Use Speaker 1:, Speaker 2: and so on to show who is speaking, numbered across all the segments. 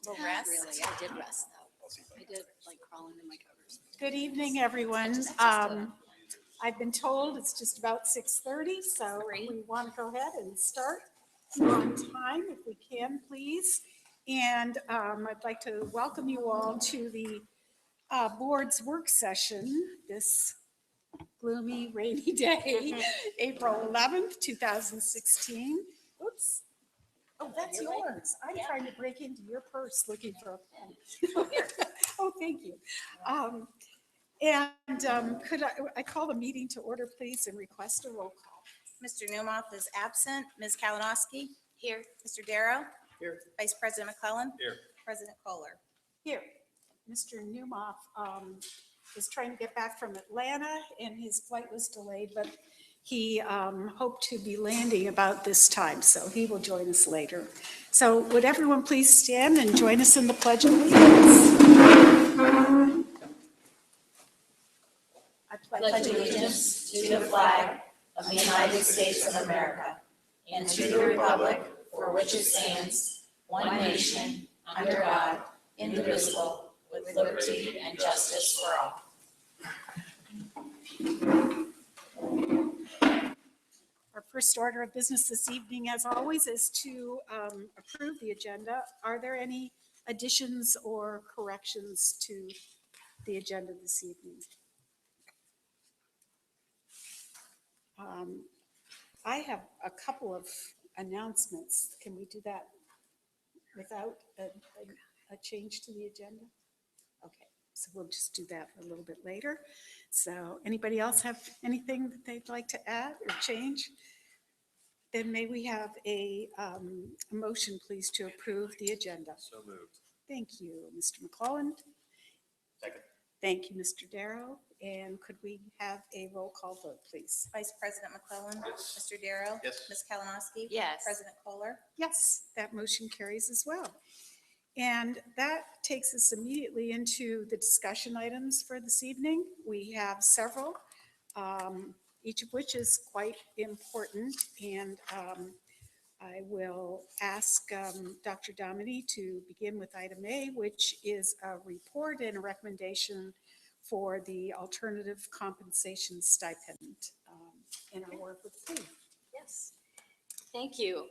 Speaker 1: little rest.
Speaker 2: Really, I did rest though. I did like crawl under my covers.
Speaker 1: Good evening, everyone. I've been told it's just about 6:30, so we want to go ahead and start on time if we can, please. And I'd like to welcome you all to the board's work session this gloomy, rainy day, April 11th, 2016. Oops. Oh, that's yours. I'm trying to break into your purse looking for a pen. Oh, thank you. Could I call the meeting to order, please, and request a roll call?
Speaker 3: Mr. Newmoth is absent. Ms. Kalinowski? Here. Mr. Darrow?
Speaker 4: Here.
Speaker 3: Vice President McClellan?
Speaker 4: Here.
Speaker 3: President Kohler?
Speaker 1: Here. Mr. Newmoff is trying to get back from Atlanta, and his flight was delayed, but he hoped to be landing about this time, so he will join us later. So would everyone please stand and join us in the Pledge of Allegiance? I
Speaker 5: pledge allegiance to the flag of the United States of America and to the republic for which it stands, one nation, under God, indivisible, with liberty and justice for all.
Speaker 1: Our first order of business this evening, as always, is to approve the agenda. Are there any additions or corrections to the agenda this evening? I have a couple of announcements. Can we do that without a change to the agenda? Okay, so we'll just do that a little bit later. So anybody else have anything that they'd like to add or change? Then may we have a motion, please, to approve the agenda?
Speaker 4: So moved.
Speaker 1: Thank you, Mr. McClellan.
Speaker 4: Second.
Speaker 1: Thank you, Mr. Darrow. And could we have a roll call vote, please?
Speaker 3: Vice President McClellan?
Speaker 4: Yes.
Speaker 3: Mr. Darrow?
Speaker 4: Yes.
Speaker 3: Ms. Kalinowski?
Speaker 2: Yes.
Speaker 3: President Kohler?
Speaker 1: Yes, that motion carries as well. And that takes us immediately into the discussion items for this evening. We have several, each of which is quite important. And I will ask Dr. Dominy to begin with item A, which is a report and a recommendation for the alternative compensation stipend in our work with food.
Speaker 2: Yes. Thank you.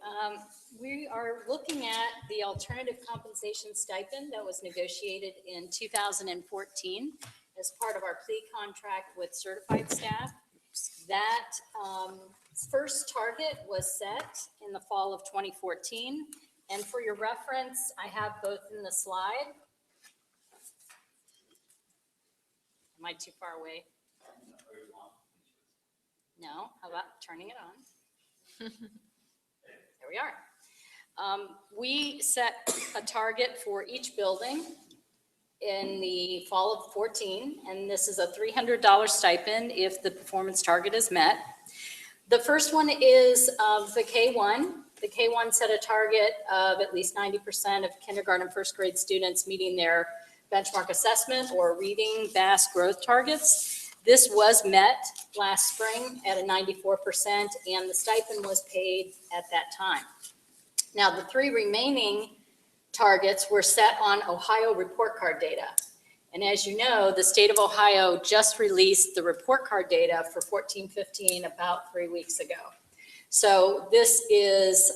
Speaker 2: We are looking at the alternative compensation stipend that was negotiated in 2014 as part of our plea contract with certified staff. That first target was set in the fall of 2014. And for your reference, I have both in the slide. Am I too far away? No, how about turning it on? There we are. We set a target for each building in the fall of 14, and this is a $300 stipend if the performance target is met. The first one is the K-1. The K-1 set a target of at least 90% of kindergarten and first grade students meeting their benchmark assessment or reading BAS growth targets. This was met last spring at a 94%, and the stipend was paid at that time. Now, the three remaining targets were set on Ohio report card data. And as you know, the state of Ohio just released the report card data for 14-15 about 3 weeks ago. So this is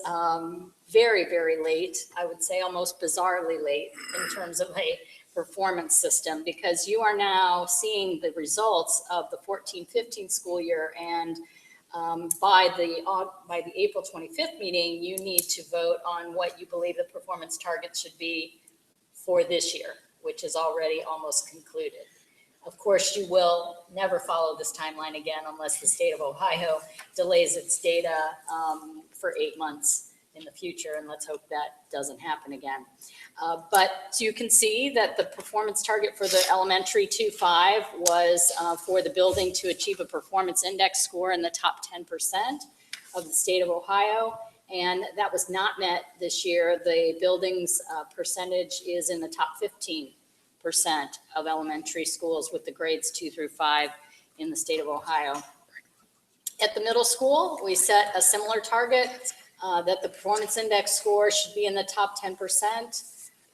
Speaker 2: very, very late. I would say almost bizarrely late in terms of a performance system, because you are now seeing the results of the 14-15 school year, and by the April 25th meeting, you need to vote on what you believe the performance targets should be for this year, which is already almost concluded. Of course, you will never follow this timeline again unless the state of Ohio delays its data for 8 months in the future, and let's hope that doesn't happen again. But you can see that the performance target for the elementary 2-5 was for the building to achieve a performance index score in the top 10% of the state of Ohio, and that was not met this year. The building's percentage is in the top 15% of elementary schools with the grades 2 through 5 in the state of Ohio. At the middle school, we set a similar target that the performance index score should be in the top 10%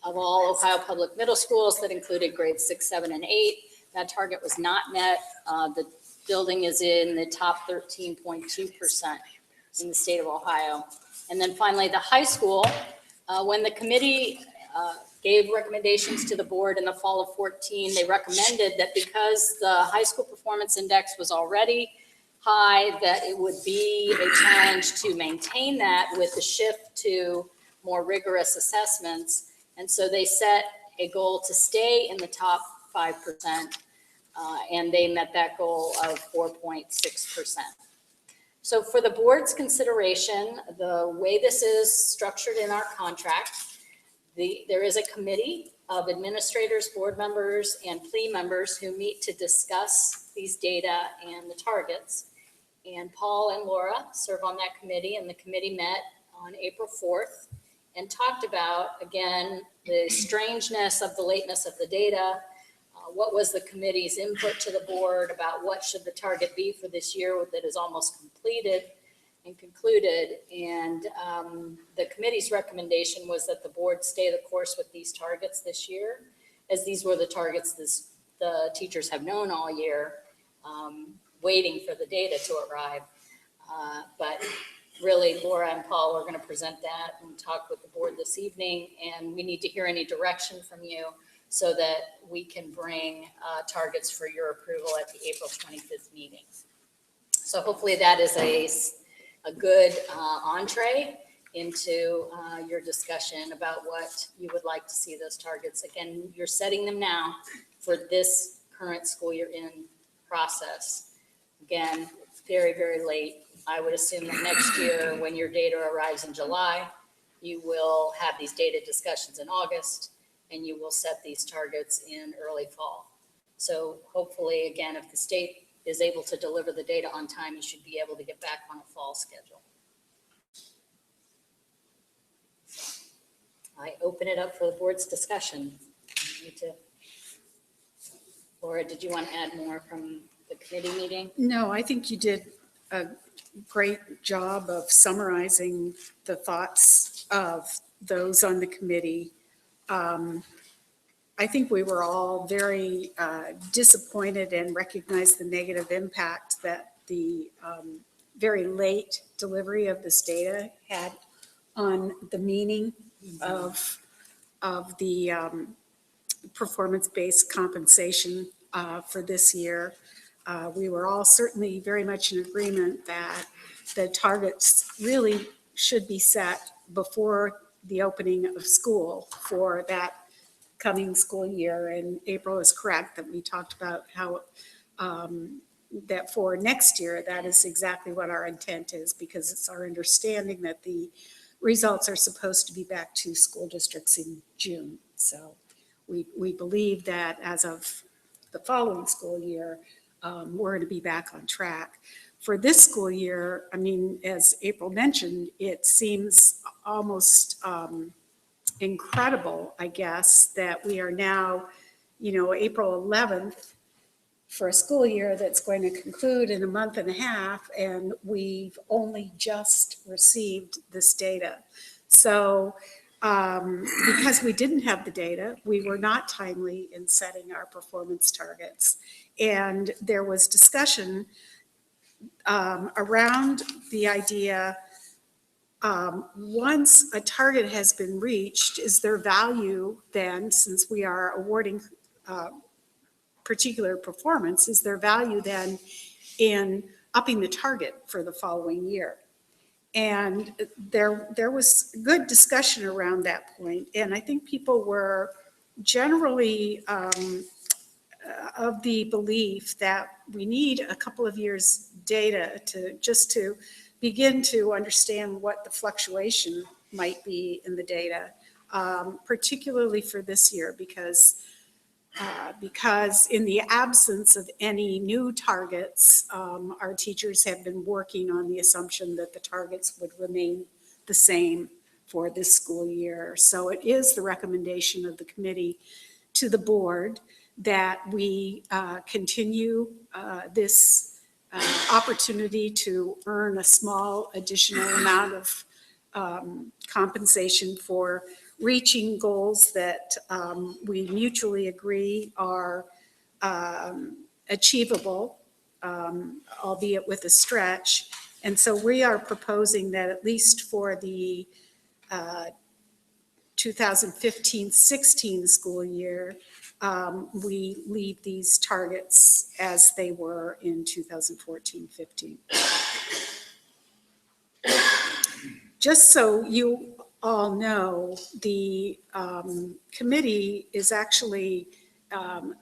Speaker 2: of all Ohio public middle schools that included grades 6, 7, and 8. That target was not met. The building is in the top 13.2% in the state of Ohio. And then finally, the high school, when the committee gave recommendations to the board in the fall of 14, they recommended that because the high school performance index was already high, that it would be a challenge to maintain that with the shift to more rigorous assessments. And so they set a goal to stay in the top 5%, and they met that goal of 4.6%. So for the board's consideration, the way this is structured in our contract, there is a committee of administrators, board members, and plea members who meet to discuss these data and the targets. And Paul and Laura serve on that committee, and the committee met on April 4th and talked about, again, the strangeness of the lateness of the data, what was the committee's input to the board about what should the target be for this year that is almost completed and concluded. And the committee's recommendation was that the board stay the course with these targets this year, as these were the targets the teachers have known all year, waiting for the data to arrive. But really, Laura and Paul are going to present that and talk with the board this evening, and we need to hear any direction from you so that we can bring targets for your approval at the April 25th meeting. So hopefully that is a good entree into your discussion about what you would like to see those targets. Again, you're setting them now for this current school year in process. Again, it's very, very late. I would assume that next year, when your data arrives in July, you will have these data discussions in August, and you will set these targets in early fall. So hopefully, again, if the state is able to deliver the data on time, you should be able to get back on a fall schedule. I open it up for the board's discussion. Laura, did you want to add more from the committee meeting?
Speaker 1: No, I think you did a great job of summarizing the thoughts of those on the committee. I think we were all very disappointed and recognized the negative impact that the very late delivery of this data had on the meaning of the performance-based compensation for this year. We were all certainly very much in agreement that the targets really should be set before the opening of school for that coming school year. And April is correct that we talked about how that for next year, that is exactly what our intent is, because it's our understanding that the results are supposed to be back to school districts in June. So we believe that as of the following school year, we're going to be back on track. For this school year, I mean, as April mentioned, it seems almost incredible, I guess, that we are now, April 11th for a school year that's going to conclude in a month and a half, and we've only just received this data. So because we didn't have the data, we were not timely in setting our performance targets. And there was discussion around the idea, once a target has been reached, is there value then, since we are awarding particular performance, is there value then in upping the target for the following year? And there was good discussion around that point. And I think people were generally of the belief that we need a couple of years data to begin to understand what the fluctuation might be in the data, particularly for this year, because in the absence of any new targets, our teachers have been working on the assumption that the targets would remain the same for this school year. So it is the recommendation of the committee to the board that we continue this opportunity to earn a small additional amount of compensation for reaching goals that we mutually agree are achievable, albeit with a stretch. And so we are proposing that at least for the 2015-16 school year, we leave these targets as they were in 2014-15. Just so you all know, the committee is actually,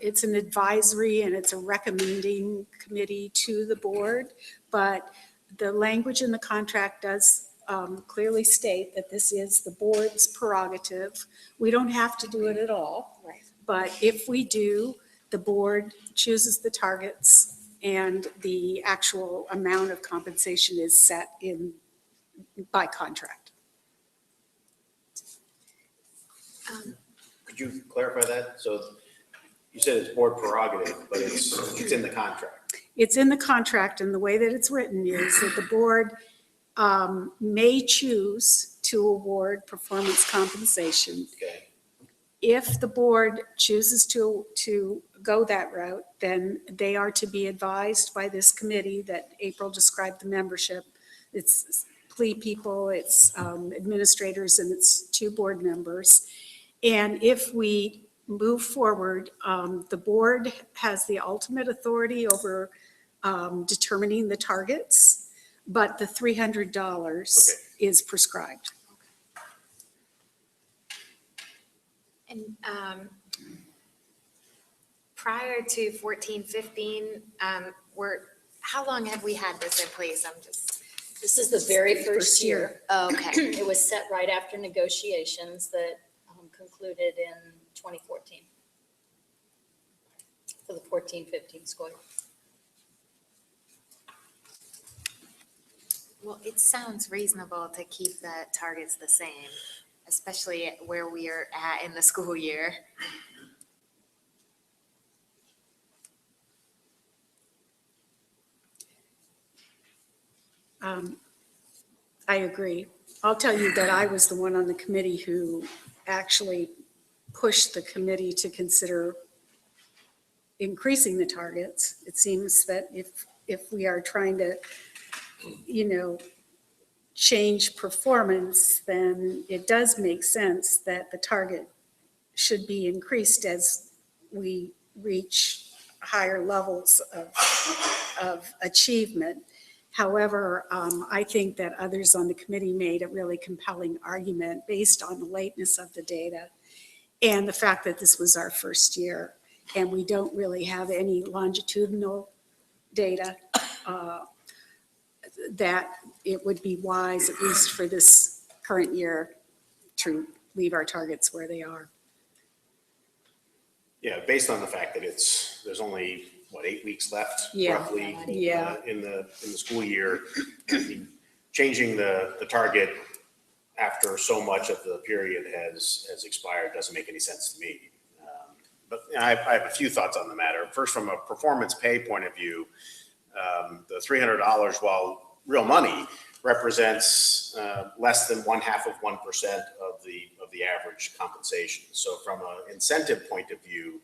Speaker 1: it's an advisory and it's a recommending committee to the board, but the language in the contract does clearly state that this is the board's prerogative. We don't have to do it at all.
Speaker 2: Right.
Speaker 1: But if we do, the board chooses the targets and the actual amount of compensation is set in by contract.
Speaker 4: Could you clarify that? So you said it's board prerogative, but it's in the contract.
Speaker 1: It's in the contract, and the way that it's written is that the board may choose to award performance compensation.
Speaker 4: Okay.
Speaker 1: If the board chooses to go that route, then they are to be advised by this committee that April described the membership. It's plea people, it's administrators, and it's 2 board members. And if we move forward, the board has the ultimate authority over determining the targets, but the $300 is prescribed.
Speaker 6: And prior to 14-15, how long have we had this in place?
Speaker 2: This is the very first year.
Speaker 6: Oh, okay.
Speaker 2: It was set right after negotiations that concluded in 2014 for the 14-15 school year.
Speaker 6: Well, it sounds reasonable to keep the targets the same, especially where we are at in the school year.
Speaker 1: I agree. I'll tell you that I was the one on the committee who actually pushed the committee to consider increasing the targets. It seems that if we are trying to, change performance, then it does make sense that the target should be increased as we reach higher levels of achievement. However, I think that others on the committee made a really compelling argument based on the lateness of the data and the fact that this was our first year and we don't really have any longitudinal data, that it would be wise, at least for this current year, to leave our targets where they are.
Speaker 4: Yeah, based on the fact that there's only, 8 weeks left roughly in the school year. I mean, changing the target after so much of the period has expired doesn't make any sense to me. But I have a few thoughts on the matter. First, from a performance pay point of view, the $300, while real money, represents less than 0.5% of the average compensation. So from an incentive point of view,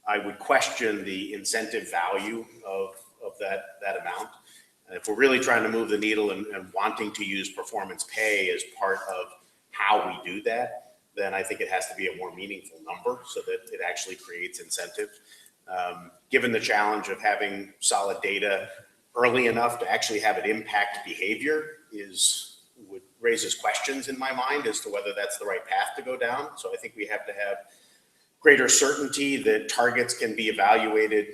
Speaker 4: I would question the incentive value of that amount. And if we're really trying to move the needle and wanting to use performance pay as part of how we do that, then I think it has to be a more meaningful number so that it actually creates incentive. Given the challenge of having solid data early enough to actually have it impact behavior raises questions in my mind as to whether that's the right path to go down. So I think we have to have greater certainty that targets can be evaluated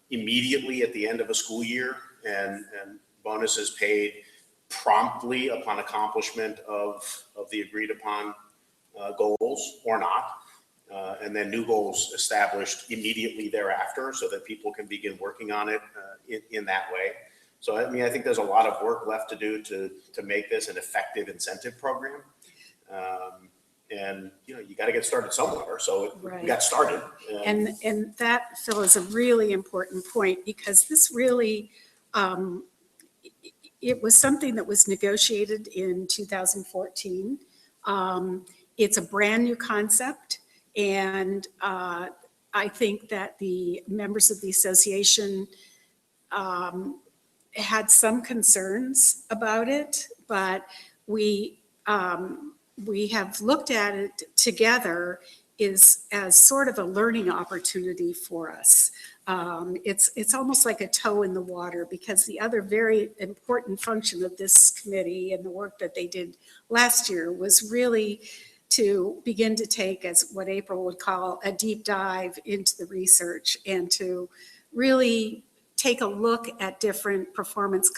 Speaker 4: immediately at the end of a school year and bonuses paid promptly upon accomplishment of the agreed upon goals or not. And then new goals established immediately thereafter so that people can begin working on it in that way. So, I mean, I think there's a lot of work left to do to make this an effective incentive program. And, you got to get started somewhere. So we got started.
Speaker 1: And that, Phil, is a really important point because this really, it was something that was negotiated in 2014. It's a brand-new concept, and I think that the members of the association had some concerns about it, but we have looked at it together as sort of a learning opportunity for us. It's almost like a toe in the water, because the other very important function of this committee and the work that they did last year was really to begin to take, as what April would call, a deep dive into the research, and to really take a look at different performance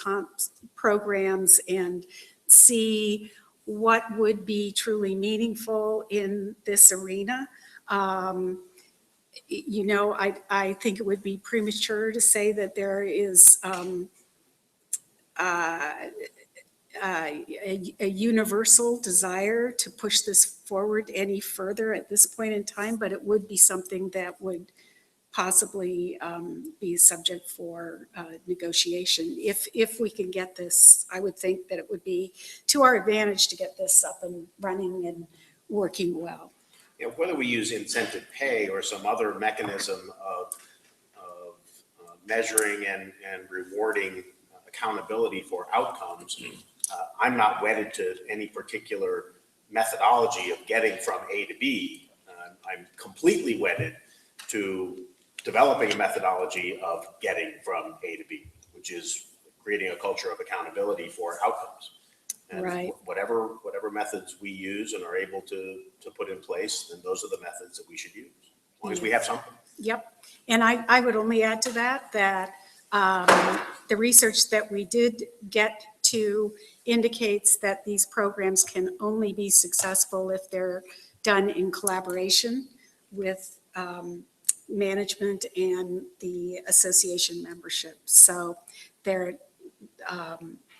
Speaker 1: programs and see what would be truly meaningful in this arena. You know, I think it would be premature to say that there is a universal desire to push this forward any further at this point in time, but it would be something that would possibly be subject for negotiation. If we can get this, I would think that it would be to our advantage to get this up and running and working well.
Speaker 4: You know, whether we use incentive pay or some other mechanism of measuring and rewarding accountability for outcomes, I'm not wedded to any particular methodology of getting from A to B. I'm completely wedded to developing a methodology of getting from A to B, which is creating a culture of accountability for outcomes. And
Speaker 1: right.
Speaker 4: whatever methods we use and are able to put in place, then those are the methods that we should use, as long as we have something.
Speaker 1: Yep. And I would only add to that the research that we did get to indicates that these programs can only be successful if they're done in collaboration with management and the association membership. So they're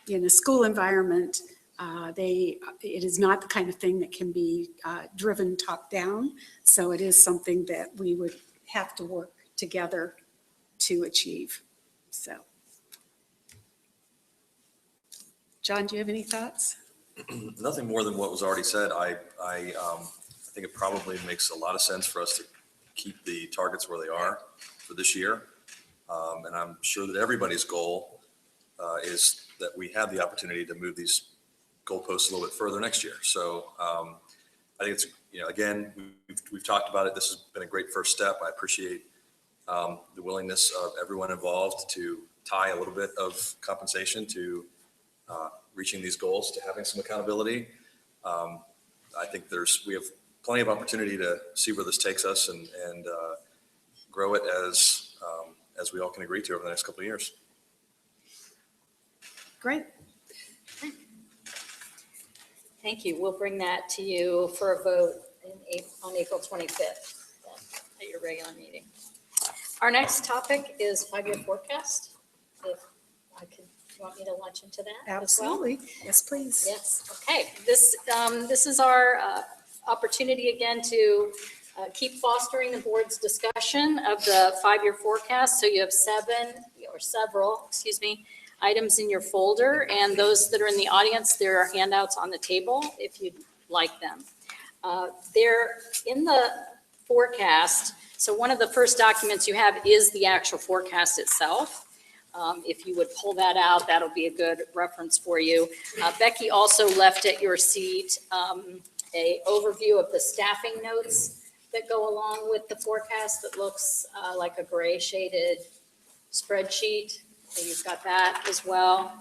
Speaker 1: in a school environment, it is not the kind of thing that can be driven top down. So it is something that we would have to work together to achieve. So, John, do you have any thoughts?
Speaker 7: Nothing more than what was already said. I think it probably makes a lot of sense for us to keep the targets where they are for this year. And I'm sure that everybody's goal is that we have the opportunity to move these goalposts a little bit further next year. So I think it's, you know, again, we've talked about it. This has been a great first step. I appreciate the willingness of everyone involved to tie a little bit of compensation to reaching these goals, to having some accountability. I think we have plenty of opportunity to see where this takes us and grow it as we all can agree to over the next couple of years.
Speaker 1: Great.
Speaker 2: Thank you. We'll bring that to you for a vote on April 25th at your regular meeting. Our next topic is 5-year forecast. If I could, you want me to launch into that as well?
Speaker 1: Absolutely. Yes, please.
Speaker 2: Yes. Okay. This is our opportunity again to keep fostering the board's discussion of the 5-year forecast. So you have several items in your folder, and those that are in the audience, there are handouts on the table if you'd like them. They're in the forecast. So one of the first documents you have is the actual forecast itself. If you would pull that out, that'll be a good reference for you. Becky also left at your seat a overview of the staffing notes that go along with the forecast that looks like a gray shaded spreadsheet. So you've got that as well.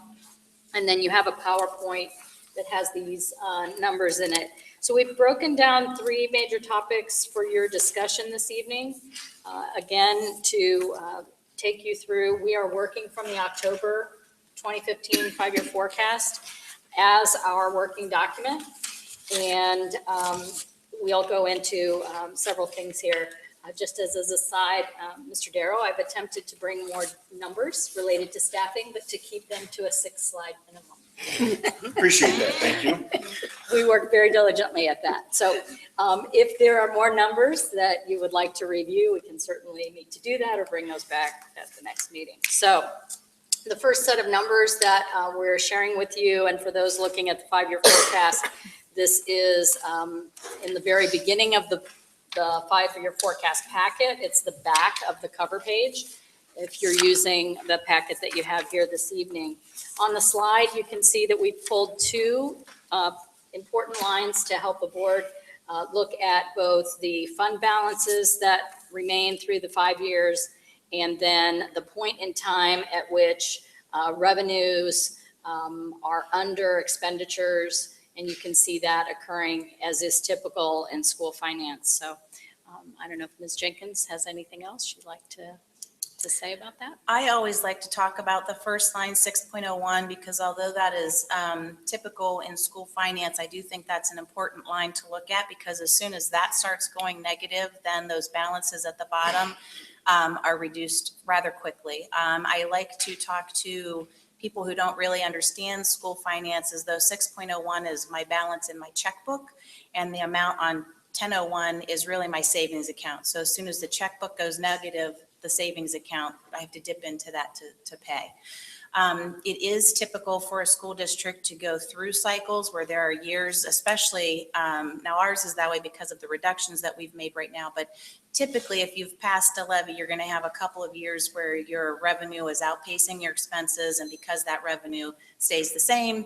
Speaker 2: And then you have a PowerPoint that has these numbers in it. So we've broken down 3 major topics for your discussion this evening. Again, to take you through, we are working from the October 2015 5-year forecast as our working document. And we'll go into several things here. Just as a side, Mr. Darrow, I've attempted to bring more numbers related to staffing, but to keep them to a 6-slide minimum.
Speaker 4: Appreciate that. Thank you.
Speaker 2: We work very diligently at that. So if there are more numbers that you would like to review, we can certainly need to do that or bring those back at the next meeting. So The first set of numbers that we're sharing with you, and for those looking at the 5-year forecast, this is in the very beginning of the 5-year forecast packet. It's the back of the cover page, if you're using the packet that you have here this evening. On the slide, you can see that we pulled 2 important lines to help the board look at both the fund balances that remain through the 5 years, and then the point in time at which revenues are under expenditures, and you can see that occurring as is typical in school finance. So I don't know if Ms. Jenkins has anything else she'd like to say about that.
Speaker 3: I always like to talk about the first line, 6.01, because although that is typical in school finance, I do think that's an important line to look at, because as soon as that starts going negative, then those balances at the bottom are reduced rather quickly. I like to talk to people who don't really understand school finances, though 6.01 is my balance in my checkbook, and the amount on 1001 is really my savings account. So as soon as the checkbook goes negative, the savings account, I have to dip into that to pay. It is typical for a school district to go through cycles where there are years, especially, now ours is that way because of the reductions that we've made right now, but typically if you've passed a levy, you're going to have a couple of years where your revenue is outpacing your expenses, and because that revenue stays the same,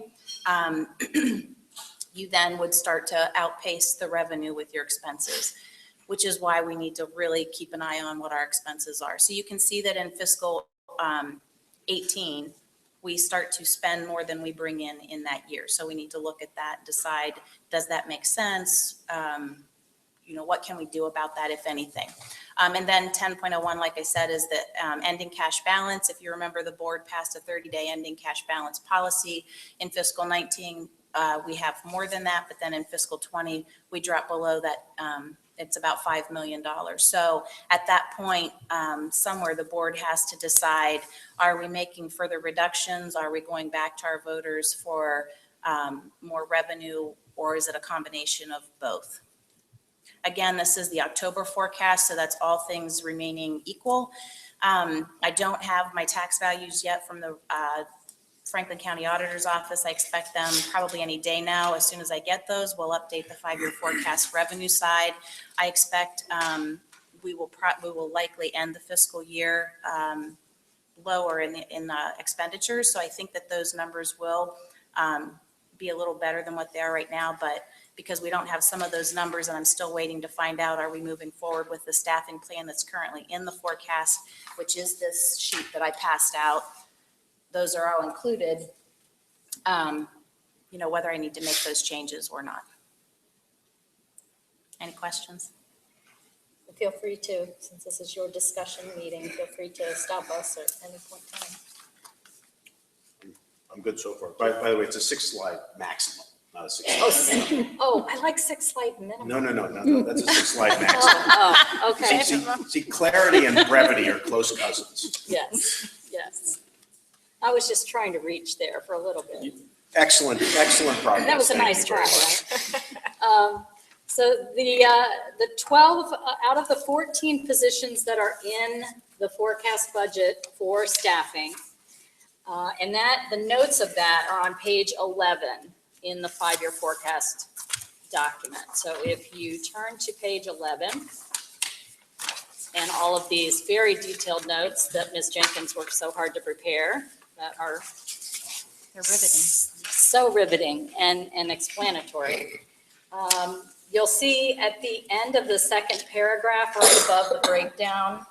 Speaker 3: you then would start to outpace the revenue with your expenses, which is why we need to really keep an eye on what our expenses are. So you can see that in fiscal 18, we start to spend more than we bring in that year. So we need to look at that, decide, does that make sense? What can we do about that, if anything? And then 10.01, like I said, is the ending cash balance. If you remember, the board passed a 30-day ending cash balance policy. In fiscal 19, we have more than that, but then in fiscal 20, we drop below that. It's about $5 million. So at that point, somewhere the board has to decide, are we making further reductions? Are we going back to our voters for more revenue, or is it a combination of both? Again, this is the October forecast, so that's all things remaining equal. I don't have my tax values yet from the Franklin County Auditor's Office. I expect them probably any day now. As soon as I get those, we'll update the 5-year forecast revenue side. I expect we will likely end the fiscal year lower in the expenditures. So I think that those numbers will be a little better than what they are right now, but because we don't have some of those numbers, and I'm still waiting to find out, are we moving forward with the staffing plan that's currently in the forecast, which is this sheet that I passed out. Those are all included, whether I need to make those changes or not. Any questions?
Speaker 2: Feel free to, since this is your discussion meeting, feel free to stop us at any point in time.
Speaker 4: I'm good so far. By the way, it's a 6-slide maximum, not a 6-slide minimum.
Speaker 2: I like 6-slide minimum.
Speaker 4: No, that's a 6-slide maximum.
Speaker 2: Okay.
Speaker 4: See, clarity and brevity are close cousins.
Speaker 2: Yes. I was just trying to reach there for a little bit.
Speaker 4: Excellent progress.
Speaker 2: That was a
Speaker 4: Thank
Speaker 2: nice
Speaker 4: you
Speaker 2: try,
Speaker 4: very much.
Speaker 2: right? So the 12 out of the 14 positions that are in the forecast budget for staffing, and the notes of that are on page 11 in the 5-year forecast document. So if you turn to page 11, and all of these very detailed notes that Ms. Jenkins worked so hard to prepare, that are
Speaker 3: They're riveting.
Speaker 2: so riveting and explanatory. You'll see at the end of the second paragraph, right above the breakdown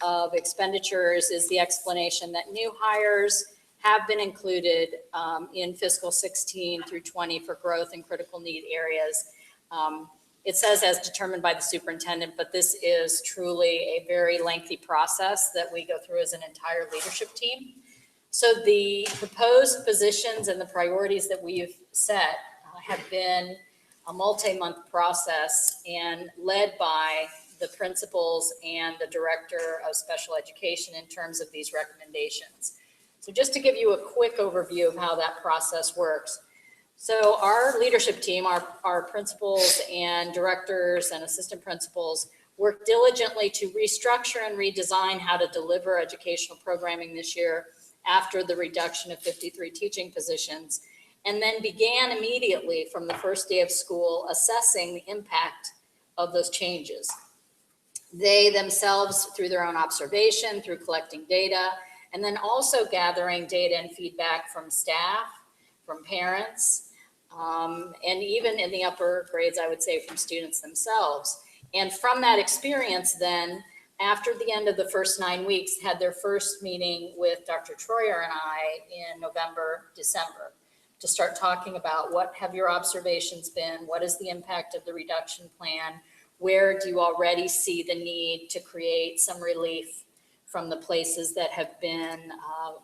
Speaker 2: of expenditures, is the explanation that new hires have been included in fiscal 16 through 20 for growth in critical need areas. It says as determined by the superintendent, but this is truly a very lengthy process that we go through as an entire leadership team. So the proposed positions and the priorities that we've set have been a multi-month process and led by the principals and the director of special education in terms of these recommendations. So just to give you a quick overview of how that process works. So our leadership team, our principals and directors and assistant principals work diligently to restructure and redesign how to deliver educational programming this year after the reduction of 53 teaching positions, and then began immediately from the first day of school assessing the impact of those changes. They themselves, through their own observation, through collecting data, and then also gathering data and feedback from staff, from parents, and even in the upper grades, I would say, from students themselves. And from that experience then, after the end of the first 9 weeks, had their first meeting with Dr. Troyer and I in November, December, to start talking about what have your observations been, what is the impact of the reduction plan, where do you already see the need to create some relief from the places that have been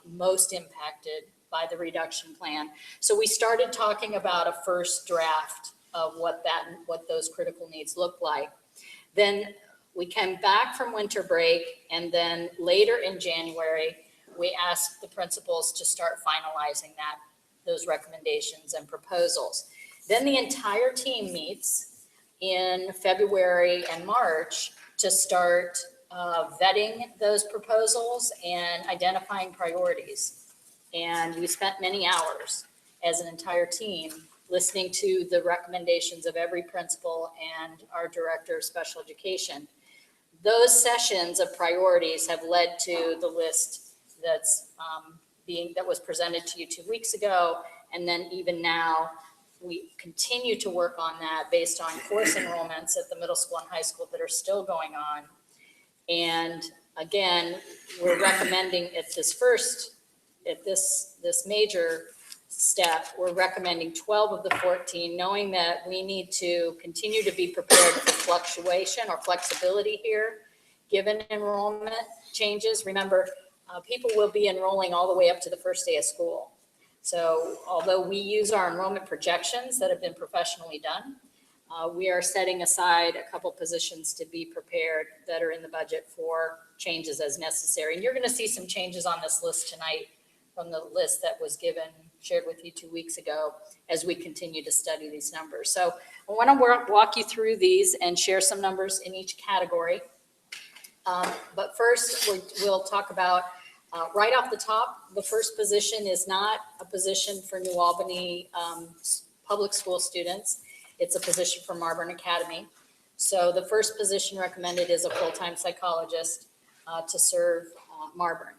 Speaker 2: most impacted by the reduction plan. So we started talking about a first draft of what those critical needs look like. Then we came back from winter break, and then later in January, we asked the principals to start finalizing those recommendations and proposals. Then the entire team meets in February and March to start vetting those proposals and identifying priorities. And we spent many hours as an entire team listening to the recommendations of every principal and our director of special education. Those sessions of priorities have led to the list that was presented to you 2 weeks ago. And then even now, we continue to work on that based on course enrollments at the middle school and high school that are still going on. And again, we're recommending this major step, we're recommending 12 of the 14, knowing that we need to continue to be prepared for fluctuation or flexibility here, given enrollment changes. Remember, people will be enrolling all the way up to the first day of school. So although we use our enrollment projections that have been professionally done, we are setting aside a couple positions to be prepared that are in the budget for changes as necessary. And you're going to see some changes on this list tonight from the list that was shared with you 2 weeks ago as we continue to study these numbers. So I want to walk you through these and share some numbers in each category. But first, we'll talk about right off the top, the first position is not a position for New Albany public school students. It's a position for Marburn Academy. So the first position recommended is a full-time psychologist to serve Marburn.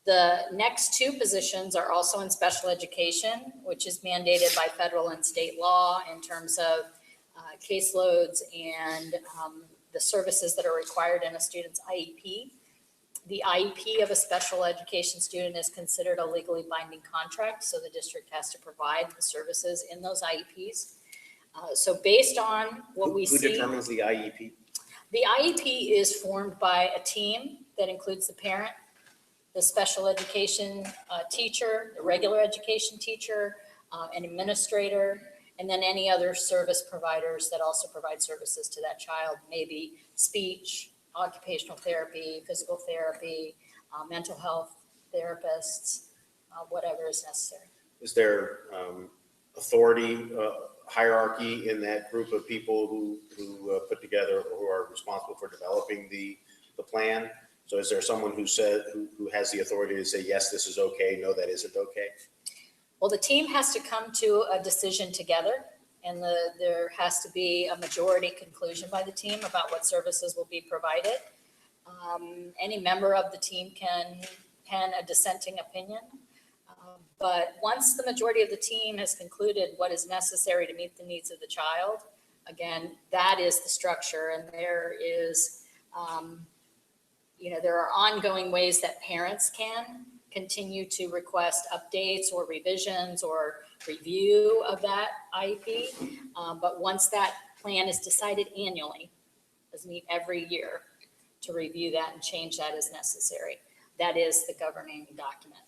Speaker 2: The next two positions are also in special education, which is mandated by federal and state law in terms of caseloads and the services that are required in a student's IEP. The IEP of a special education student is considered a legally binding contract, so the district has to provide the services in those IEPs. So based on what we see.
Speaker 4: Who determines the IEP?
Speaker 2: The IEP is formed by a team that includes the parent, the special education teacher, the regular education teacher, an administrator, and then any other service providers that also provide services to that child, maybe speech, occupational therapy, physical therapy, mental health therapists, whatever is necessary.
Speaker 4: Is there authority, hierarchy in that group of people who put together, who are responsible for developing the plan? So is there someone who has the authority to say, yes, this is okay, no, that isn't okay?
Speaker 2: Well, the team has to come to a decision together, and there has to be a majority conclusion by the team about what services will be provided. Any member of the team can pen a dissenting opinion. But once the majority of the team has concluded what is necessary to meet the needs of the child, again, that is the structure. And there is, there are ongoing ways that parents can continue to request updates or revisions or review of that IEP. But once that plan is decided annually, let's meet every year to review that and change that as necessary. That is the governing document.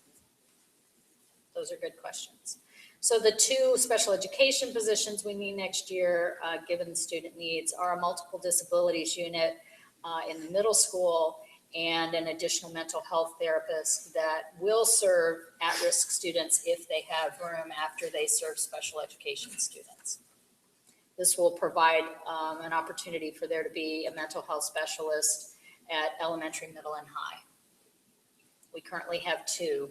Speaker 2: Those are good questions. So the two special education positions we need next year, given the student needs, are a multiple disabilities unit in the middle school and an additional mental health therapist that will serve at-risk students if they have room after they serve special education students. This will provide an opportunity for there to be a mental health specialist at elementary, middle, and high. We currently have two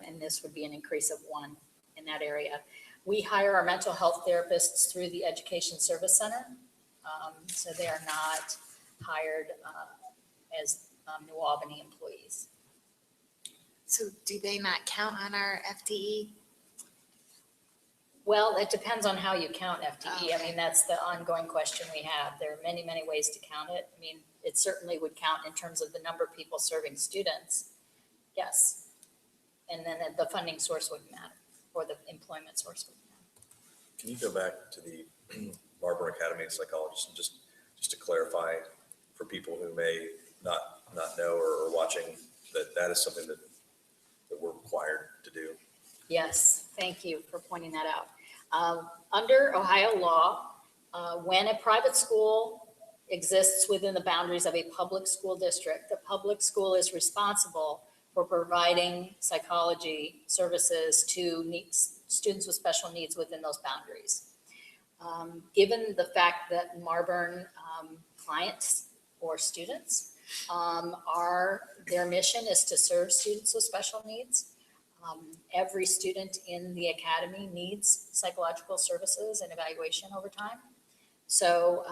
Speaker 2: And this would be an increase of 1 in that area. We hire our mental health therapists through the Education Service Center. So they are not hired as New Albany employees.
Speaker 6: So do they not count on our FTE?
Speaker 2: Well, it depends on how you count FTE. I
Speaker 6: Okay.
Speaker 2: mean, that's the ongoing question we have. There are many, many ways to count it. I mean, it certainly would count in terms of the number of people serving students. Yes. And then the funding source wouldn't matter, or the employment source wouldn't matter.
Speaker 7: Can you go back to the Marburn Academy of Psychologists and just to clarify for people who may not know or are watching that is something that we're required to do?
Speaker 2: Yes, thank you for pointing that out. Under Ohio law, when a private school exists within the boundaries of a public school district, the public school is responsible for providing psychology services to students with special needs within those boundaries. Given the fact that Marburn clients or students their mission is to serve students with special needs. Every student in the academy needs psychological services and evaluation over time. So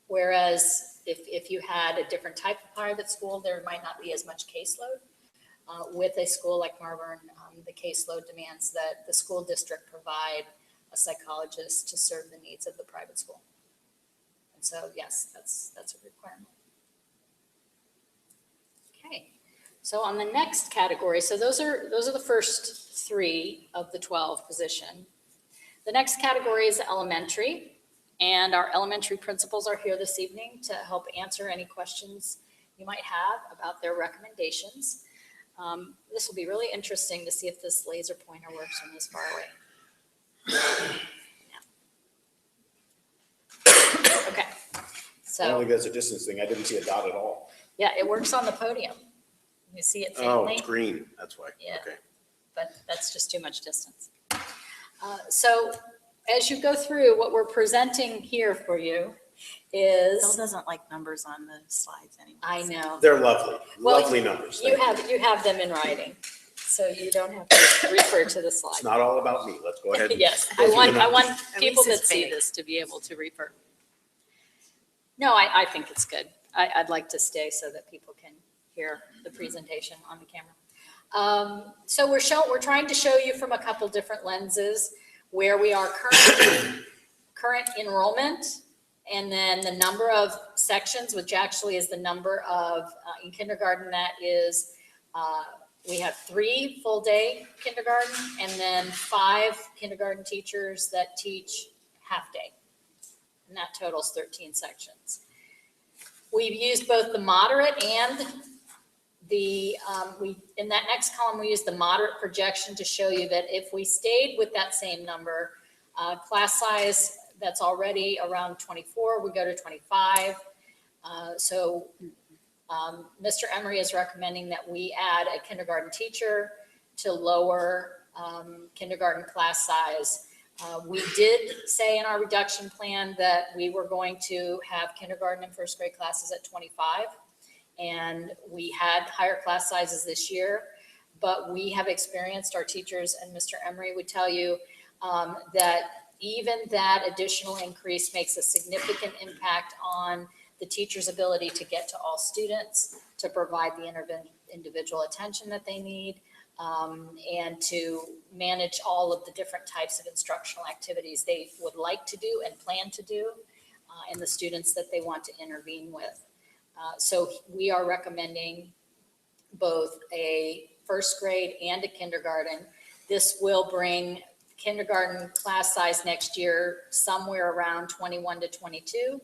Speaker 2: whereas if you had a different type of private school, there might not be as much caseload. With a school like Marburn, the caseload demands that the school district provide a psychologist to serve the needs of the private school. And so, yes, that's a requirement. Okay, so on the next category, so those are the first 3 of the 12 position. The next category is elementary, and our elementary principals are here this evening to help answer any questions you might have about their recommendations. This will be really interesting to see if this laser pointer works from this far away. Okay,
Speaker 4: I
Speaker 2: so,
Speaker 4: don't think that's a distance thing. I didn't see a dot at all.
Speaker 2: yeah, it works on the podium. You see it
Speaker 4: Oh,
Speaker 2: faintly,
Speaker 4: it's green. That's why.
Speaker 2: Yeah.
Speaker 4: Okay.
Speaker 2: but that's just too much distance. So as you go through, what we're presenting here for you
Speaker 3: Bill
Speaker 2: is,
Speaker 3: doesn't like numbers on the slides anymore.
Speaker 2: I know,
Speaker 4: They're lovely,
Speaker 2: Well,
Speaker 4: lovely numbers.
Speaker 2: you
Speaker 4: Thank you.
Speaker 2: have them in writing, so you don't have to refer to the slide.
Speaker 4: It's not all about me. Let's go ahead. and
Speaker 2: Yes,
Speaker 4: go
Speaker 2: I
Speaker 4: through
Speaker 2: want
Speaker 4: the numbers.
Speaker 2: people
Speaker 6: least
Speaker 2: that
Speaker 6: it's
Speaker 2: see
Speaker 6: vague.
Speaker 2: this to be able to refer. No, I think it's good. I'd like to stay so that people can hear the presentation on the camera. So we're trying to show you from a couple different lenses where we are current enrollment, and then the number of sections, which actually is the number of, in kindergarten, that is, we have 3 full-day kindergarten, and then 5 kindergarten teachers that teach half-day. And that totals 13 sections. We've used both the moderate and in that next column, we use the moderate projection to show you that if we stayed with that same number, class size that's already around 24, we go to 25. So Mr. Emery is recommending that we add a kindergarten teacher to lower kindergarten class size. We did say in our reduction plan that we were going to have kindergarten and first grade classes at 25. And we had higher class sizes this year, but we have experienced, our teachers and Mr. Emery would tell you, that even that additional increase makes a significant impact on the teacher's ability to get to all students, to provide the individual attention that they need, and to manage all of the different types of instructional activities they would like to do and plan to do, and the students that they want to intervene with. So we are recommending both a first grade and a kindergarten. This will bring kindergarten class size next year somewhere around 21 to 22,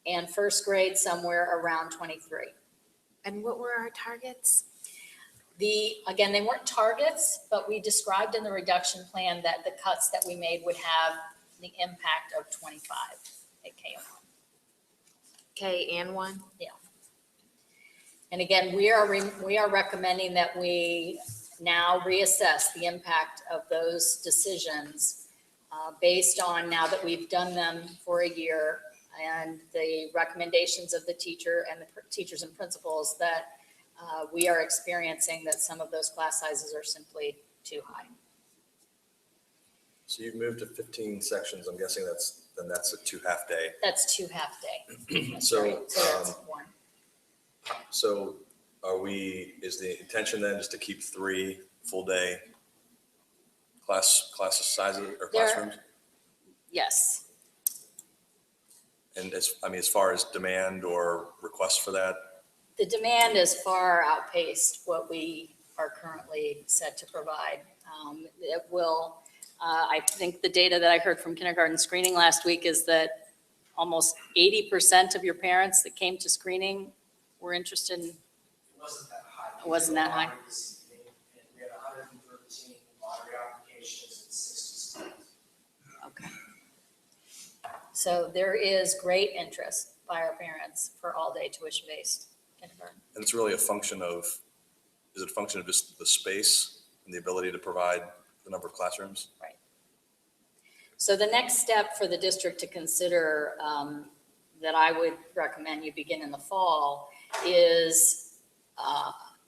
Speaker 2: and first grade somewhere around 23.
Speaker 6: And what were our targets?
Speaker 2: Again, they weren't targets, but we described in the reduction plan that the cuts that we made would have the impact of 25 at K1.
Speaker 6: K and 1?
Speaker 2: Yeah. And again, we are recommending that we now reassess the impact of those decisions based on, now that we've done them for a year, and the recommendations of the teacher and the teachers and principals, that we are experiencing that some of those class sizes are simply too high.
Speaker 7: So you've moved to 15 sections. I'm guessing that's a 2 half-day.
Speaker 2: That's 2 half-day. That's
Speaker 7: So,
Speaker 2: right. So that's one.
Speaker 7: So is the intention then just to keep 3 full-day class sizes or classrooms?
Speaker 2: Yes.
Speaker 7: And as far as demand or requests for that,
Speaker 2: The demand is far outpaced what we are currently set to provide. It will, I think the data that I heard from kindergarten screening last week is that almost 80% of your parents that came to screening were interested in.
Speaker 8: It wasn't that high.
Speaker 2: It wasn't that high?
Speaker 8: This evening, and we had 113 lottery applications and 60 students.
Speaker 2: Okay. So there is great interest by our parents for all-day tuition-based kindergarten.
Speaker 7: and it's really a function of, is it a function of just the space and the ability to provide the number of classrooms?
Speaker 2: Right. So the next step for the district to consider that I would recommend you begin in the fall is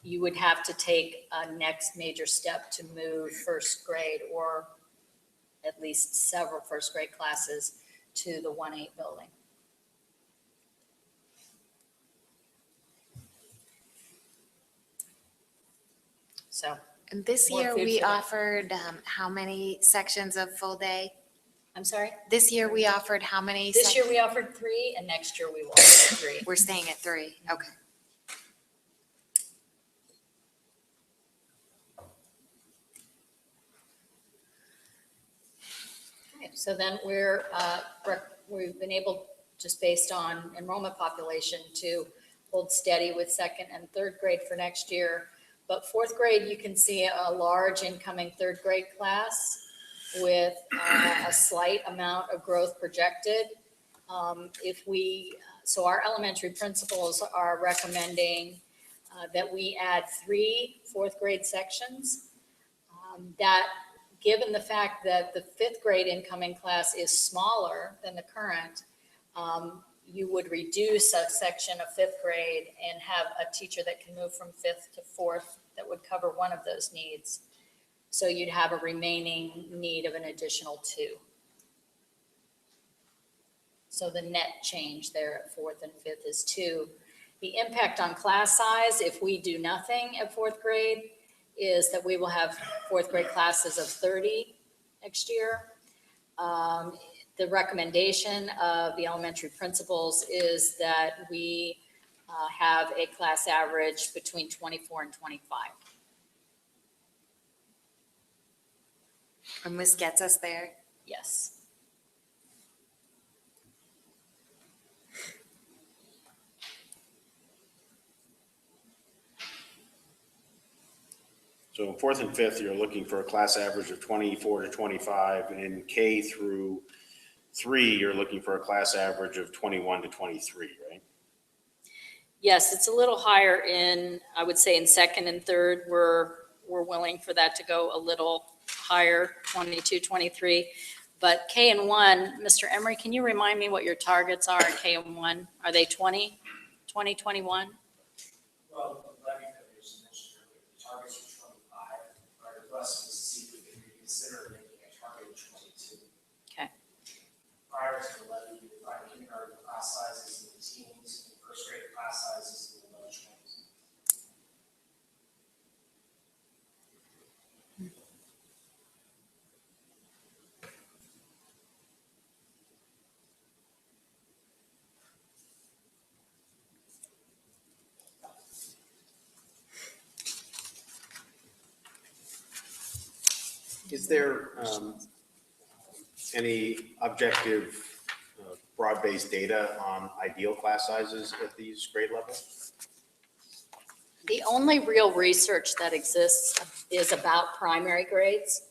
Speaker 2: you would have to take a next major step to move first grade or at least several first grade classes to the 1-8 building. So,
Speaker 6: And this
Speaker 2: More
Speaker 6: year,
Speaker 2: food
Speaker 6: we
Speaker 2: for thought.
Speaker 6: offered how many sections of full day?
Speaker 2: I'm sorry,
Speaker 6: This year, we offered how many?
Speaker 2: this year we offered 3 and next year we will offer 3.
Speaker 6: We're staying at 3. Okay.
Speaker 2: Okay, so then we've been able, just based on enrollment population, to hold steady with 2nd and 3rd grade for next year. But 4th grade, you can see a large incoming 3rd grade class with a slight amount of growth projected. So our elementary principals are recommending that we add 3 4th grade sections. That, given the fact that the 5th grade incoming class is smaller than the current, you would reduce a section of 5th grade and have a teacher that can move from 5th to 4th that would cover one of those needs. So you'd have a remaining need of an additional 2. So the net change there at 4th and 5th is 2. The impact on class size, if we do nothing at 4th grade, is that we will have 4th grade classes of 30 next year. The recommendation of the elementary principals is that we have a class average between 24 and 25.
Speaker 6: And this gets us there.
Speaker 2: Yes.
Speaker 4: So in 4th and 5th, you're looking for a class average of 24 to 25, and in K through 3, you're looking for a class average of 21 to 23, right?
Speaker 2: Yes, it's a little higher in, I would say in 2nd and 3rd, we're willing for that to go a little higher, 22, 23. But K and 1, Mr. Emery, can you remind me what your targets are at K and 1? Are they 20, 21?
Speaker 8: Well, the levy failures mentioned earlier, the targets were 25. Our request was to see if we could reconsider making a target of 22.
Speaker 2: Okay.
Speaker 8: Prior to the levy, we provided kindergarten class sizes in the teens and first grade class sizes in the low 20s.
Speaker 4: Is there any objective, broad-based data on ideal class sizes at these grade levels?
Speaker 2: The only real research that exists is about primary grades.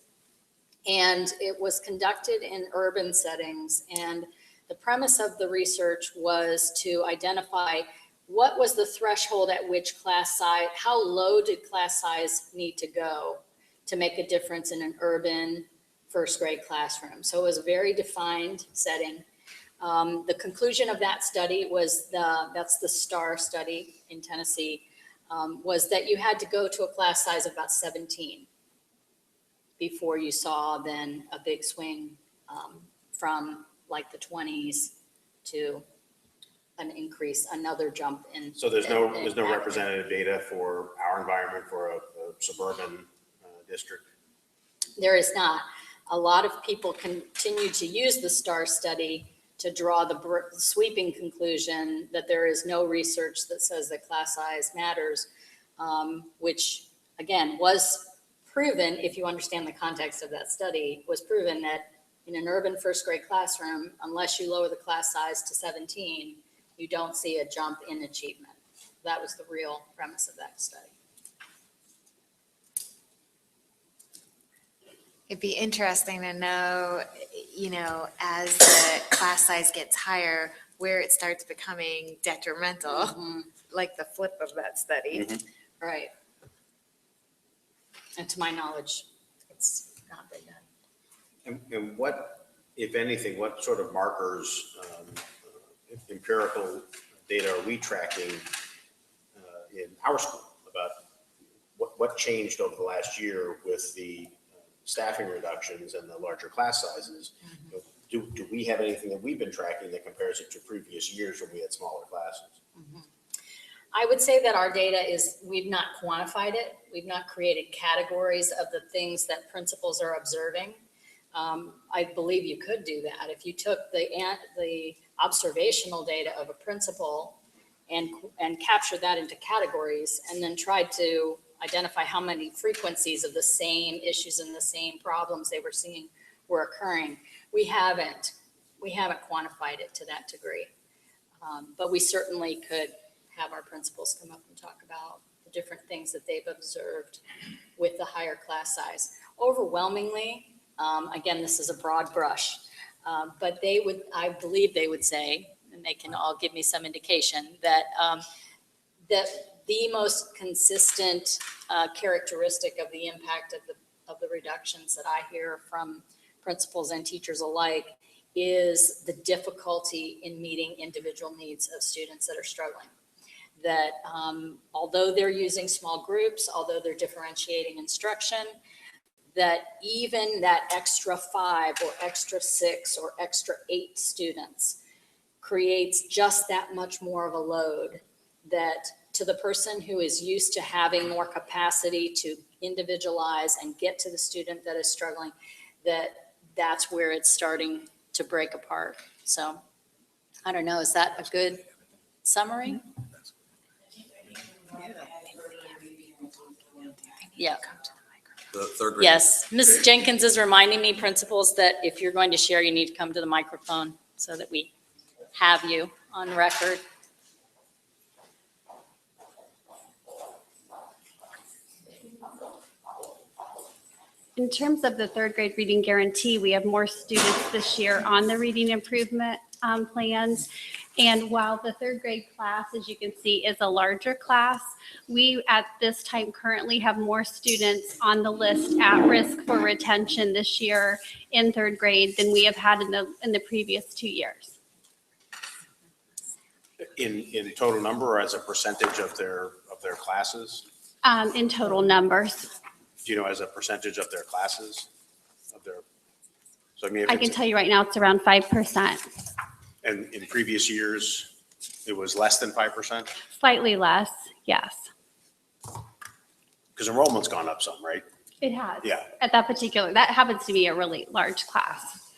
Speaker 2: And it was conducted in urban settings. And the premise of the research was to identify what was the threshold at which class size, how low did class size need to go to make a difference in an urban first grade classroom. So it was a very defined setting. The conclusion of that study was that's the STAR study in Tennessee. was that you had to go to a class size of about 17 before you saw then a big swing from like the 20s to an increase, another jump in.
Speaker 4: So there's no
Speaker 2: in
Speaker 4: representative data for our environment for a suburban district?
Speaker 2: There is not. A lot of people continue to use the STAR study to draw the sweeping conclusion that there is no research that says that class size matters, which again was proven, if you understand the context of that study, was proven that in an urban first grade classroom, unless you lower the class size to 17, you don't see a jump in achievement. That was the real premise of that study.
Speaker 6: It'd be interesting to know, as the class size gets higher, where it starts becoming detrimental, like the flip of that study.
Speaker 2: Right. And to my knowledge, it's not been done.
Speaker 4: And what, if anything, what sort of markers, empirical data are we tracking in our school about what changed over the last year with the staffing reductions and the larger class sizes? Do we have anything that we've been tracking that compares it to previous years when we had smaller classes?
Speaker 2: I would say that our data is, we've not quantified it. We've not created categories of the things that principals are observing. I believe you could do that. If you took the observational data of a principal and captured that into categories and then tried to identify how many frequencies of the same issues and the same problems they were seeing were occurring. We haven't quantified it to that degree. But we certainly could have our principals come up and talk about the different things that they've observed with the higher class size. Overwhelmingly, again, this is a broad brush, but I believe they would say, and they can all give me some indication, that the most consistent characteristic of the impact of the reductions that I hear from principals and teachers alike is the difficulty in meeting individual needs of students that are struggling. That although they're using small groups, although they're differentiating instruction, that even that extra 5 or extra 6 or extra 8 students creates just that much more of a load, that to the person who is used to having more capacity to individualize and get to the student that is struggling, that's where it's starting to break apart. So I don't know, is that a good summary? Yeah.
Speaker 7: The third grade.
Speaker 2: Yes, Ms. Jenkins is reminding me, principals, that if you're going to share, you need to come to the microphone so that we have you on record.
Speaker 9: In terms of the third grade reading guarantee, we have more students this year on the reading improvement plans. And while the third grade class, as you can see, is a larger class, we at this time currently have more students on the list at risk for retention this year in third grade than we have had in the previous 2 years.
Speaker 4: In total number or as a percentage of their classes?
Speaker 9: In total numbers.
Speaker 4: Do you know as a percentage of their classes? So I mean, if
Speaker 9: I can
Speaker 4: it's,
Speaker 9: tell you right now, it's around 5%.
Speaker 4: and in previous years, it was less than 5%?
Speaker 9: Slightly less, yes.
Speaker 4: Because enrollment's gone up some, right?
Speaker 9: It has.
Speaker 4: Yeah.
Speaker 9: At that that happens to be a really large class.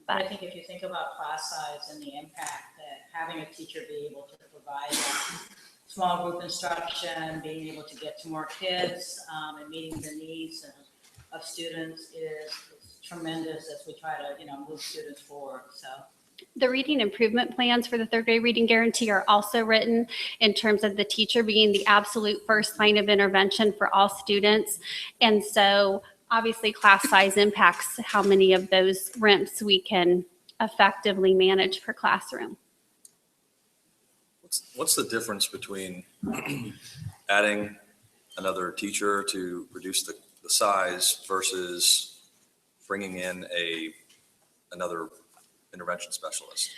Speaker 10: But I
Speaker 9: But
Speaker 10: think if you think about class size and the impact that having a teacher be able to provide that small group instruction, being able to get to more kids, and meeting the needs of students is tremendous as we try to, move students forward, so.
Speaker 9: the reading improvement plans for the third grade reading guarantee are also written in terms of the teacher being the absolute first line of intervention for all students. And so obviously class size impacts how many of those RIMPs we can effectively manage per classroom.
Speaker 7: What's the difference between adding another teacher to reduce the size versus bringing in another intervention specialist?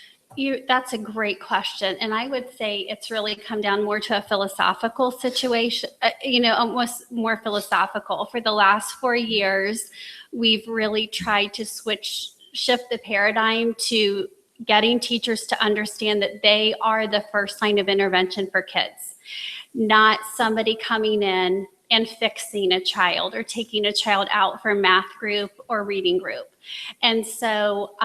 Speaker 9: That's a great question. And I would say it's really come down more to a philosophical situation, almost more philosophical. For the last 4 years, we've really tried to shift the paradigm to getting teachers to understand that they are the first line of intervention for kids, not somebody coming in and fixing a child or taking a child out for math group or reading group. And so,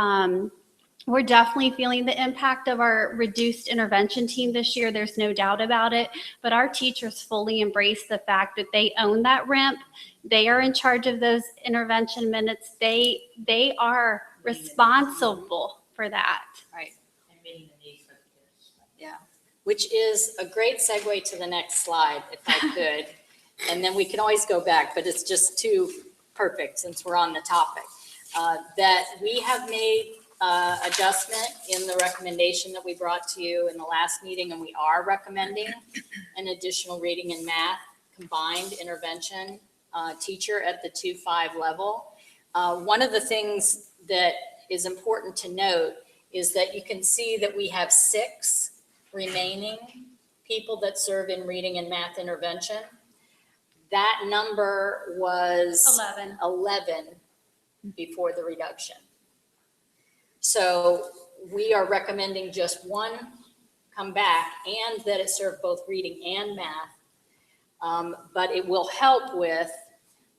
Speaker 9: we're definitely feeling the impact of our reduced intervention team this year. There's no doubt about it. But our teachers fully embrace the fact that they own that RIMP. They are in charge of those intervention minutes. They are responsible for that.
Speaker 2: Right.
Speaker 10: And meeting the needs for the kids.
Speaker 2: Yeah, which is a great segue to the next slide, if I could. And then we can always go back, but it's just too perfect since we're on the topic. That we have made adjustment in the recommendation that we brought to you in the last meeting, and we are recommending an additional reading and math combined intervention teacher at the 2-5 level. One of the things that is important to note is that you can see that we have 6 remaining people that serve in reading and math intervention. That number was 11 before the reduction. So we are recommending just 1 come back and that it serve both reading and math. But it will help with,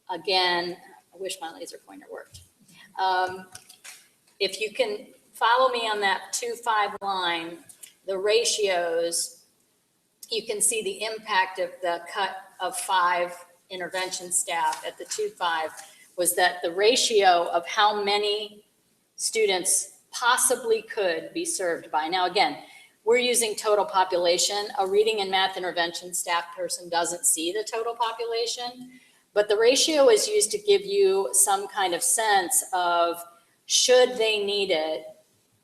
Speaker 2: again, I wish my laser pointer worked. If you can follow me on that 2-5 line, the ratios, you can see the impact of the cut of 5 intervention staff at the 2-5 was that the ratio of how many students possibly could be served by. Now, again, we're using total population. A reading and math intervention staff person doesn't see the total population, but the ratio is used to give you some kind of sense of should they need it,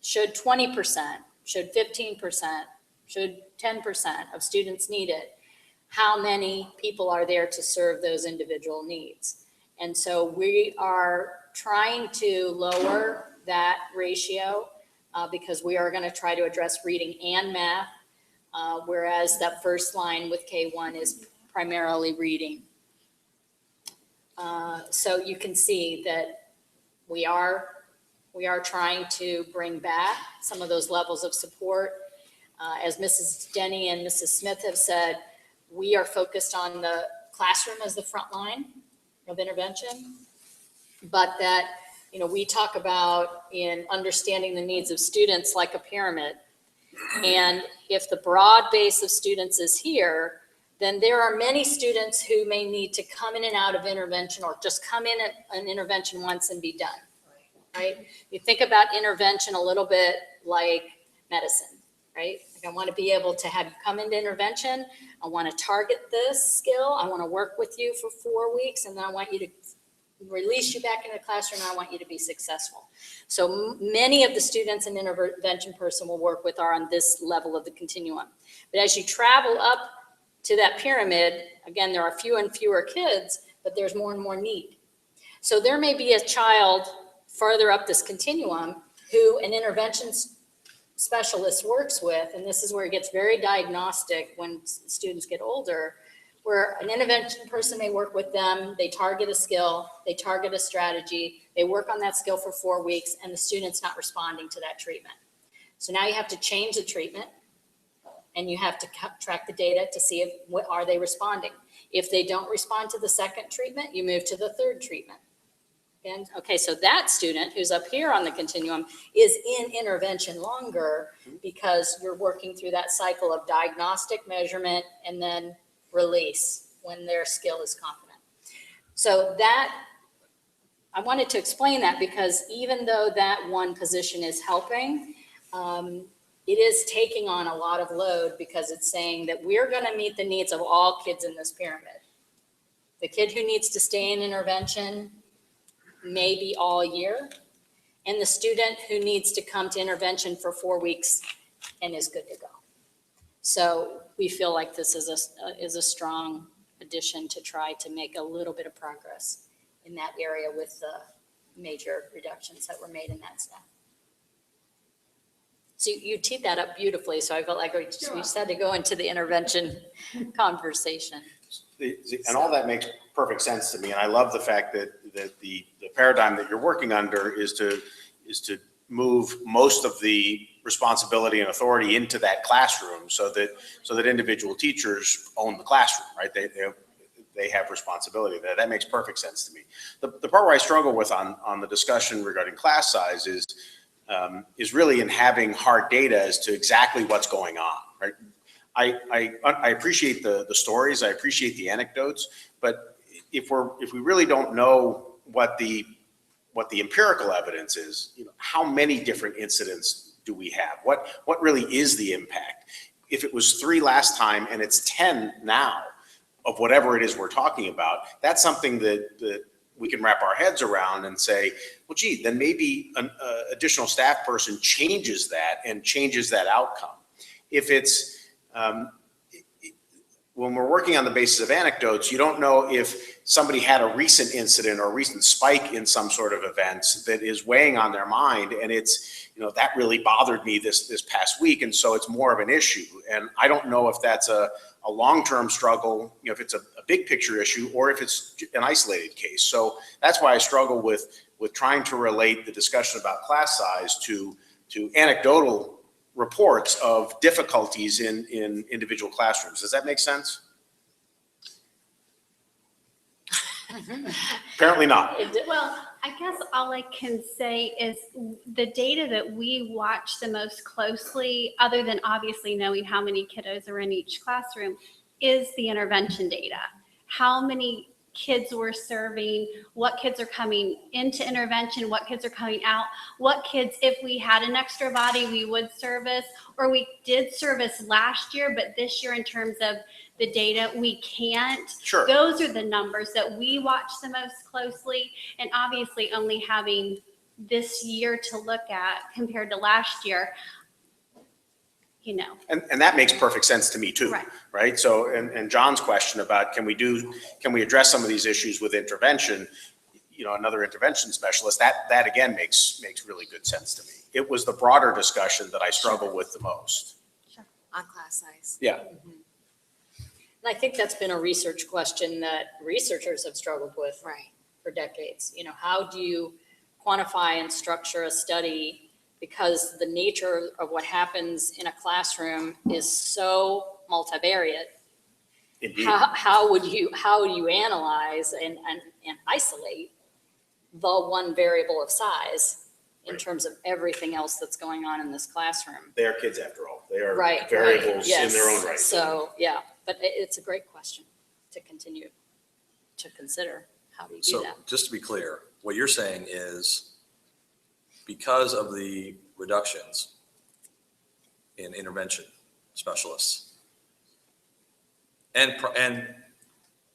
Speaker 2: should 20%, should 15%, should 10% of students need it, how many people are there to serve those individual needs. And so we are trying to lower that ratio because we are going to try to address reading and math, whereas that first line with K1 is primarily reading. So you can see that we are trying to bring back some of those levels of support. As Mrs. Denny and Mrs. Smith have said, we are focused on the classroom as the front line of intervention, but that we talk about in understanding the needs of students like a pyramid. And if the broad base of students is here, then there are many students who may need to come in and out of intervention or just come in at an intervention once and be done, right? You think about intervention a little bit like medicine, right? Like I want to be able to have you come into intervention. I want to target this skill. I want to work with you for 4 weeks, and then I want you to release you back into the classroom. I want you to be successful. So many of the students an intervention person will work with are on this level of the continuum. But as you travel up to that pyramid, again, there are fewer and fewer kids, but there's more and more need. So there may be a child further up this continuum who an intervention specialist works with, and this is where it gets very diagnostic when students get older, where an intervention person may work with them, they target a skill, they target a strategy, they work on that skill for 4 weeks, and the student's not responding to that treatment. So now you have to change the treatment, and you have to track the data to see if what are they responding. If they don't respond to the second treatment, you move to the third treatment. And okay, so that student who's up here on the continuum is in intervention longer because you're working through that cycle of diagnostic measurement and then release when their skill is confident. So that, I wanted to explain that because even though that one position is helping, it is taking on a lot of load because it's saying that we're going to meet the needs of all kids in this pyramid. The kid who needs to stay in intervention maybe all year, and the student who needs to come to intervention for 4 weeks and is good to go. So we feel like this is a strong addition to try to make a little bit of progress in that area with the major reductions that were made in that staff. So you teed that up beautifully, so I felt like we just had to go into the intervention conversation.
Speaker 4: And all that makes perfect sense to me. And I love the fact that the paradigm that you're working under is to move most of the responsibility and authority into that classroom so that individual teachers own the classroom, right? They have responsibility there. That makes perfect sense to me. The part where I struggle with on the discussion regarding class size is really in having hard data as to exactly what's going on, right? I appreciate the stories, I appreciate the anecdotes, but if we really don't know what the empirical evidence is, how many different incidents do we have? What really is the impact? If it was 3 last time and it's 10 now of whatever it is we're talking about, that's something that we can wrap our heads around and say, well, gee, then maybe an additional staff person changes that and changes that outcome. If it's, when we're working on the basis of anecdotes, you don't know if somebody had a recent incident or a recent spike in some sort of event that is weighing on their mind, and it's, that really bothered me this past week, and so it's more of an issue. And I don't know if that's a long-term struggle, if it's a big picture issue, or if it's an isolated case. So that's why I struggle with trying to relate the discussion about class size to anecdotal reports of difficulties in individual classrooms. Does that make sense? Apparently not.
Speaker 9: Well, I guess all I can say is the data that we watch the most closely, other than obviously knowing how many kiddos are in each classroom, is the intervention data. How many kids we're serving, what kids are coming into intervention, what kids are coming out, what kids, if we had an extra body, we would service, or we did service last year, but this year in terms of the data, we can't.
Speaker 4: Sure.
Speaker 9: Those are the numbers that we watch the most closely, and obviously only having this year to look at compared to last year,
Speaker 4: And that makes perfect sense to me too, right? So, and John's question about can we address some of these issues with intervention, another intervention specialist, that again makes really good sense to me. It was the broader discussion that I struggle with the most.
Speaker 6: Sure. On class size.
Speaker 4: Yeah.
Speaker 2: Mm-hmm. And I think that's been a research question that researchers have struggled with for decades. How do you quantify and structure a study, because the nature of what happens in a classroom is so multivariate.
Speaker 4: Indeed.
Speaker 2: How would you analyze and isolate the one variable of size in terms of everything else that's going on in this classroom?
Speaker 4: They are kids after all. They are
Speaker 2: Right,
Speaker 4: variables
Speaker 2: yes.
Speaker 4: in their own right.
Speaker 2: So, yeah, but it's a great question to continue to consider. How do you do
Speaker 7: So
Speaker 2: that?
Speaker 7: just to be clear, what you're saying is because of the reductions in intervention specialists and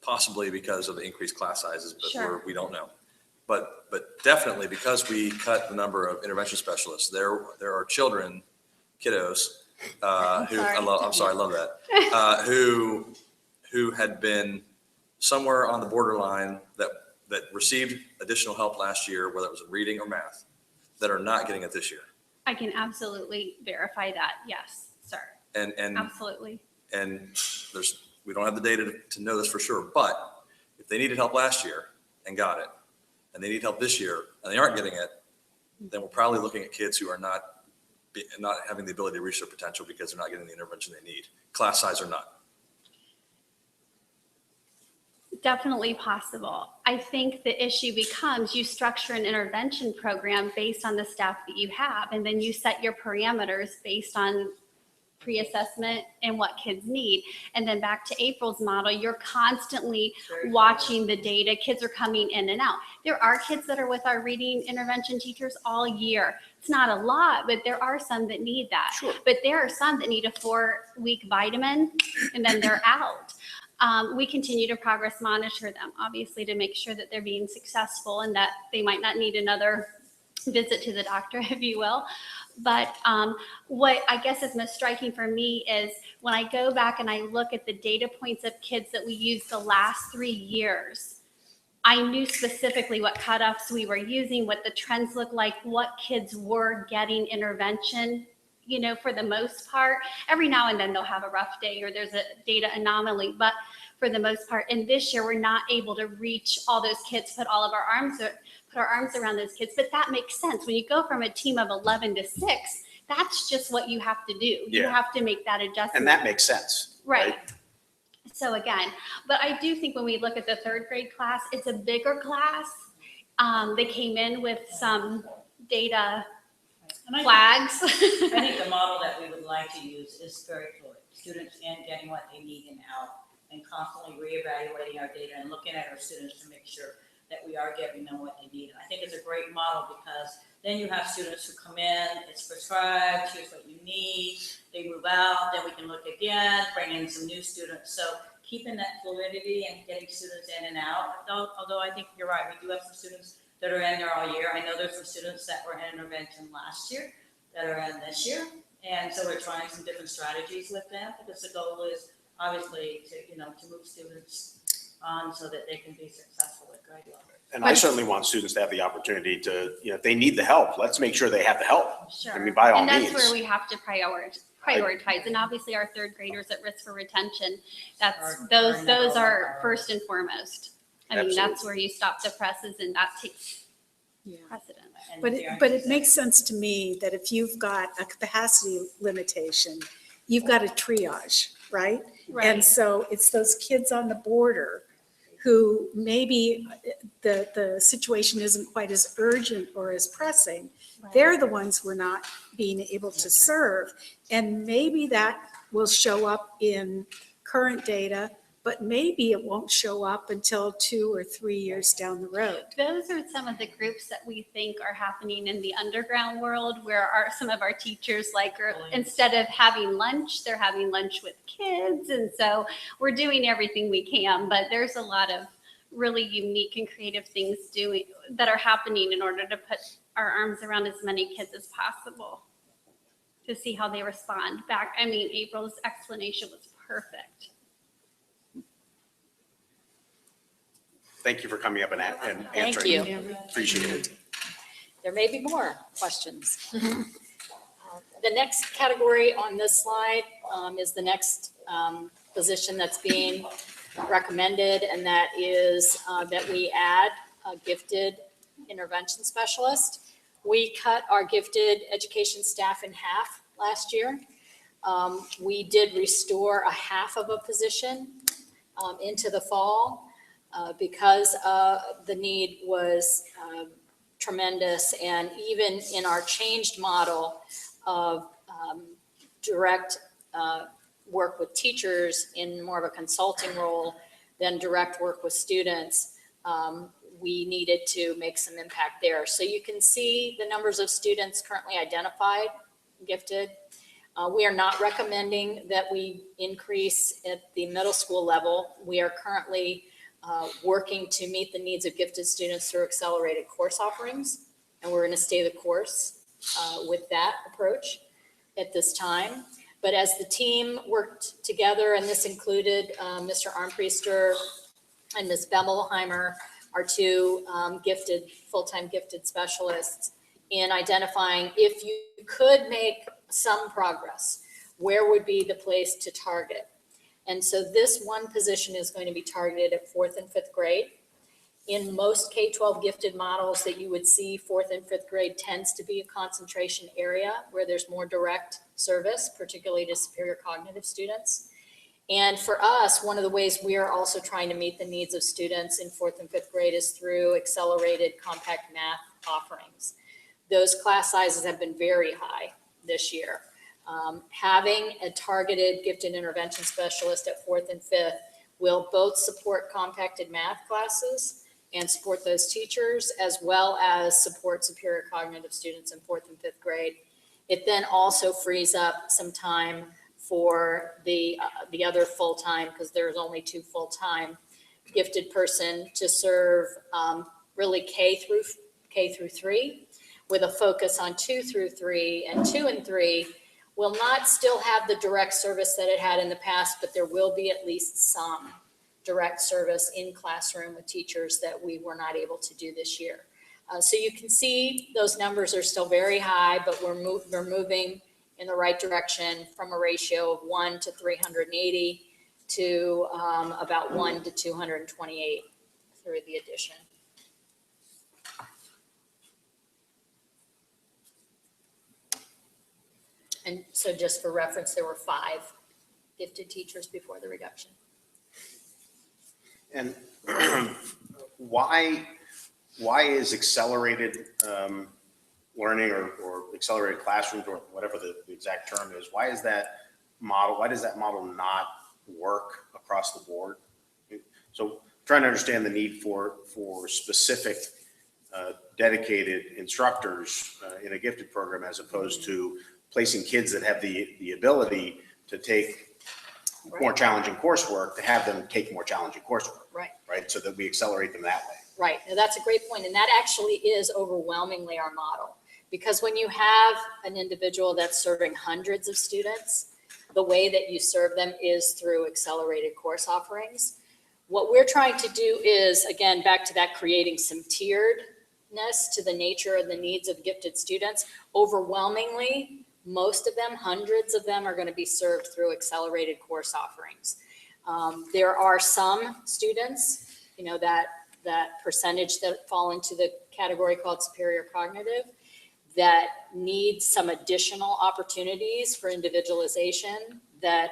Speaker 7: possibly because of the increased class sizes, but
Speaker 9: Sure.
Speaker 7: we don't know. But definitely because we cut the number of intervention specialists, there are children, kiddos, who I love that, who had been somewhere on the borderline that received additional help last year, whether it was in reading or math, that are not getting it this year.
Speaker 9: I can absolutely verify that. Yes, sir.
Speaker 7: And
Speaker 9: Absolutely.
Speaker 7: And we don't have the data to know this for sure, but if they needed help last year and got it, and they need help this year and they aren't getting it, then we're probably looking at kids who are not having the ability to reach their potential because they're not getting the intervention they need, class size or not.
Speaker 9: Definitely possible. I think the issue becomes you structure an intervention program based on the staff that you have, and then you set your parameters based on pre-assessment and what kids need. And then back to April's model, you're constantly watching the data. Kids are coming in and out. There are kids that are with our reading intervention teachers all year. It's not a lot, but there are some that need that.
Speaker 4: Sure.
Speaker 9: But there are some that need a 4-week vitamin and then they're out. We continue to progress monitor them, obviously, to make sure that they're being successful and that they might not need another visit to the doctor, if you will. But what I guess is most striking for me is when I go back and I look at the data points of kids that we used the last 3 years, I knew specifically what cutoffs we were using, what the trends looked like, what kids were getting intervention for the most part. Every now and then they'll have a rough day or there's a data anomaly, but for the most part, and this year we're not able to reach all those kids, put our arms around those kids. But that makes sense. When you go from a team of 11 to 6, that's just what you have to do. You
Speaker 4: Yeah.
Speaker 9: have to make that adjustment.
Speaker 4: And that makes sense.
Speaker 9: Right. So again, but I do think when we look at the third grade class, it's a bigger class. They came in with some data
Speaker 10: And I
Speaker 9: flags.
Speaker 10: think the model that we would like to use is very fluid. Students in getting what they need and out, and constantly reevaluating our data and looking at our students to make sure that we are giving them what they need. And I think it's a great model because then you have students who come in, it's prescribed, here's what you need, they move out, then we can look again, bring in some new students. So keeping that fluidity and getting students in and out, although I think you're right, we do have some students that are in there all year. I know there's some students that were in intervention last year that are in this year. And so we're trying some different strategies with them because the goal is obviously to move students on so that they can be successful at grade level.
Speaker 4: And I certainly want students to have the opportunity to, if they need the help, let's make sure they have the help.
Speaker 9: Sure.
Speaker 4: I mean, by all
Speaker 9: and that's
Speaker 4: means.
Speaker 9: where we have to prioritize. And obviously our third graders at risk for retention, those are first and foremost. I mean, that's where you stop the presses and that takes precedence.
Speaker 10: And
Speaker 1: But
Speaker 10: parents
Speaker 1: but it
Speaker 10: say-
Speaker 1: makes sense to me that if you've got a capacity limitation, you've got a triage, right? And
Speaker 9: Right.
Speaker 1: so it's those kids on the border who maybe the situation isn't quite as urgent or as pressing. They're the ones we're not being able to serve. And maybe that will show up in current data, but maybe it won't show up until 2 or 3 years down the road.
Speaker 9: Those are some of the groups that we think are happening in the underground world where some of our teachers instead of having lunch, they're having lunch with kids. And so we're doing everything we can, but there's a lot of really unique and creative things that are happening in order to put our arms around as many kids as possible to see how they respond back. I mean, April's explanation was perfect.
Speaker 4: Thank you for coming up and
Speaker 2: Thank
Speaker 4: answering.
Speaker 2: you.
Speaker 4: Appreciate it.
Speaker 2: There may be more questions. The next category on this slide is the next position that's being recommended, and that is that we add a gifted intervention specialist. We cut our gifted education staff in half last year. We did restore a half of a position into the fall. Because the need was tremendous, and even in our changed model of direct work with teachers in more of a consulting role than direct work with students, we needed to make some impact there. So you can see the numbers of students currently identified, gifted. We are not recommending that we increase at the middle school level. We are currently working to meet the needs of gifted students through accelerated course offerings. And we're going to stay the course with that approach at this time. But as the team worked together, and this included Mr. Armpriester and Ms. Bemelheimer, our two full-time gifted specialists, in identifying if you could make some progress, where would be the place to target. And so this one position is going to be targeted at 4th and 5th grade. In most K-12 gifted models that you would see, 4th and 5th grade tends to be a concentration area where there's more direct service, particularly to superior cognitive students. And for us, one of the ways we are also trying to meet the needs of students in 4th and 5th grade is through accelerated compact math offerings. Those class sizes have been very high this year. Having a targeted gifted intervention specialist at 4th and 5th will both support compacted math classes and support those teachers, as well as support superior cognitive students in 4th and 5th grade. It then also frees up some time for the other full-time, because there's only 2 full-time gifted person to serve really K through 3, with a focus on 2 through 3, and 2 and 3 will not still have the direct service that it had in the past, but there will be at least some direct service in classroom with teachers that we were not able to do this year. So you can see those numbers are still very high, but we're moving in the right direction from a ratio of 1 to 380 to about 1 to 228 through the addition. And so just for reference, there were 5 gifted teachers before the reduction.
Speaker 4: And why is accelerated learning or accelerated classrooms or whatever the exact term is, why does that model not work across the board? So trying to understand the need for specific dedicated instructors in a gifted program as opposed to placing kids that have the ability to take more challenging coursework, to have them take more challenging coursework. Right. So that we accelerate them that way.
Speaker 2: Right. Now, that's a great point. And that actually is overwhelmingly our model. Because when you have an individual that's serving hundreds of students, the way that you serve them is through accelerated course offerings. What we're trying to do is, again, back to that, creating some tieredness to the nature and the needs of gifted students. Overwhelmingly, most of them, hundreds of them, are going to be served through accelerated course offerings. There are some students, that percentage that fall into the category called superior cognitive, that need some additional opportunities for individualization that,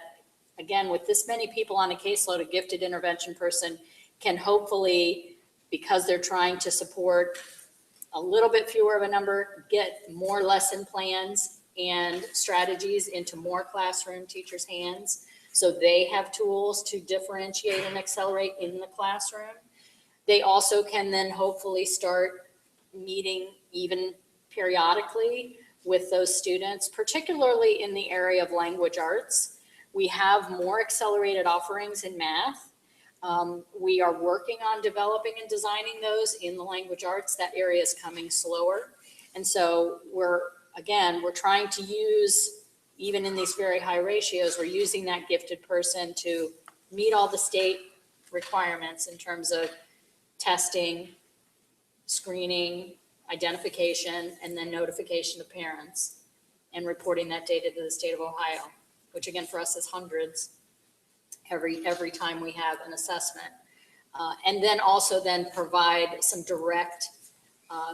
Speaker 2: again, with this many people on a caseload, a gifted intervention person can hopefully, because they're trying to support a little bit fewer of a number, get more lesson plans and strategies into more classroom teachers' hands so they have tools to differentiate and accelerate in the classroom. They also can then hopefully start meeting even periodically with those students, particularly in the area of language arts. We have more accelerated offerings in math. We are working on developing and designing those in the language arts. That area is coming slower. And so we're trying to use, even in these very high ratios, we're using that gifted person to meet all the state requirements in terms of testing, screening, identification, and then notification to parents and reporting that data to the state of Ohio, which again for us is hundreds every time we have an assessment. And then also then provide some direct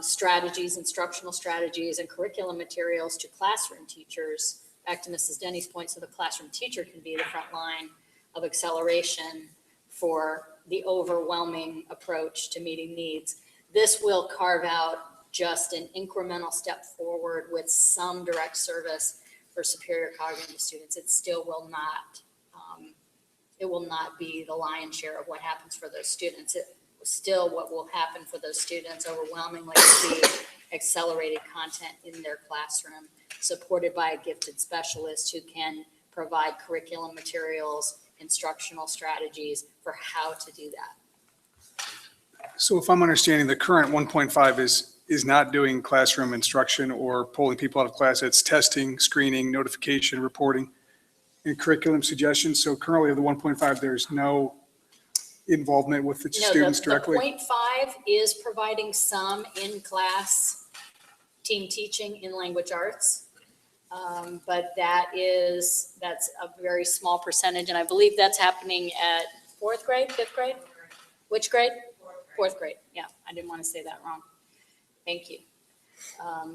Speaker 2: strategies, instructional strategies and curriculum materials to classroom teachers. Back to Mrs. Denny's point, so the classroom teacher can be the front line of acceleration for the overwhelming approach to meeting needs. This will carve out just an incremental step forward with some direct service for superior cognitive students. It still will not, be the lion's share of what happens for those students. It still, what will happen for those students overwhelmingly will be accelerated content in their classroom, supported by a gifted specialist who can provide curriculum materials, instructional strategies for how to do that.
Speaker 11: So if I'm understanding, the current 1.5 is not doing classroom instruction or pulling people out of class. It's testing, screening, notification, reporting, and curriculum suggestions. So currently the 1.5, there's no involvement with the students directly?
Speaker 2: The 0.5 is providing some in-class team teaching in language arts. But that's a very small percentage. And I believe that's happening at 4th grade, 5th grade? Which grade? 4th grade. Yeah, I didn't want to say that wrong. Thank you.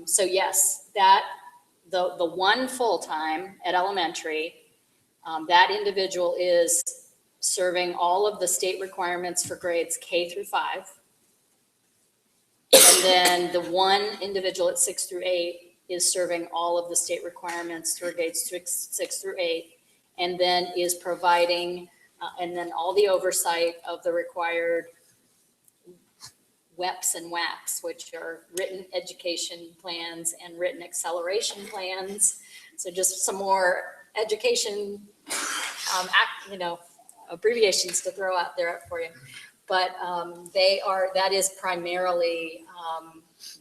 Speaker 2: So yes, the one full-time at elementary, that individual is serving all of the state requirements for grades K through 5. And then the one individual at 6 through 8 is serving all of the state requirements through grades 6 through 8, and then is providing, and then all the oversight of the required WEPs and WAPs, which are written education plans and written acceleration plans. So just some more education, abbreviations to throw out there for you. But that is primarily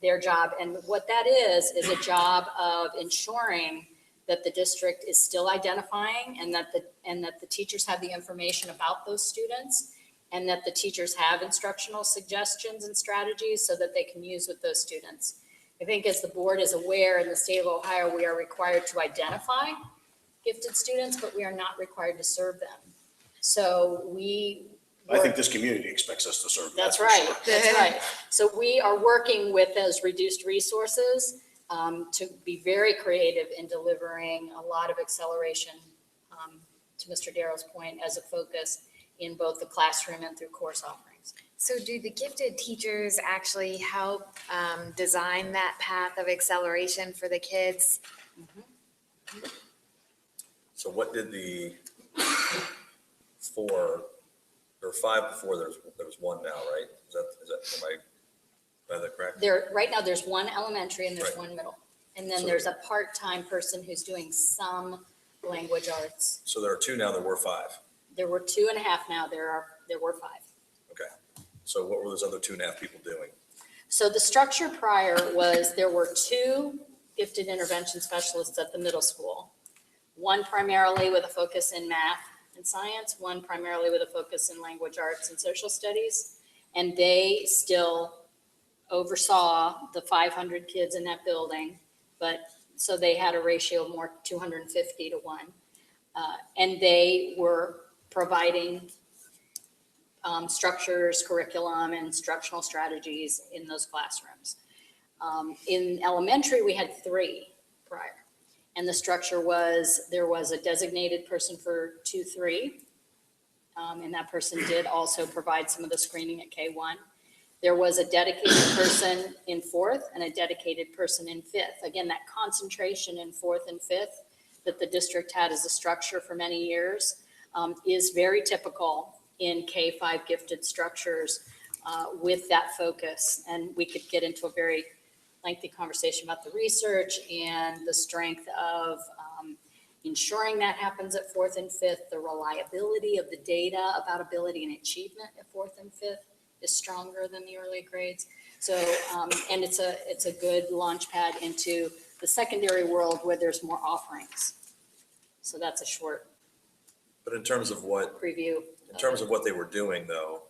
Speaker 2: their job. And what that is a job of ensuring that the district is still identifying and that the teachers have the information about those students, and that the teachers have instructional suggestions and strategies so that they can use with those students. I think as the board is aware, in the state of Ohio, we are required to identify gifted students, but we are not required to serve them. So we.
Speaker 4: I think this community expects us to serve them.
Speaker 2: That's
Speaker 4: for
Speaker 2: right,
Speaker 4: sure.
Speaker 2: that's right. So we are working with those reduced resources to be very creative in delivering a lot of acceleration, to Mr. Darrow's point, as a focus in both the classroom and through course offerings.
Speaker 6: So do the gifted teachers actually help design that path of acceleration for the kids?
Speaker 7: So what did the 4 or 5 before, there was 1 now, right? Am I correct?
Speaker 2: Right now, there's one elementary and there's
Speaker 7: Right.
Speaker 2: one middle. And then
Speaker 7: So-
Speaker 2: there's a part-time person who's doing some language arts.
Speaker 7: So there are 2 now, there were 5.
Speaker 2: There were 2.5 now, there were 5.
Speaker 7: Okay. So what were those other 2.5 people doing?
Speaker 2: So the structure prior was there were 2 gifted intervention specialists at the middle school. One primarily with a focus in math and science, one primarily with a focus in language arts and social studies. And they still oversaw the 500 kids in that building, but so they had a ratio of more 250 to 1. And they were providing structures, curriculum, and instructional strategies in those classrooms. In elementary, we had 3 prior. And the structure was, there was a designated person for 2-3. And that person did also provide some of the screening at K1. There was a dedicated person in 4th and a dedicated person in 5th. Again, that concentration in 4th and 5th that the district had as a structure for many years is very typical in K-5 gifted structures with that focus. And we could get into a very lengthy conversation about the research and the strength of ensuring that happens at 4th and 5th. The reliability of the data about ability and achievement at 4th and 5th is stronger than the early grades. So, and it's a good launch pad into the secondary world where there's more offerings. So that's a short
Speaker 7: But in terms of what,
Speaker 2: preview.
Speaker 7: in terms of what they were doing though,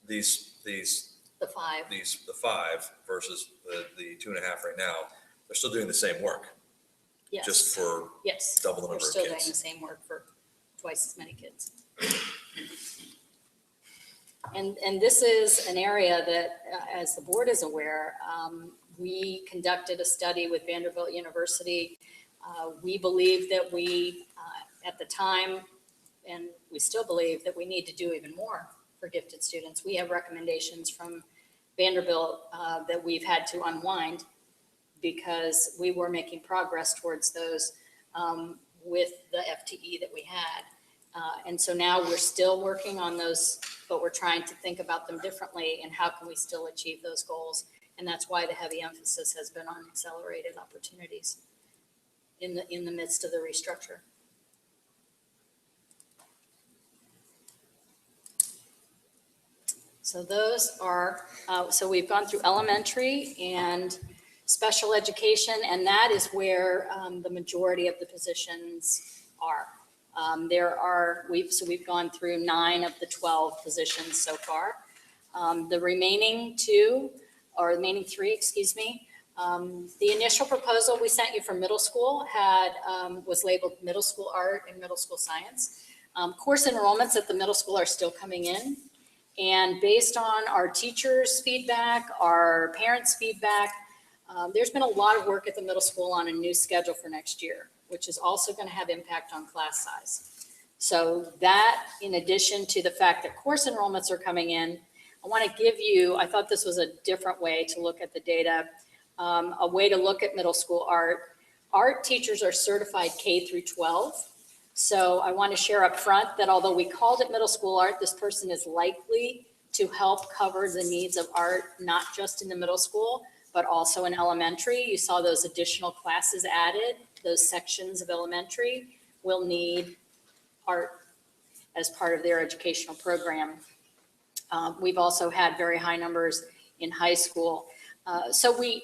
Speaker 7: the 5 versus the 2.5 right now, they're still doing the same work,
Speaker 2: Yes.
Speaker 7: just for
Speaker 2: Yes.
Speaker 7: double the
Speaker 2: We're
Speaker 7: number of
Speaker 2: still doing
Speaker 7: kids.
Speaker 2: the same work for twice as many kids. And this is an area that, as the board is aware, we conducted a study with Vanderbilt University. We believe that we, at the time, and we still believe that we need to do even more for gifted students. We have recommendations from Vanderbilt that we've had to unwind because we were making progress towards those with the FTE that we had. And so now we're still working on those, but we're trying to think about them differently and how can we still achieve those goals. And that's why the heavy emphasis has been on accelerated opportunities in the midst of the restructure. So those are, so we've gone through elementary and special education, and that is where the majority of the positions are. We've gone through 9 of the 12 positions so far. The remaining 3, the initial proposal we sent you for middle school was labeled middle school art and middle school science. Course enrollments at the middle school are still coming in. And based on our teachers' feedback, our parents' feedback, there's been a lot of work at the middle school on a new schedule for next year, which is also going to have impact on class size. So that, in addition to the fact that course enrollments are coming in, I want to give you, I thought this was a different way to look at the data, a way to look at middle school art. Art teachers are certified K through 12. So I want to share up front that although we called it middle school art, this person is likely to help cover the needs of art, not just in the middle school, but also in elementary. You saw those additional classes added. Those sections of elementary will need art as part of their educational program. We've also had very high numbers in high school. So we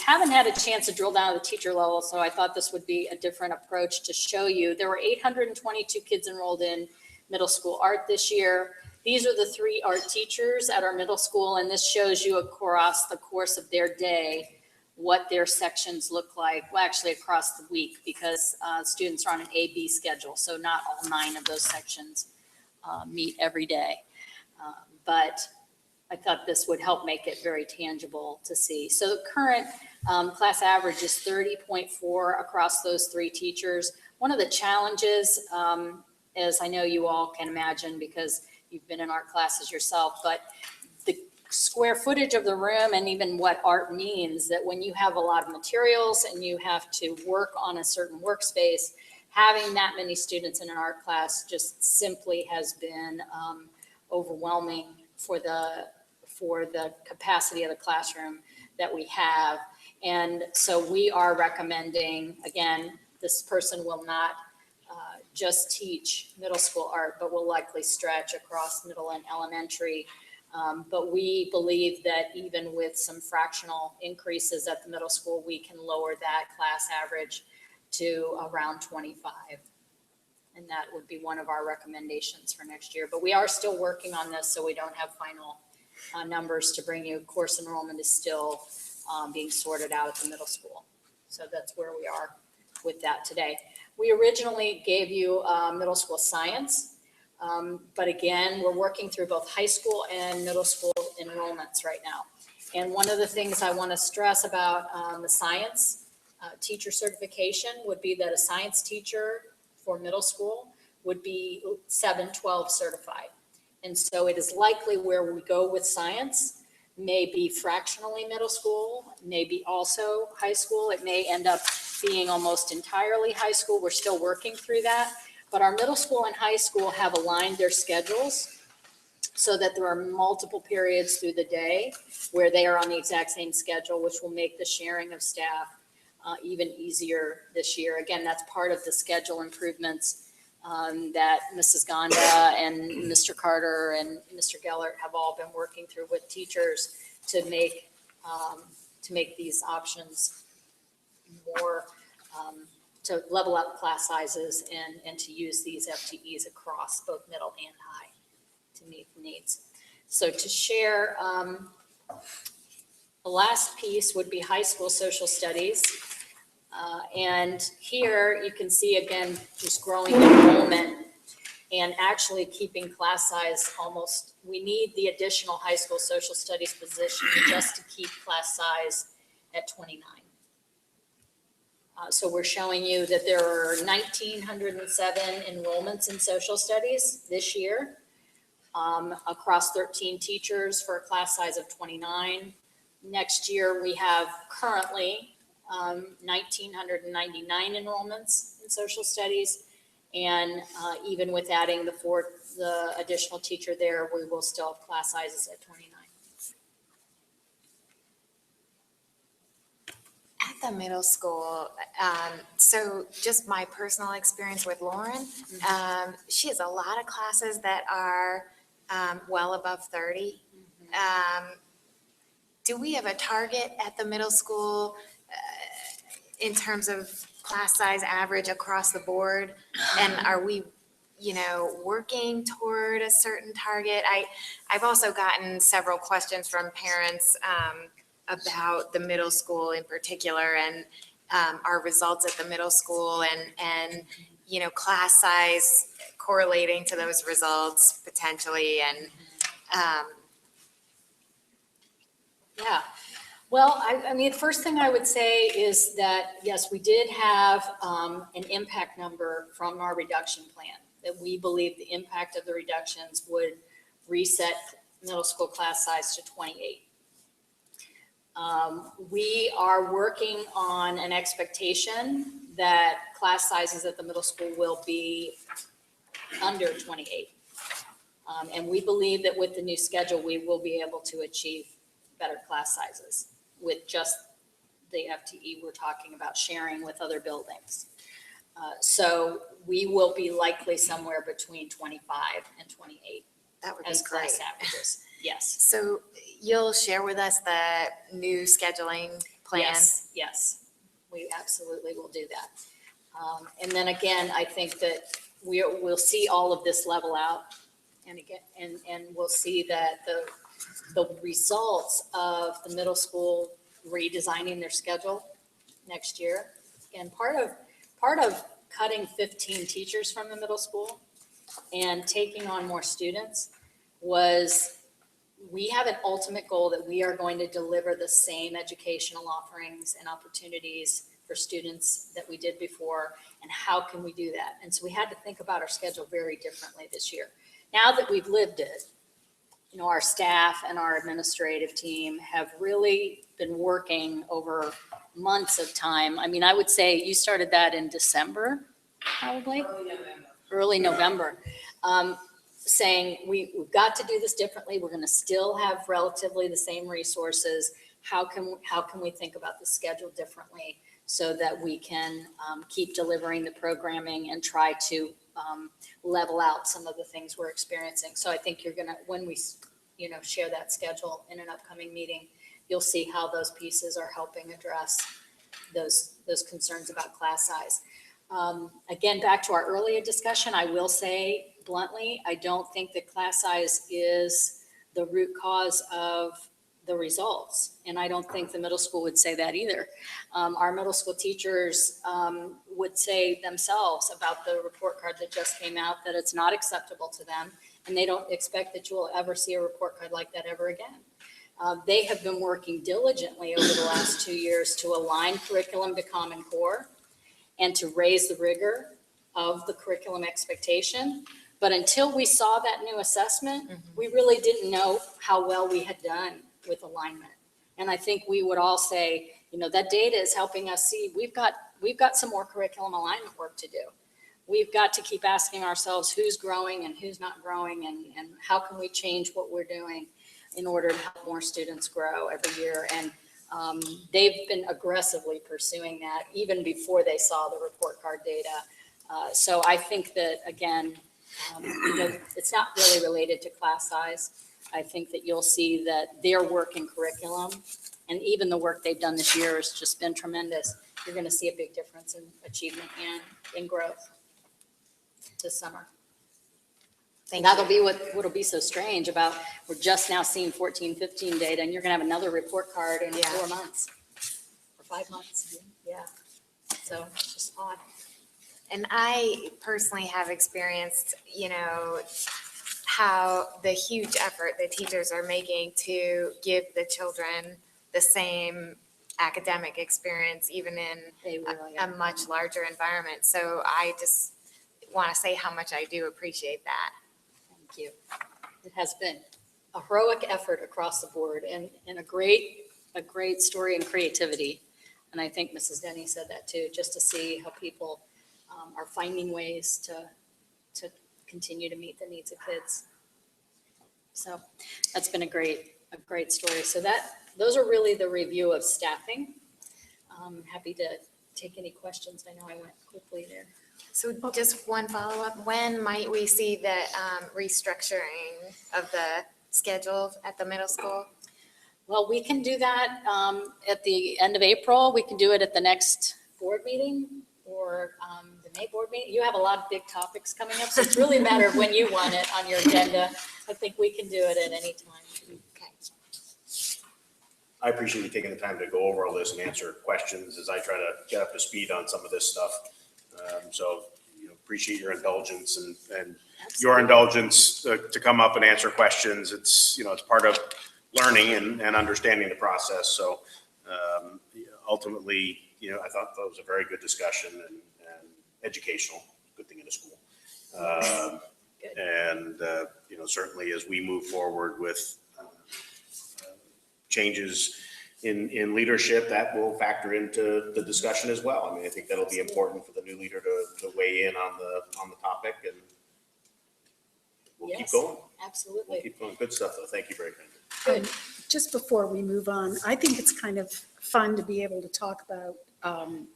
Speaker 2: haven't had a chance to drill down to the teacher level, so I thought this would be a different approach to show you. There were 822 kids enrolled in middle school art this year. These are the 3 art teachers at our middle school, and this shows you across the course of their day what their sections look like, well, actually across the week, because students are on an A-B schedule, so not all 9 of those sections meet every day. But I thought this would help make it very tangible to see. So the current class average is 30.4 across those 3 teachers. One of the challenges, as I know you all can imagine because you've been in art classes yourself, but the square footage of the room and even what art means, that when you have a lot of materials and you have to work on a certain workspace, having that many students in an art class just simply has been overwhelming for the capacity of the classroom that we have. And so we are recommending, again, this person will not just teach middle school art, but will likely stretch across middle and elementary. But we believe that even with some fractional increases at the middle school, we can lower that class average to around 25. And that would be one of our recommendations for next year. But we are still working on this, so we don't have final numbers to bring you. Course enrollment is still being sorted out at the middle school. So that's where we are with that today. We originally gave you middle school science, but again, we're working through both high school and middle school enrollments right now. And one of the things I want to stress about the science teacher certification would be that a science teacher for middle school would be 712 certified. And so it is likely where we go with science may be fractionally middle school, maybe also high school. It may end up being almost entirely high school. We're still working through that. But our middle school and high school have aligned their schedules so that there are multiple periods through the day where they are on the exact same schedule, which will make the sharing of staff even easier this year. Again, that's part of the schedule improvements that Mrs. Gonda and Mr. Carter and Mr. Gellert have all been working through with teachers to make these options more, to level up class sizes and to use these FTEs across both middle and high to meet the needs. So to share, the last piece would be high school social studies. And here you can see again, just growing enrollment and actually keeping class size almost, we need the additional high school social studies position just to keep class size at 29. So we're showing you that there are 1,907 enrollments in social studies this year across 13 teachers for a class size of 29. Next year, we have currently 1,999 enrollments in social studies. And even with adding the additional teacher there, we will still have class sizes at 29.
Speaker 6: At the middle school, so just my personal experience with Lauren, she has a lot of classes that are well above 30. Do we have a target at the middle school in terms of class size average across the board? And are we, working toward a certain target? I've also gotten several questions from parents about the middle school in particular and our results at the middle school and class size correlating to those results potentially. And
Speaker 2: yeah. Well, I mean, the first thing I would say is that, yes, we did have an impact number from our reduction plan, that we believe the impact of the reductions would reset middle school class size to 28. We are working on an expectation that class sizes at the middle school will be under 28. And we believe that with the new schedule, we will be able to achieve better class sizes with just the FTE we're talking about sharing with other buildings. So we will be likely somewhere between 25 and 28
Speaker 6: that would be
Speaker 2: as
Speaker 6: great.
Speaker 2: class averages. Yes.
Speaker 6: So you'll share with us the new scheduling plan?
Speaker 2: Yes, we absolutely will do that. And then again, I think that we'll see all of this level out. And again, and we'll see that the results of the middle school redesigning their schedule next year. And part of cutting 15 teachers from the middle school and taking on more students was, we have an ultimate goal that we are going to deliver the same educational offerings and opportunities for students that we did before, and how can we do that? And so we had to think about our schedule very differently this year. Now that we've lived it, you know, our staff and our administrative team have really been working over months of time. I mean, I would say you started that in December, probably? Early November. Saying we've got to do this differently. We're going to still have relatively the same resources. How can we think about the schedule differently so that we can keep delivering the programming and try to level out some of the things we're experiencing. So I think you're going to, when we, you know, share that schedule in an upcoming meeting, you'll see how those pieces are helping address those concerns about class size. Again, back to our earlier discussion, I will say bluntly, I don't think that class size is the root cause of the results. And I don't think the middle school would say that either. Our middle school teachers would say themselves about the report card that just came out that it's not acceptable to them, and they don't expect that you will ever see a report card like that ever again. They have been working diligently over the last 2 years to align curriculum to Common Core and to raise the rigor of the curriculum expectation. But until we saw that new assessment, we really didn't know how well we had done with alignment. And I think we would all say, you know, that data is helping us see we've got some more curriculum alignment work to do. We've got to keep asking ourselves who's growing and who's not growing, and how can we change what we're doing in order to help more students grow every year. And they've been aggressively pursuing that even before they saw the report card data. So I think that, again, you know, it's not really related to class size. I think that you'll see that their work in curriculum and even the work they've done this year has just been tremendous. You're going to see a big difference in achievement and in growth this summer. And that'll be what'll be so strange about, we're just now seeing 14-15 data, and you're going to have another report card in 4 months or 5 months. Yeah. So it's just odd.
Speaker 6: And I personally have experienced, you know, how the huge effort the teachers are making to give the children the same academic experience, even in a much larger environment. So I just want to say how much I do appreciate that.
Speaker 2: Thank you. It has been a heroic effort across the board, and a great story and creativity. And I think Mrs. Denny said that too, just to see how people are finding ways to continue to meet the needs of kids. So that's been a great story. So those are really the review of staffing. I'm happy to take any questions. I know I went quickly there.
Speaker 6: So just one follow-up, when might we see the restructuring of the schedule at the middle school?
Speaker 2: Well, we can do that at the end of April. We can do it at the next board meeting or the May board meeting. You have a lot of big topics coming up, so it's really a matter of when you want it on your agenda. I think we can do it at any time.
Speaker 6: Okay.
Speaker 4: I appreciate you taking the time to go over all this and answer questions as I try to get up to speed on some of this stuff. So, you know, appreciate your indulgence and your indulgence to come up and answer questions. It's, you know, it's part of learning and understanding the process. So ultimately, you know, I thought that was a very good discussion and educational, good thing in a school. And, you know, certainly as we move forward with changes in leadership, that will factor into the discussion as well. I mean, I think that'll be important for the new leader to weigh in on the topic, and we'll keep going.
Speaker 2: Absolutely.
Speaker 4: We'll keep going. Good stuff, though. Thank you very much.
Speaker 1: Just before we move on, I think it's kind of fun to be able to talk about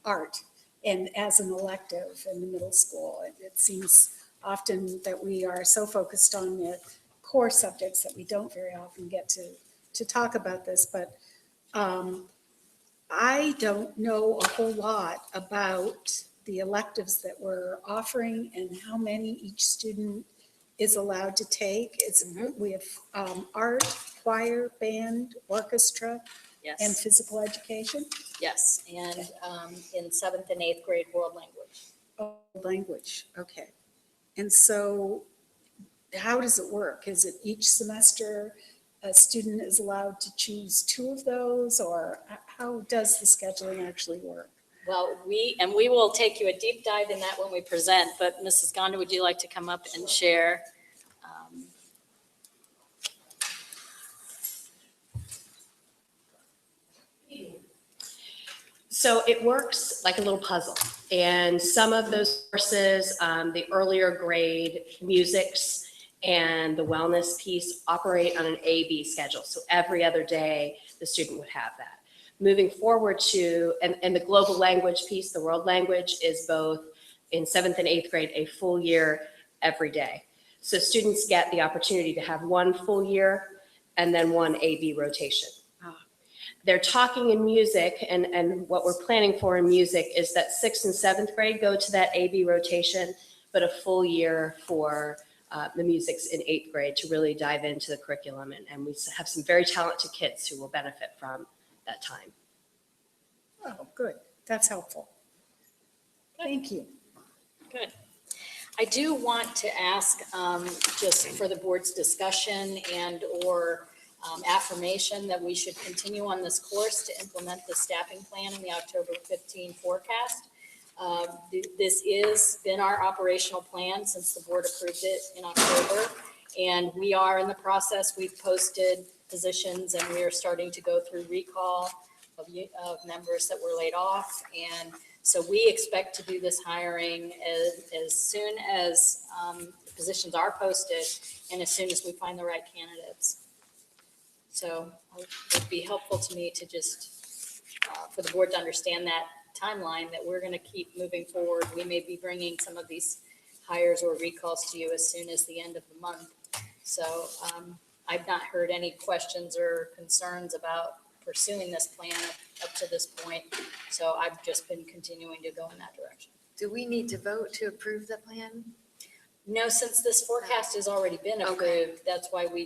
Speaker 1: art and as an elective in the middle school. It seems often that we are so focused on the core subjects that we don't very often get to talk about this, but I don't know a whole lot about the electives that we're offering and how many each student is allowed to take. We have art, choir, band, orchestra. and
Speaker 2: Yes,
Speaker 1: physical education?
Speaker 2: yes, and in 7th and 8th grade world language.
Speaker 1: Oh, language, okay. And so how does it work? Is it each semester a student is allowed to choose 2 of those, or how does the scheduling actually work?
Speaker 2: Well, we will take you a deep dive in that when we present, but Mrs. Gonda, would you like to come up and share?
Speaker 12: So it works like a little puzzle. And some of those courses, the earlier grade musics and the wellness piece operate on an A-B schedule. So every other day, the student would have that. Moving forward to, and the global language piece, the world language is both in 7th and 8th grade, a full year every day. So students get the opportunity to have one full year and then one A-B rotation. They're talking in music, and what we're planning for in music is that 6th and 7th grade go to that A-B rotation, but a full year for the musics in 8th grade to really dive into the curriculum. And we have some very talented kids who will benefit from that time.
Speaker 1: Oh, good. That's helpful. Thank you.
Speaker 2: Good. I do want to ask, just for the board's discussion and/or affirmation that we should continue on this course to implement the staffing plan in the October 15 forecast. This is been our operational plan since the board approved it in October. And we are in the process. We've posted positions and we are starting to go through recall of members that were laid off. And so we expect to do this hiring as soon as the positions are posted and as soon as we find the right candidates. So it would be helpful to me to just, for the board to understand that timeline, that we're going to keep moving forward. We may be bringing some of these hires or recalls to you as soon as the end of the month. So I've not heard any questions or concerns about pursuing this plan up to this point. So I've just been continuing to go in that direction.
Speaker 6: Do we need to vote to approve the plan?
Speaker 2: No, since this forecast has already been
Speaker 6: Okay.
Speaker 2: approved, that's why we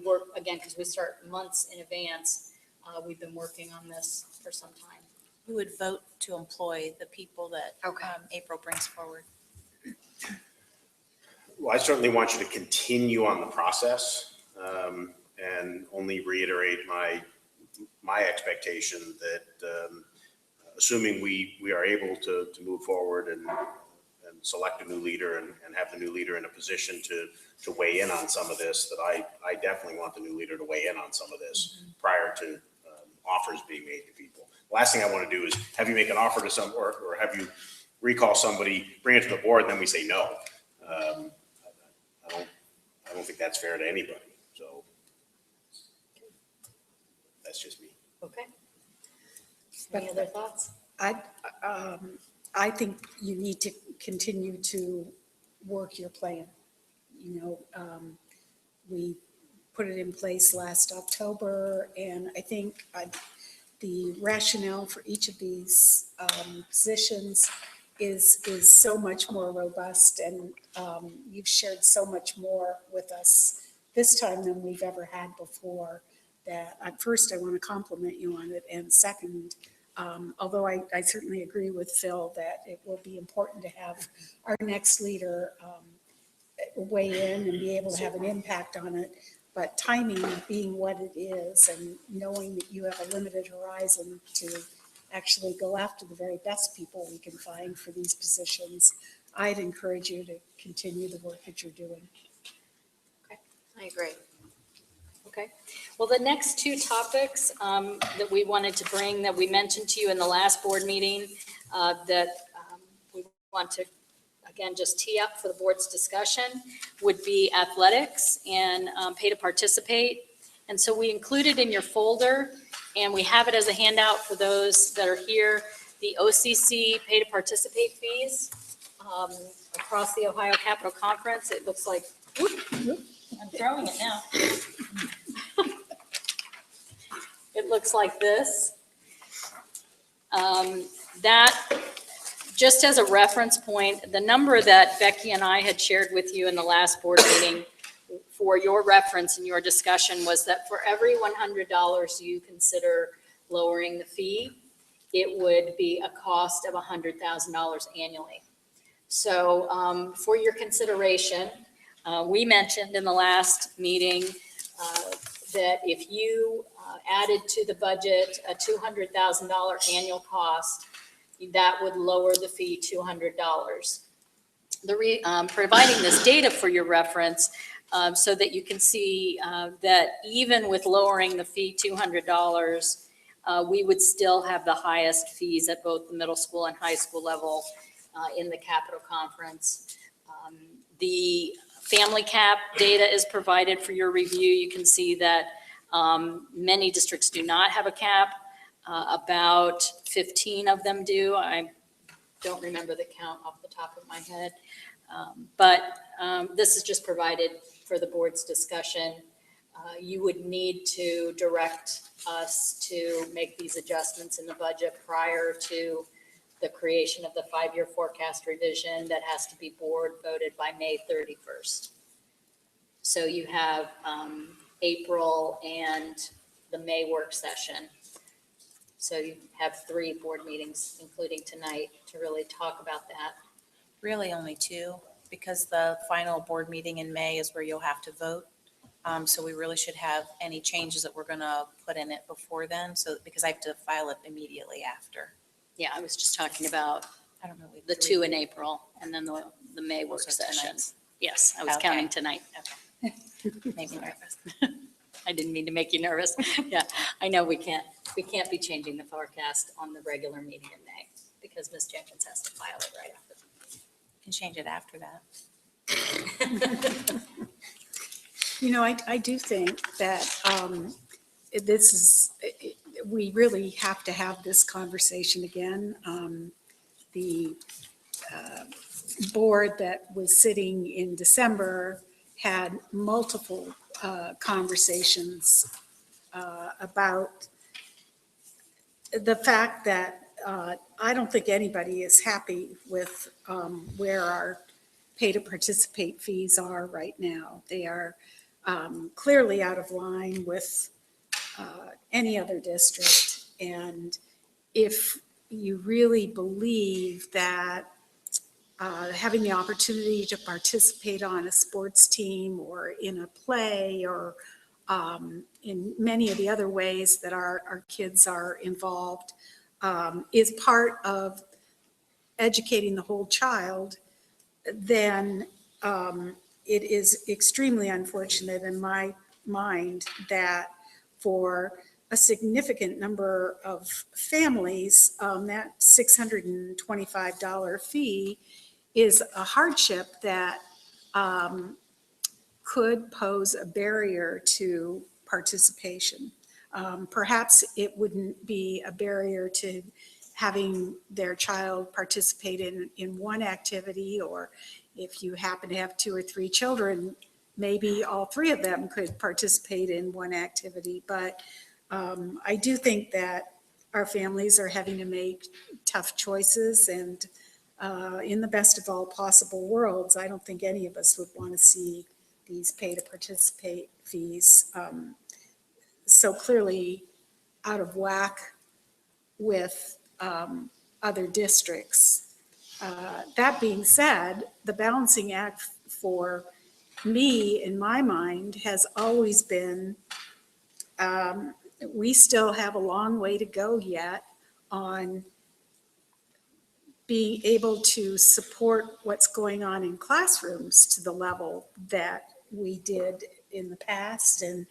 Speaker 2: work, again, because we start months in advance. We've been working on this for some time.
Speaker 3: You would vote to employ the people that
Speaker 6: Okay.
Speaker 3: April brings forward.
Speaker 4: Well, I certainly want you to continue on the process, and only reiterate my expectation that, assuming we are able to move forward and select a new leader and have the new leader in a position to weigh in on some of this, that I definitely want the new leader to weigh in on some of this prior to offers being made to people. The last thing I want to do is have you make an offer to some, or have you recall somebody, bring it to the board, and then we say no. I don't think that's fair to anybody. So that's just me.
Speaker 2: Okay. Any other thoughts?
Speaker 1: I think you need to continue to work your plan. You know, we put it in place last October, and I think the rationale for each of these positions is so much more robust, and you've shared so much more with us this time than we've ever had before, that first I want to compliment you on it, and second, although I certainly agree with Phil that it will be important to have our next leader weigh in and be able to have an impact on it, but timing being what it is and knowing that you have a limited horizon to actually go after the very best people we can find for these positions, I'd encourage you to continue the work that you're doing.
Speaker 6: I agree.
Speaker 2: Okay. Well, the next two topics that we wanted to bring, that we mentioned to you in the last board meeting, that we want to, again, just tee up for the board's discussion, would be athletics and pay to participate. And so we included in your folder, and we have it as a handout for those that are here, the OCC pay to participate fees across the Ohio Capitol Conference. It looks like, I'm throwing it now. It looks like this. That, just as a reference point, the number that Becky and I had shared with you in the last board meeting for your reference and your discussion was that for every $100 you consider lowering the fee, it would be a cost of $100,000 annually. So for your consideration, we mentioned in the last meeting that if you added to the budget a $200,000 annual cost, that would lower the fee $200. Providing this data for your reference so that you can see that even with lowering the fee $200, we would still have the highest fees at both the middle school and high school level in the Capital Conference. The family cap data is provided for your review. You can see that many districts do not have a cap. About 15 of them do. I don't remember the count off the top of my head. But this is just provided for the board's discussion. You would need to direct us to make these adjustments in the budget prior to the creation of the 5-year forecast revision that has to be board voted by May 31st. So you have April and the May work session. So you have 3 board meetings, including tonight, to really talk about that.
Speaker 3: Really only 2, because the final board meeting in May is where you'll have to vote. So we really should have any changes that we're gonna put in it before then, so, because I have to file it immediately after.
Speaker 2: Yeah, I was just talking about
Speaker 3: I don't know.
Speaker 2: the 2 in April and then the May work
Speaker 3: So
Speaker 2: session.
Speaker 3: tonight's.
Speaker 2: Yes, I was
Speaker 3: Okay.
Speaker 2: counting tonight.
Speaker 3: Maybe nervous.
Speaker 2: I didn't mean to make you nervous. Yeah, I know we can't be changing the forecast on the regular meeting in May because Ms. Jenkins has to file it right after.
Speaker 3: Can change it after that.
Speaker 1: You know, I do think that this is, we really have to have this conversation again. The board that was sitting in December had multiple conversations about the fact that I don't think anybody is happy with where our pay to participate fees are right now. They are clearly out of line with any other district. And if you really believe that having the opportunity to participate on a sports team or in a play or in many of the other ways that our kids are involved is part of educating the whole child, then it is extremely unfortunate in my mind that for a significant number of families, that $625 fee is a hardship that could pose a barrier to participation. Perhaps it wouldn't be a barrier to having their child participate in one activity, or if you happen to have 2 or 3 children, maybe all 3 of them could participate in one activity. But I do think that our families are having to make tough choices, and in the best of all possible worlds, I don't think any of us would want to see these pay to participate fees so clearly out of whack with other districts. That being said, the balancing act for me, in my mind, has always been we still have a long way to go yet on being able to support what's going on in classrooms to the level that we did in the past, and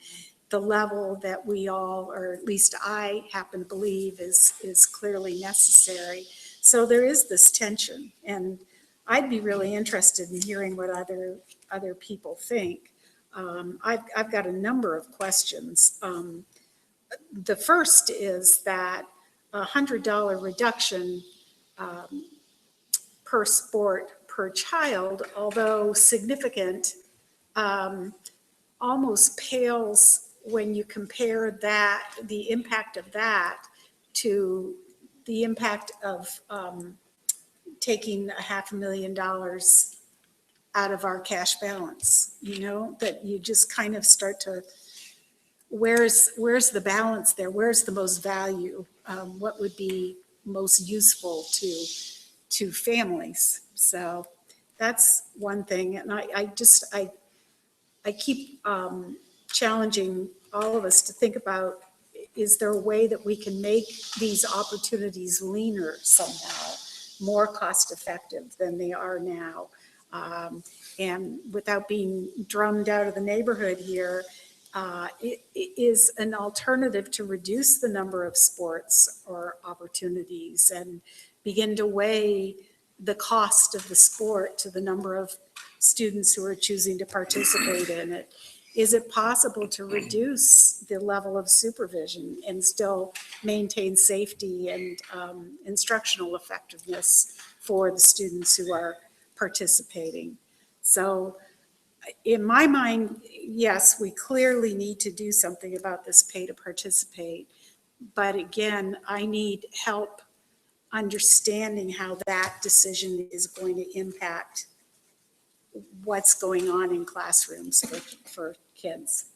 Speaker 1: the level that we all, or at least I happen to believe is clearly necessary. So there is this tension, and I'd be really interested in hearing what other people think. I've got a number of questions. The first is that a $100 reduction per sport per child, although significant, almost pales when you compare that, the impact of that, to the impact of taking $500,000 out of our cash balance, that you just kind of start to, where's the balance there? Where's the most value? What would be most useful to families? So that's one thing. And I keep challenging all of us to think about, is there a way that we can make these opportunities leaner somehow, more cost effective than they are now? And without being drummed out of the neighborhood here, it is an alternative to reduce the number of sports or opportunities and begin to weigh the cost of the sport to the number of students who are choosing to participate in it. Is it possible to reduce the level of supervision and still maintain safety and instructional effectiveness for the students who are participating? So in my mind, yes, we clearly need to do something about this pay to participate. But again, I need help understanding how that decision is going to impact what's going on in classrooms for kids.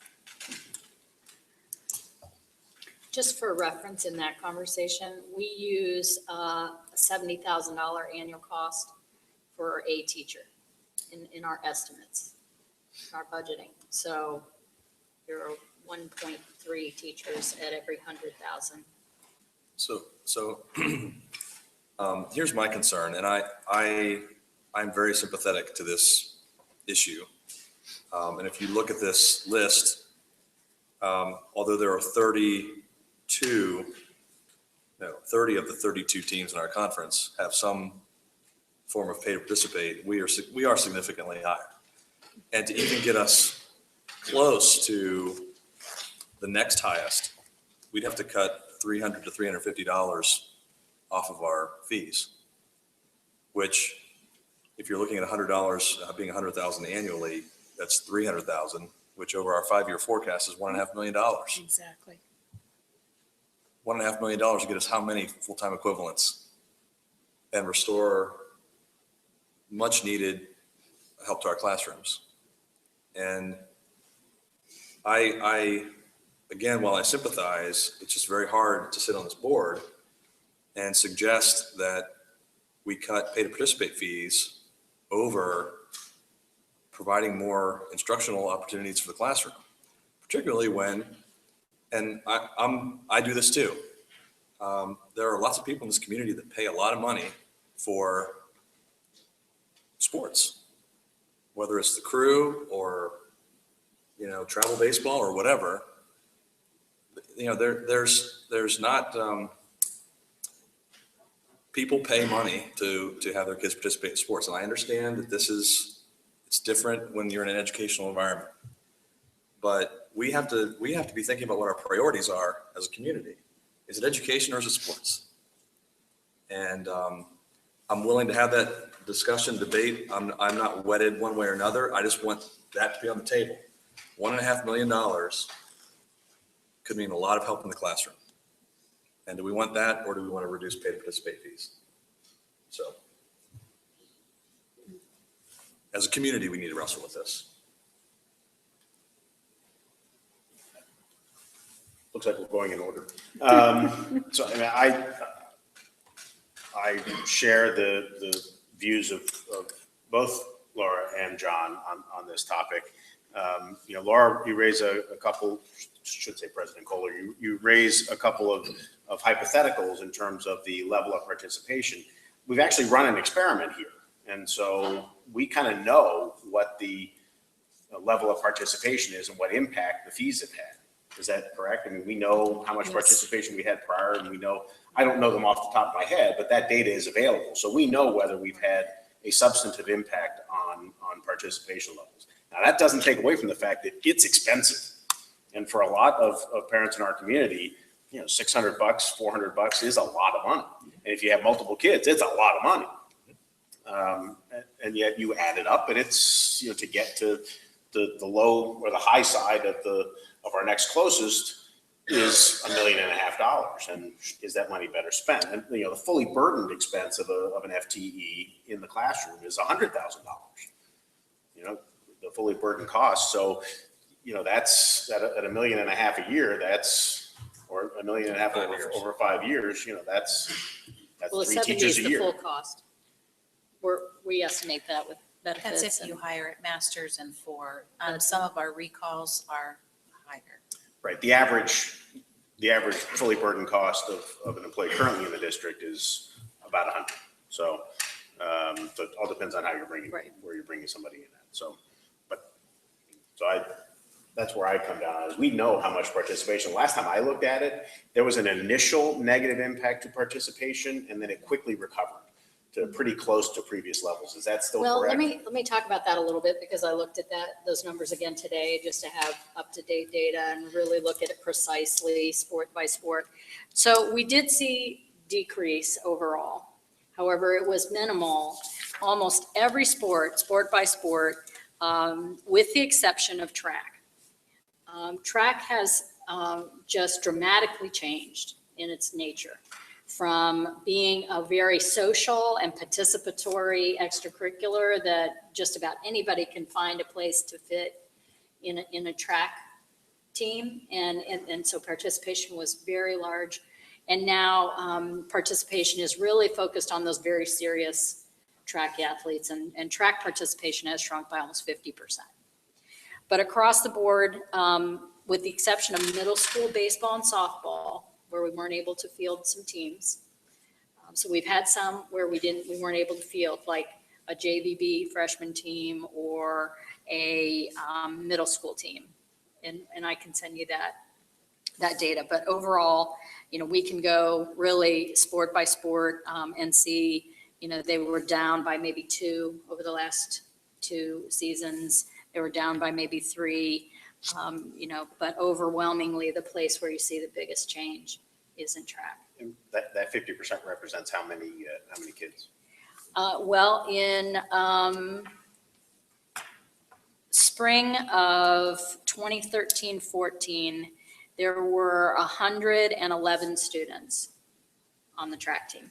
Speaker 2: Just for reference in that conversation, we use a $70,000 annual cost for a teacher in our estimates, our budgeting. So you're 1.3 teachers at every 100,000.
Speaker 7: So here's my concern, and I'm very sympathetic to this issue. And if you look at this list, although there are 30 of the 32 teams in our conference have some form of pay to participate, we are significantly higher. And to even get us close to the next highest, we'd have to cut $300 to $350 off of our fees, which if you're looking at $100 being $100,000 annually, that's $300,000, which over our 5-year forecast is $1.5 million.
Speaker 1: Exactly.
Speaker 7: $1.5 million to get us how many full-time equivalents and restore much needed help to our classrooms. And I again, while I sympathize, it's just very hard to sit on this board and suggest that we cut pay to participate fees over providing more instructional opportunities for the classroom, particularly when, and I do this too. There are lots of people in this community that pay a lot of money for sports, whether it's the crew or, travel baseball or whatever. There's not, people pay money to have their kids participate in sports. And I understand that it's different when you're in an educational environment, but we have to be thinking about what our priorities are as a community. Is it education or is it sports? And I'm willing to have that discussion, debate. I'm not wedded one way or another. I just want that to be on the table. $1.5 million could mean a lot of help in the classroom. And do we want that, or do we want to reduce pay to participate fees? So as a community, we need to wrestle with this.
Speaker 4: Looks like we're going in order. So I share the views of both Laura and John on this topic. Laura, you raise a couple, should say President Kohler, you raise a couple of hypotheticals in terms of the level of participation. We've actually run an experiment here. And so we kind of know what the level of participation is and what impact the fees have had. Is that correct? I mean, we know how much participation we had prior, and we know, I don't know them off the top of my head, but that data is available. So we know whether we've had a substantive impact on participation levels. Now, that doesn't take away from the fact that it's expensive. And for a lot of parents in our community, $600, $400 is a lot of money. And if you have multiple kids, it's a lot of money. And yet you add it up, and it's, to get to the low or the high side of our next closest is $1.5 million. And is that money better spent? And the fully burdened expense of an FTE in the classroom is $100,000. the fully burdened cost. So, that's at $1.5 million a year, or $1.5 million over 5 years, that's
Speaker 2: Well, the
Speaker 4: 3
Speaker 2: 70
Speaker 4: teachers
Speaker 2: is
Speaker 4: a
Speaker 2: the full
Speaker 4: year.
Speaker 2: cost. We estimate that with benefits.
Speaker 3: That's if you hire at masters and 4. Some of our recalls are higher.
Speaker 4: Right, the average fully burdened cost of an employee currently in the district is about 100. So, so it all depends on how you're bringing,
Speaker 2: Right.
Speaker 4: where you're bringing somebody in at. So, that's where I come down, is we know how much participation. Last time I looked at it, there was an initial negative impact to participation, and then it quickly recovered to pretty close to previous levels. Is that still
Speaker 2: Well,
Speaker 4: correct?
Speaker 2: let me talk about that a little bit, because I looked at those numbers again today, just to have up-to-date data and really look at it precisely, sport by sport. So we did see decrease overall. However, it was minimal. Almost every sport by sport, with the exception of track. Track has just dramatically changed in its nature, from being a very social and participatory extracurricular that just about anybody can find a place to fit in a track team. And so participation was very large. And now participation is really focused on those very serious track athletes, and track participation has shrunk by almost 50%. But across the board, with the exception of middle school baseball and softball, where we weren't able to field some teams. So we've had some where we weren't able to field, like a JVB freshman team or a middle school team. And I can send you that data. But overall, we can go really sport by sport and see, they were down by maybe 2 over the last 2 seasons. They were down by maybe 3, but overwhelmingly the place where you see the biggest change is in track.
Speaker 4: And that 50% represents how many kids?
Speaker 2: Well, in spring of 2013-14, there were 111 students on the track team.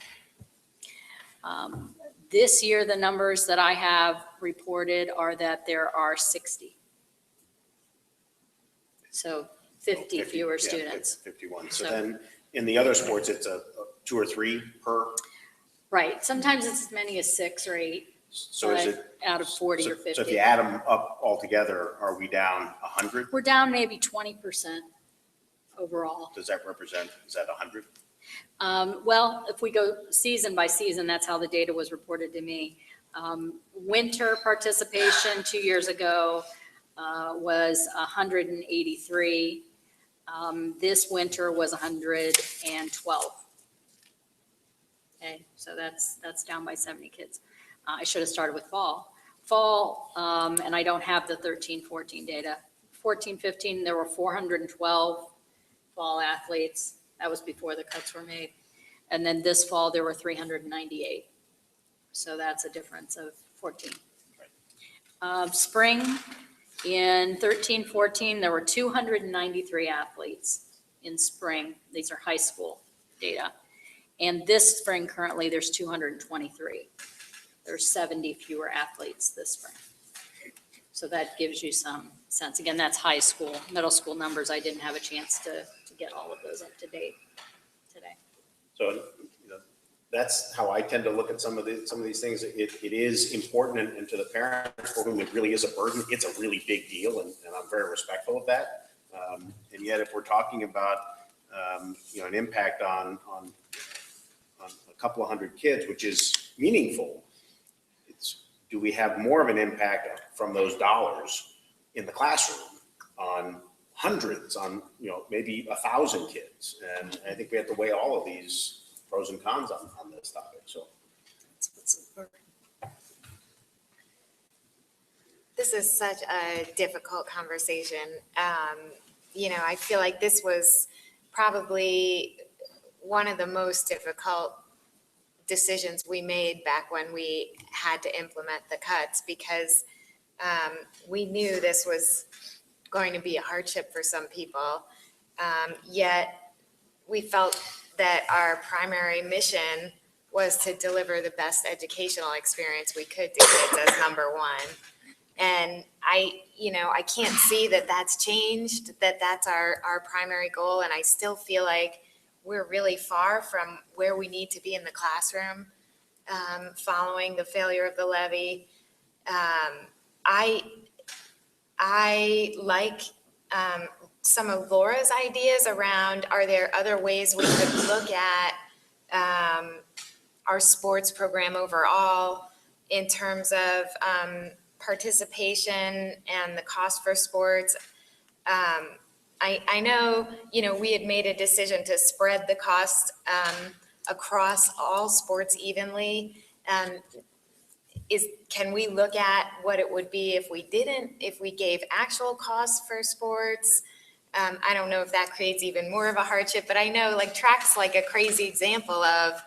Speaker 2: This year, the numbers that I have reported are that there are 60. So 50 fewer students.
Speaker 4: 51. So then in the other sports, it's a 2 or 3 per?
Speaker 2: Right. Sometimes it's as many as 6 or 8.
Speaker 4: So is it?
Speaker 2: Out of 40 or 50.
Speaker 4: So if you add them up all together, are we down 100?
Speaker 2: We're down maybe 20% overall.
Speaker 4: Does that represent, is that 100?
Speaker 2: Well, if we go season by season, that's how the data was reported to me. Winter participation 2 years ago was 183. This winter was 112. Okay, so that's down by 70 kids. I should have started with fall. Fall, and I don't have the 13-14 data. 14-15, there were 412 fall athletes. That was before the cuts were made. And then this fall, there were 398. So that's a difference of 14. Spring, in 13-14, there were 293 athletes in spring. These are high school data. And this spring, currently, there's 223. There's 70 fewer athletes this spring. So that gives you some sense. Again, that's high school. Middle school numbers, I didn't have a chance to get all of those up to date today.
Speaker 4: So, that's how I tend to look at some of these things. It is important, and to the parents for whom it really is a burden, it's a really big deal, and I'm very respectful of that. And yet, if we're talking about an impact on a couple of hundred kids, which is meaningful, do we have more of an impact from those dollars in the classroom on hundreds, on maybe 1,000 kids? And I think we have to weigh all of these pros and cons on this topic. So
Speaker 6: This is such a difficult conversation. I feel like this was probably one of the most difficult decisions we made back when we had to implement the cuts, because we knew this was going to be a hardship for some people. Yet we felt that our primary mission was to deliver the best educational experience we could to kids as number one. And I can't see that that's changed, that that's our primary goal. And I still feel like we're really far from where we need to be in the classroom following the failure of the levy. I like some of Laura's ideas around, are there other ways we could look at our sports program overall in terms of participation and the cost for sports? I know, we had made a decision to spread the cost across all sports evenly. Can we look at what it would be if we gave actual costs for sports? I don't know if that creates even more of a hardship, but I know like track's like a crazy example of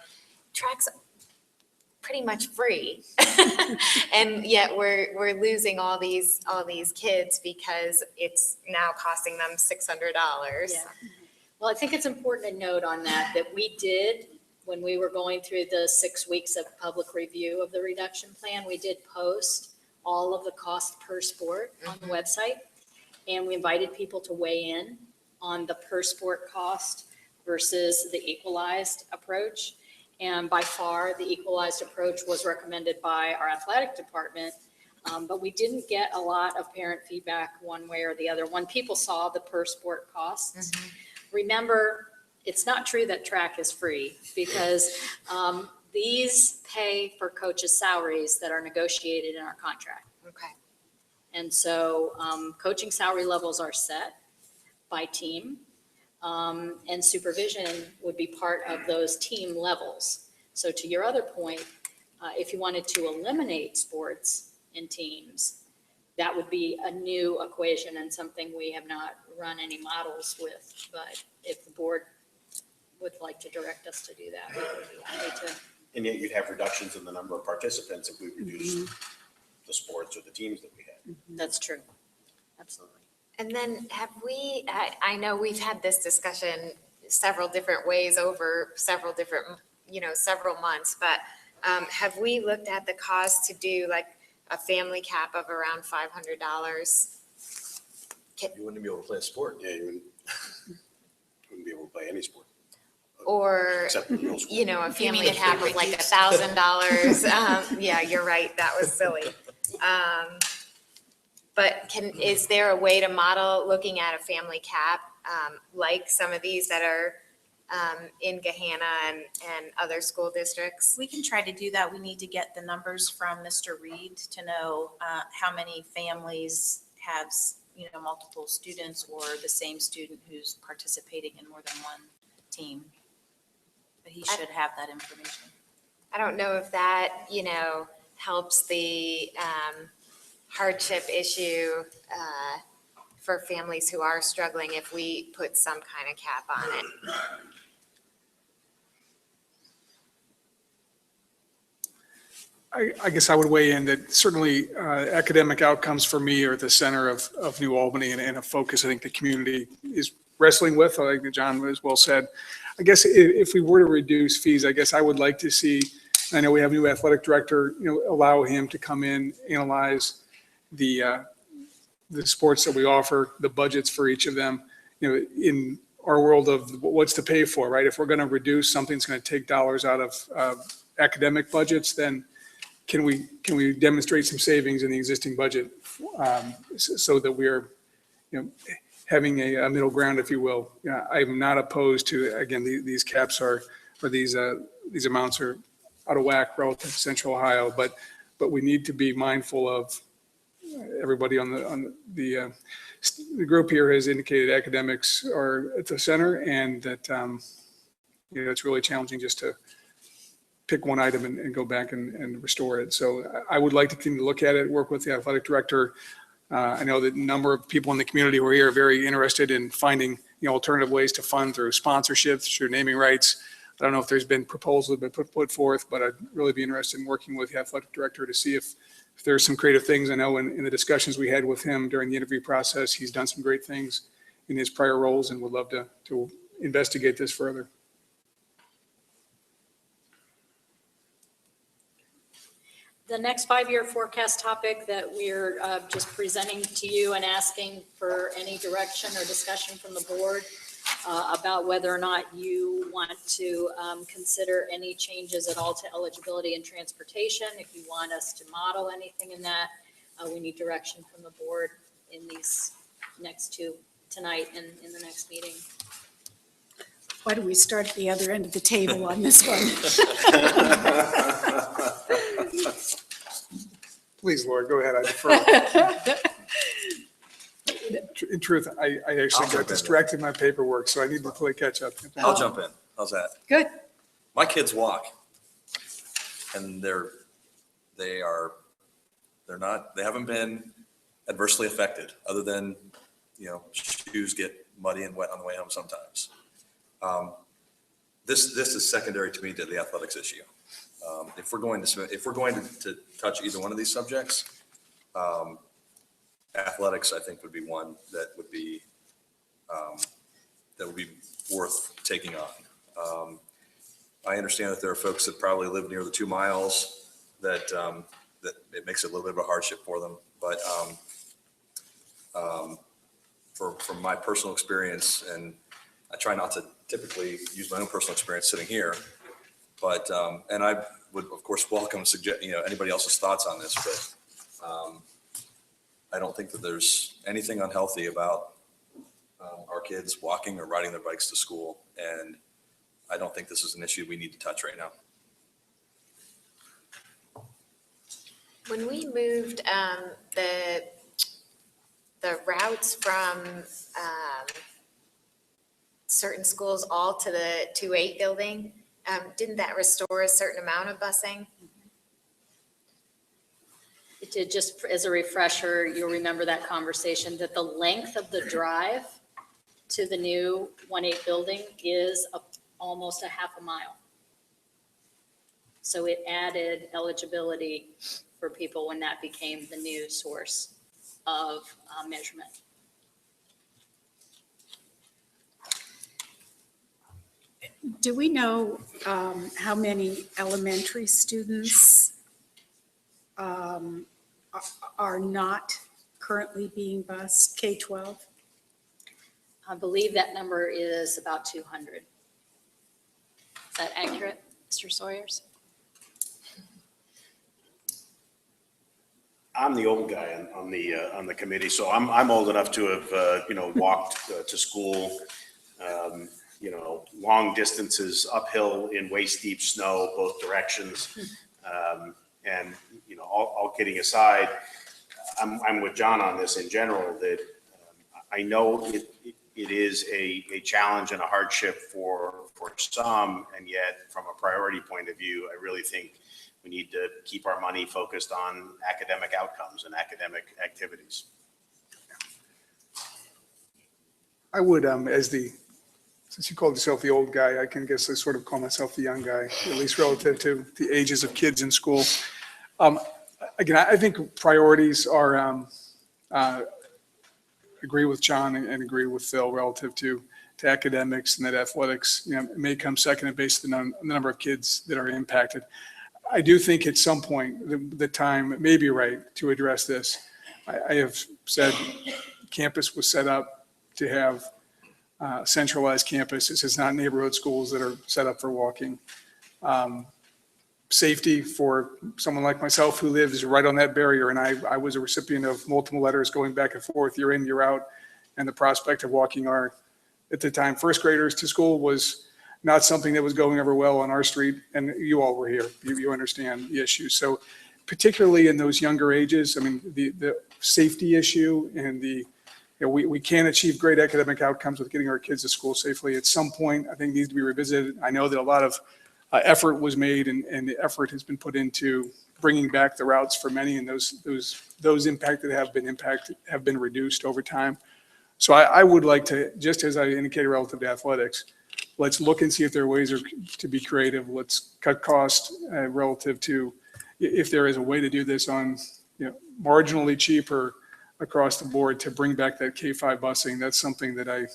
Speaker 6: track's pretty much free. And yet we're losing all these kids because it's now costing them $600.
Speaker 2: Yeah. Well, I think it's important to note on that we did, when we were going through the 6 weeks of public review of the reduction plan, we did post all of the cost per sport on the website. And we invited people to weigh in on the per sport cost versus the equalized approach. And by far, the equalized approach was recommended by our athletic department. But we didn't get a lot of parent feedback one way or the other when people saw the per sport costs. Mm-hmm. Remember, it's not true that track is free, because these pay for coaches' salaries that are negotiated in our contract.
Speaker 6: Okay.
Speaker 2: And so coaching salary levels are set by team, and supervision would be part of those team levels. So to your other point, if you wanted to eliminate sports in teams, that would be a new equation and something we have not run any models with. But if the board would like to direct us to do that, we would be happy to.
Speaker 4: And yet you'd have reductions in the number of participants if we reduced the sports or the teams that we had.
Speaker 2: That's true. Absolutely.
Speaker 6: And then I know we've had this discussion several different ways over several different, several months, but have we looked at the cost to do like a family cap of around $500?
Speaker 7: You wouldn't be able to play a sport.
Speaker 4: Yeah, you wouldn't be able to play any sport.
Speaker 6: Or,
Speaker 4: Except in middle school.
Speaker 6: a family cap of like $1,000. Yeah, you're right. That was silly. But is there a way to model looking at a family cap like some of these that are in Gahanna and other school districts?
Speaker 3: We can try to do that. We need to get the numbers from Mr. Reed to know how many families have, multiple students or the same student who's participating in more than one team. But he should have that information.
Speaker 6: I don't know if that, helps the hardship issue for families who are struggling if we put some kind of cap on it.
Speaker 11: I guess I would weigh in that certainly academic outcomes for me are at the center of New Albany and a focus I think the community is wrestling with. I think John was well said. I guess if we were to reduce fees, I guess I would like to see, I know we have a new athletic director, allow him to come in, analyze the sports that we offer, the budgets for each of them, in our world of what's to pay for, right? If we're going to reduce, something's going to take dollars out of academic budgets, then can we demonstrate some savings in the existing budget so that we're, having a middle ground, if you will. I'm not opposed to, again, these caps these amounts are out of whack relative to Central Ohio, but we need to be mindful of everybody on the group here has indicated academics are at the center, and that it's really challenging just to pick one item and go back and restore it. So I would like to continue to look at it, work with the athletic director. I know that a number of people in the community who are here are very interested in finding alternative ways to fund through sponsorships, through naming rights. I don't know if there's been proposals that have been put forth, but I'd really be interested in working with the athletic director to see if there's some creative things. I know in the discussions we had with him during the interview process, he's done some great things in his prior roles and would love to investigate this further.
Speaker 2: The next 5-year forecast topic that we're just presenting to you and asking for any direction or discussion from the board about whether or not you want to consider any changes at all to eligibility and transportation. If you want us to model anything in that, we need direction from the board in these next two, tonight and in the next meeting.
Speaker 1: Why do we start at the other end of the table on this one?
Speaker 11: Please, Laura, go ahead. I defer. In truth, I actually
Speaker 7: jump in
Speaker 11: got distracted in my paperwork, so I need to play catch up.
Speaker 7: I'll jump in. How's that?
Speaker 1: Good.
Speaker 7: My kids walk, and they haven't been adversely affected, other than, shoes get muddy and wet on the way home sometimes. This is secondary to me to the athletics issue. If we're going to touch either one of these subjects, athletics, I think, would be one that would be worth taking on. I understand that there are folks that probably live near the 2 miles that it makes it a little bit of a hardship for them. But from my personal experience, and I try not to typically use my own personal experience sitting here, but and I would of course welcome anybody else's thoughts on this, but I don't think that there's anything unhealthy about our kids walking or riding their bikes to school, and I don't think this is an issue we need to touch right now.
Speaker 6: When we moved the routes from certain schools all to the 2-8 building, didn't that restore a certain amount of busing?
Speaker 2: It did. Just as a refresher, you'll remember that conversation, that the length of the drive to the new 1-8 building is almost a half a mile. So it added eligibility for people when that became the new source of measurement.
Speaker 1: Do we know how many elementary students are not currently being bused, K-12?
Speaker 2: I believe that number is about 200. Is that accurate, Mr. Sawyers?
Speaker 4: I'm the old guy on the committee, so I'm old enough to have walked to school, long distances uphill in waist deep snow both directions, and all kidding aside, I'm with John on this in general, that I know it is a challenge and a hardship for some, and yet from a priority point of view, I really think we need to keep our money focused on academic outcomes and academic activities.
Speaker 11: I would, since you called yourself the old guy, I can guess I sort of call myself the young guy, at least relative to the ages of kids in school. Again, I think priorities are, agree with John and agree with Phil relative to academics, and that athletics may come second based on the number of kids that are impacted. I do think at some point the time may be right to address this. I have said campus was set up to have centralized campuses. It's not neighborhood schools that are set up for walking. Safety for someone like myself who lives right on that barrier, and I was a recipient of multiple letters going back and forth, year in, year out, and the prospect of walking our, at the time, first graders to school was not something that was going over well on our street, and you all were here. You understand the issue. So particularly in those younger ages, I mean, the safety issue and we can achieve great academic outcomes with getting our kids to school safely. At some point, I think needs to be revisited. I know that a lot of effort was made, and the effort has been put into bringing back the routes for many, and those impacted have been reduced over time. So I would like to, just as I indicated relative to athletics, let's look and see if there are ways to be creative. Let's cut costs relative to if there is a way to do this on marginally cheaper across the board to bring back that K-5 busing. That's something that I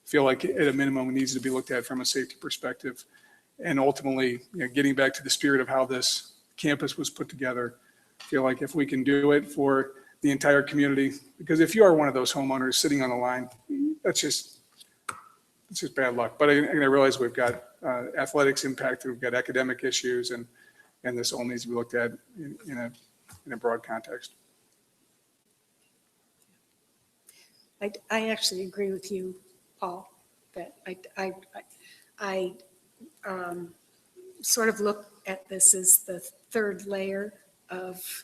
Speaker 11: feel like at a minimum needs to be looked at from a safety perspective. And ultimately, getting back to the spirit of how this campus was put together, feel like if we can do it for the entire community, because if you are one of those homeowners sitting on the line, it's just bad luck. But I realize we've got athletics impacted, we've got academic issues, and this all needs to be looked at in a broad context.
Speaker 1: I actually agree with you, Paul, that I sort of look at this as the third layer of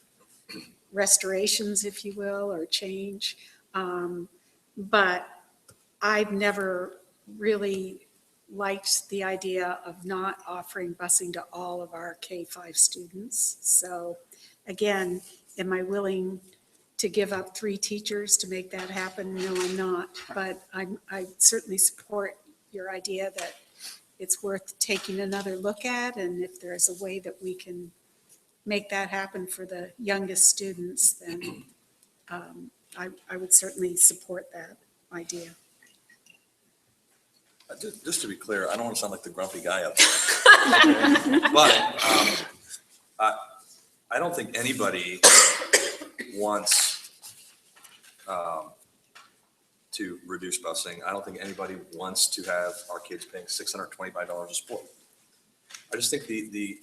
Speaker 1: restorations, if you will, or change. But I've never really liked the idea of not offering busing to all of our K-5 students. So again, am I willing to give up 3 teachers to make that happen? No, I'm not. But I certainly support your idea that it's worth taking another look at. And if there's a way that we can make that happen for the youngest students, then I would certainly support that idea.
Speaker 7: Just to be clear, I don't want to sound like the grumpy guy up there. But I don't think anybody wants to reduce busing. I don't think anybody wants to have our kids paying $625 a sport. I just think the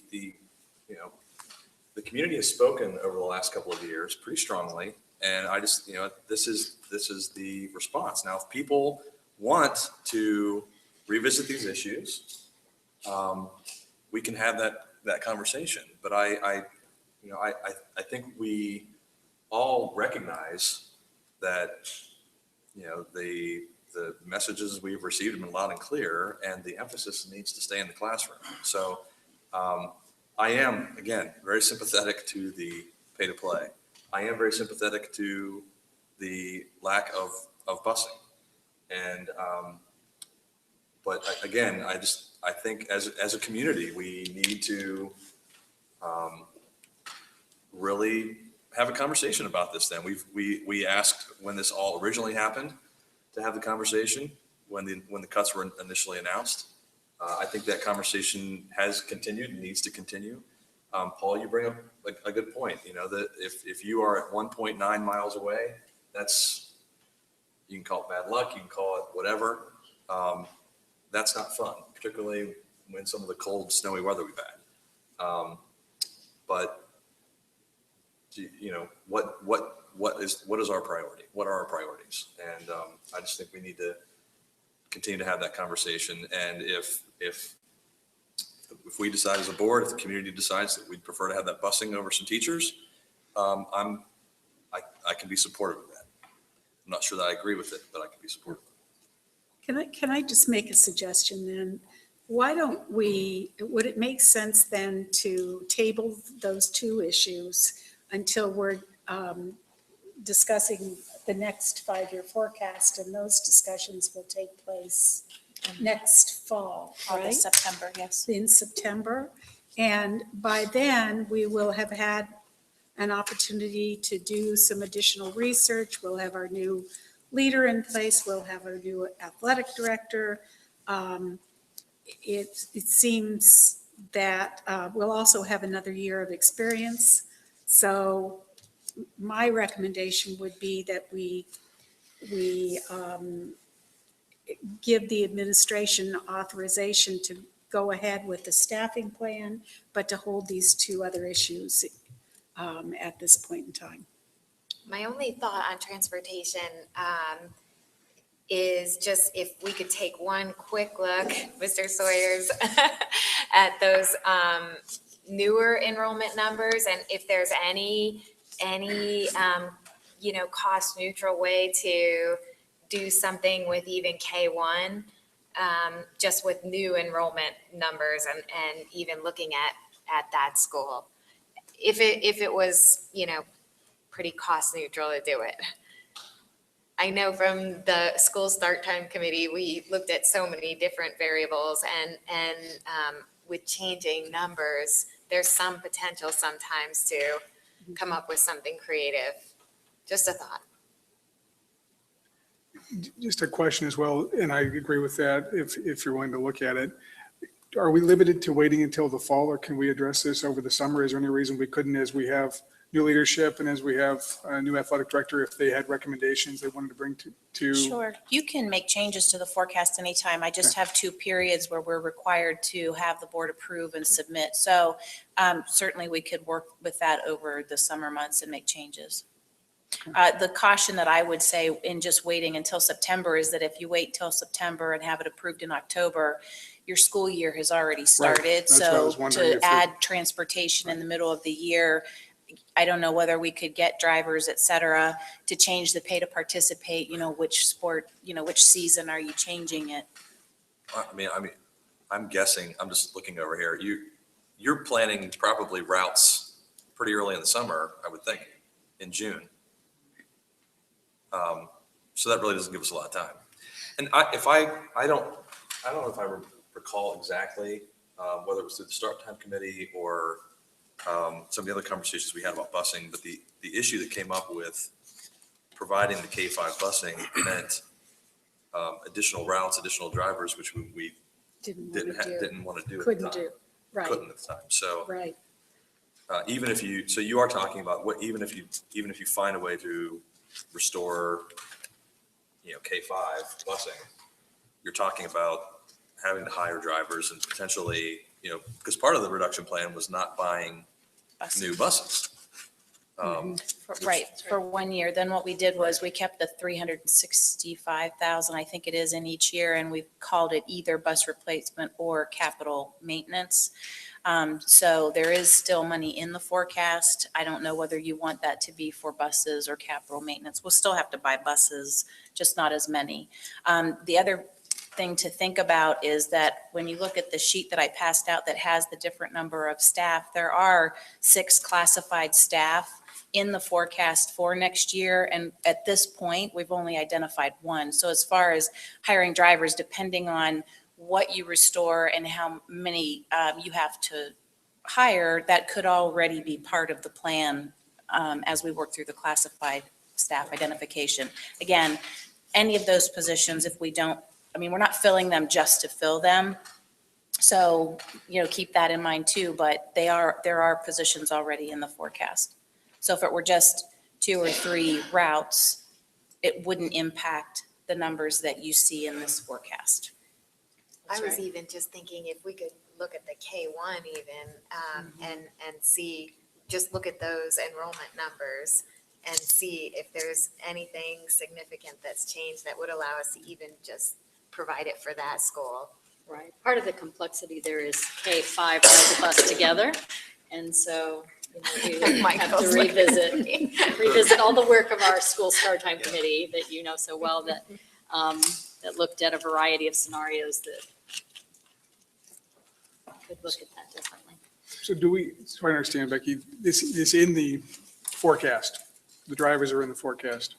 Speaker 7: community has spoken over the last couple of years pretty strongly, and I just, this is the response. Now, if people want to revisit these issues, we can have that conversation. But I think we all recognize that, the messages we've received have been loud and clear, and the emphasis needs to stay in the classroom. So I am, again, very sympathetic to the pay to play. I am very sympathetic to the lack of busing. And, but again, I think as a community, we need to really have a conversation about this. Then we asked when this all originally happened to have the conversation when the cuts were initially announced. I think that conversation has continued and needs to continue. Paul, you bring up a good point. That if you are at 1.9 miles away, you can call it bad luck, you can call it whatever. That's not fun, particularly when some of the cold, snowy weather we've had. But what is our priority? What are our priorities? And I just think we need to continue to have that conversation. And if we decide as a board, if the community decides that we'd prefer to have that busing over some teachers, I can be supportive of that. I'm not sure that I agree with it, but I can be supportive.
Speaker 1: Can I just make a suggestion then? Why don't would it make sense then to table those 2 issues until we're discussing the next 5-year forecast, and those discussions will take place next fall, right?
Speaker 3: August, September, yes.
Speaker 1: In September. And by then, we will have had an opportunity to do some additional research. We'll have our new leader in place. We'll have our new athletic director. It seems that we'll also have another year of experience. So my recommendation would be that we give the administration authorization to go ahead with the staffing plan, but to hold these 2 other issues at this point in time.
Speaker 6: My only thought on transportation is just if we could take one quick look, Mr. Sawyers, at those newer enrollment numbers, and if there's any cost neutral way to do something with even K1, just with new enrollment numbers and even looking at that school. If it was, pretty cost neutral to do it. I know from the school start time committee, we looked at so many different variables and with changing numbers, there's some potential sometimes to come up with something creative. Just a thought.
Speaker 11: Just a question as well, and I agree with that, if you're willing to look at it. Are we limited to waiting until the fall, or can we address this over the summer? Is there any reason we couldn't, as we have new leadership and as we have a new athletic director, if they had recommendations they wanted to bring to.
Speaker 3: Sure. You can make changes to the forecast anytime. I just have 2 periods where we're required to have the board approve and submit. So certainly we could work with that over the summer months and make changes. The caution that I would say in just waiting until September is that if you wait till September and have it approved in October, your school year has already started.
Speaker 11: That's what I was
Speaker 3: So
Speaker 11: wondering if
Speaker 3: to
Speaker 11: it-
Speaker 3: add transportation in the middle of the year, I don't know whether we could get drivers, et cetera, to change the pay to participate, which sport, which season are you changing it?
Speaker 7: I'm guessing, I'm just looking over here. You're planning probably routes pretty early in the summer, I would think, in June. So that really doesn't give us a lot of time. And I don't know if I recall exactly whether it was through the start time committee or some of the other conversations we had about busing, but the issue that came up with providing the K-5 busing meant additional routes, additional drivers, which we didn't want to do.
Speaker 1: Couldn't do, right.
Speaker 7: Couldn't at the time. So
Speaker 1: Right.
Speaker 7: even if you are talking about even if you find a way to restore, K-5 busing, you're talking about having to hire drivers and potentially, because part of the reduction plan was not buying new buses.
Speaker 3: Right, for 1 year. Then what we did was we kept the 365,000, I think it is, in each year, and we've called it either bus replacement or capital maintenance. So there is still money in the forecast. I don't know whether you want that to be for buses or capital maintenance. We'll still have to buy buses, just not as many. The other thing to think about is that when you look at the sheet that I passed out that has the different number of staff, there are 6 classified staff in the forecast for next year. And at this point, we've only identified 1. So as far as hiring drivers, depending on what you restore and how many you have to hire, that could already be part of the plan as we work through the classified staff identification. Again, any of those positions, if we don't, we're not filling them just to fill them. So, keep that in mind too, but there are positions already in the forecast. So if it were just 2 or 3 routes, it wouldn't impact the numbers that you see in this forecast.
Speaker 6: I was even just thinking if we could look at the K-1 even, and see, just look at those enrollment numbers and see if there's anything significant that's changed that would allow us to even just provide it for that school.
Speaker 2: Right. Part of the complexity there is K-5 rides a bus together. And so, we have to
Speaker 6: Michael's looking at
Speaker 2: revisit all the work of our school start time committee that you know so well that looked at a variety of scenarios that could look at that differently.
Speaker 11: So so I understand, Becky, this in the forecast, the drivers are in the forecast.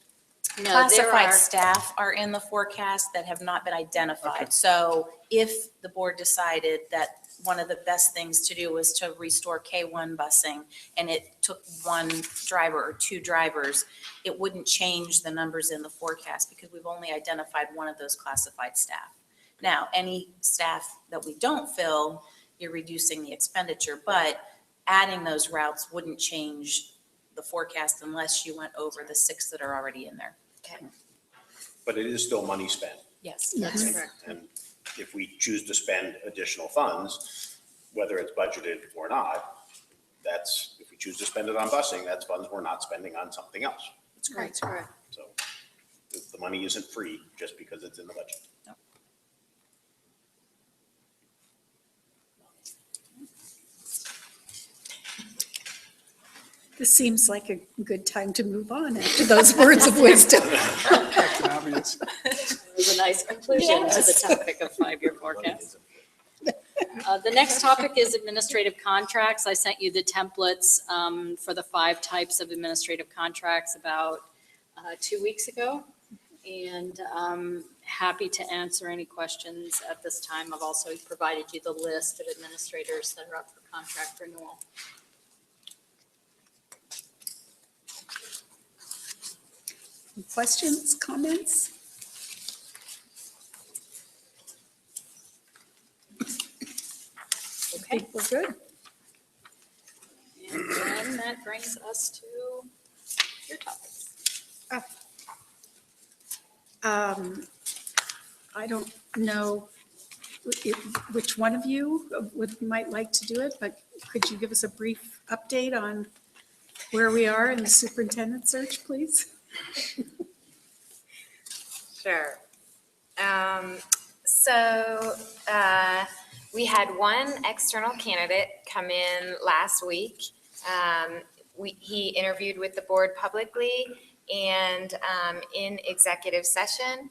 Speaker 2: No, there
Speaker 3: Classified
Speaker 2: are,
Speaker 3: staff are in the forecast that have not been
Speaker 11: Okay.
Speaker 3: identified. So if the board decided that one of the best things to do was to restore K-1 busing, and it took 1 driver or 2 drivers, it wouldn't change the numbers in the forecast because we've only identified 1 of those classified staff. Now, any staff that we don't fill, you're reducing the expenditure, but adding those routes wouldn't change the forecast unless you went over the 6 that are already in there.
Speaker 6: Okay.
Speaker 4: But it is still money spent.
Speaker 3: Yes.
Speaker 2: that's correct.
Speaker 4: And if we choose to spend additional funds, whether it's budgeted or not, if we choose to spend it on busing, that's funds we're not spending on something else.
Speaker 2: That's correct.
Speaker 4: So the money isn't free just because it's in the budget.
Speaker 1: This seems like a good time to move on after those words of wisdom.
Speaker 11: Captain Obvious.
Speaker 2: It was a nice conclusion to the topic of 5-year forecast. The next topic is administrative contracts. I sent you the templates for the 5 types of administrative contracts about 2 weeks ago. And happy to answer any questions at this time. I've also provided you the list of administrators that are up for contract renewal.
Speaker 1: Questions, comments? I think we're good.
Speaker 2: And then then that brings us to your topics.
Speaker 1: I don't know which one of you might like to do it, but could you give us a brief update on where we are in the superintendent search, please?
Speaker 6: Sure. So we had one external candidate come in last week. He interviewed with the board publicly and in executive session.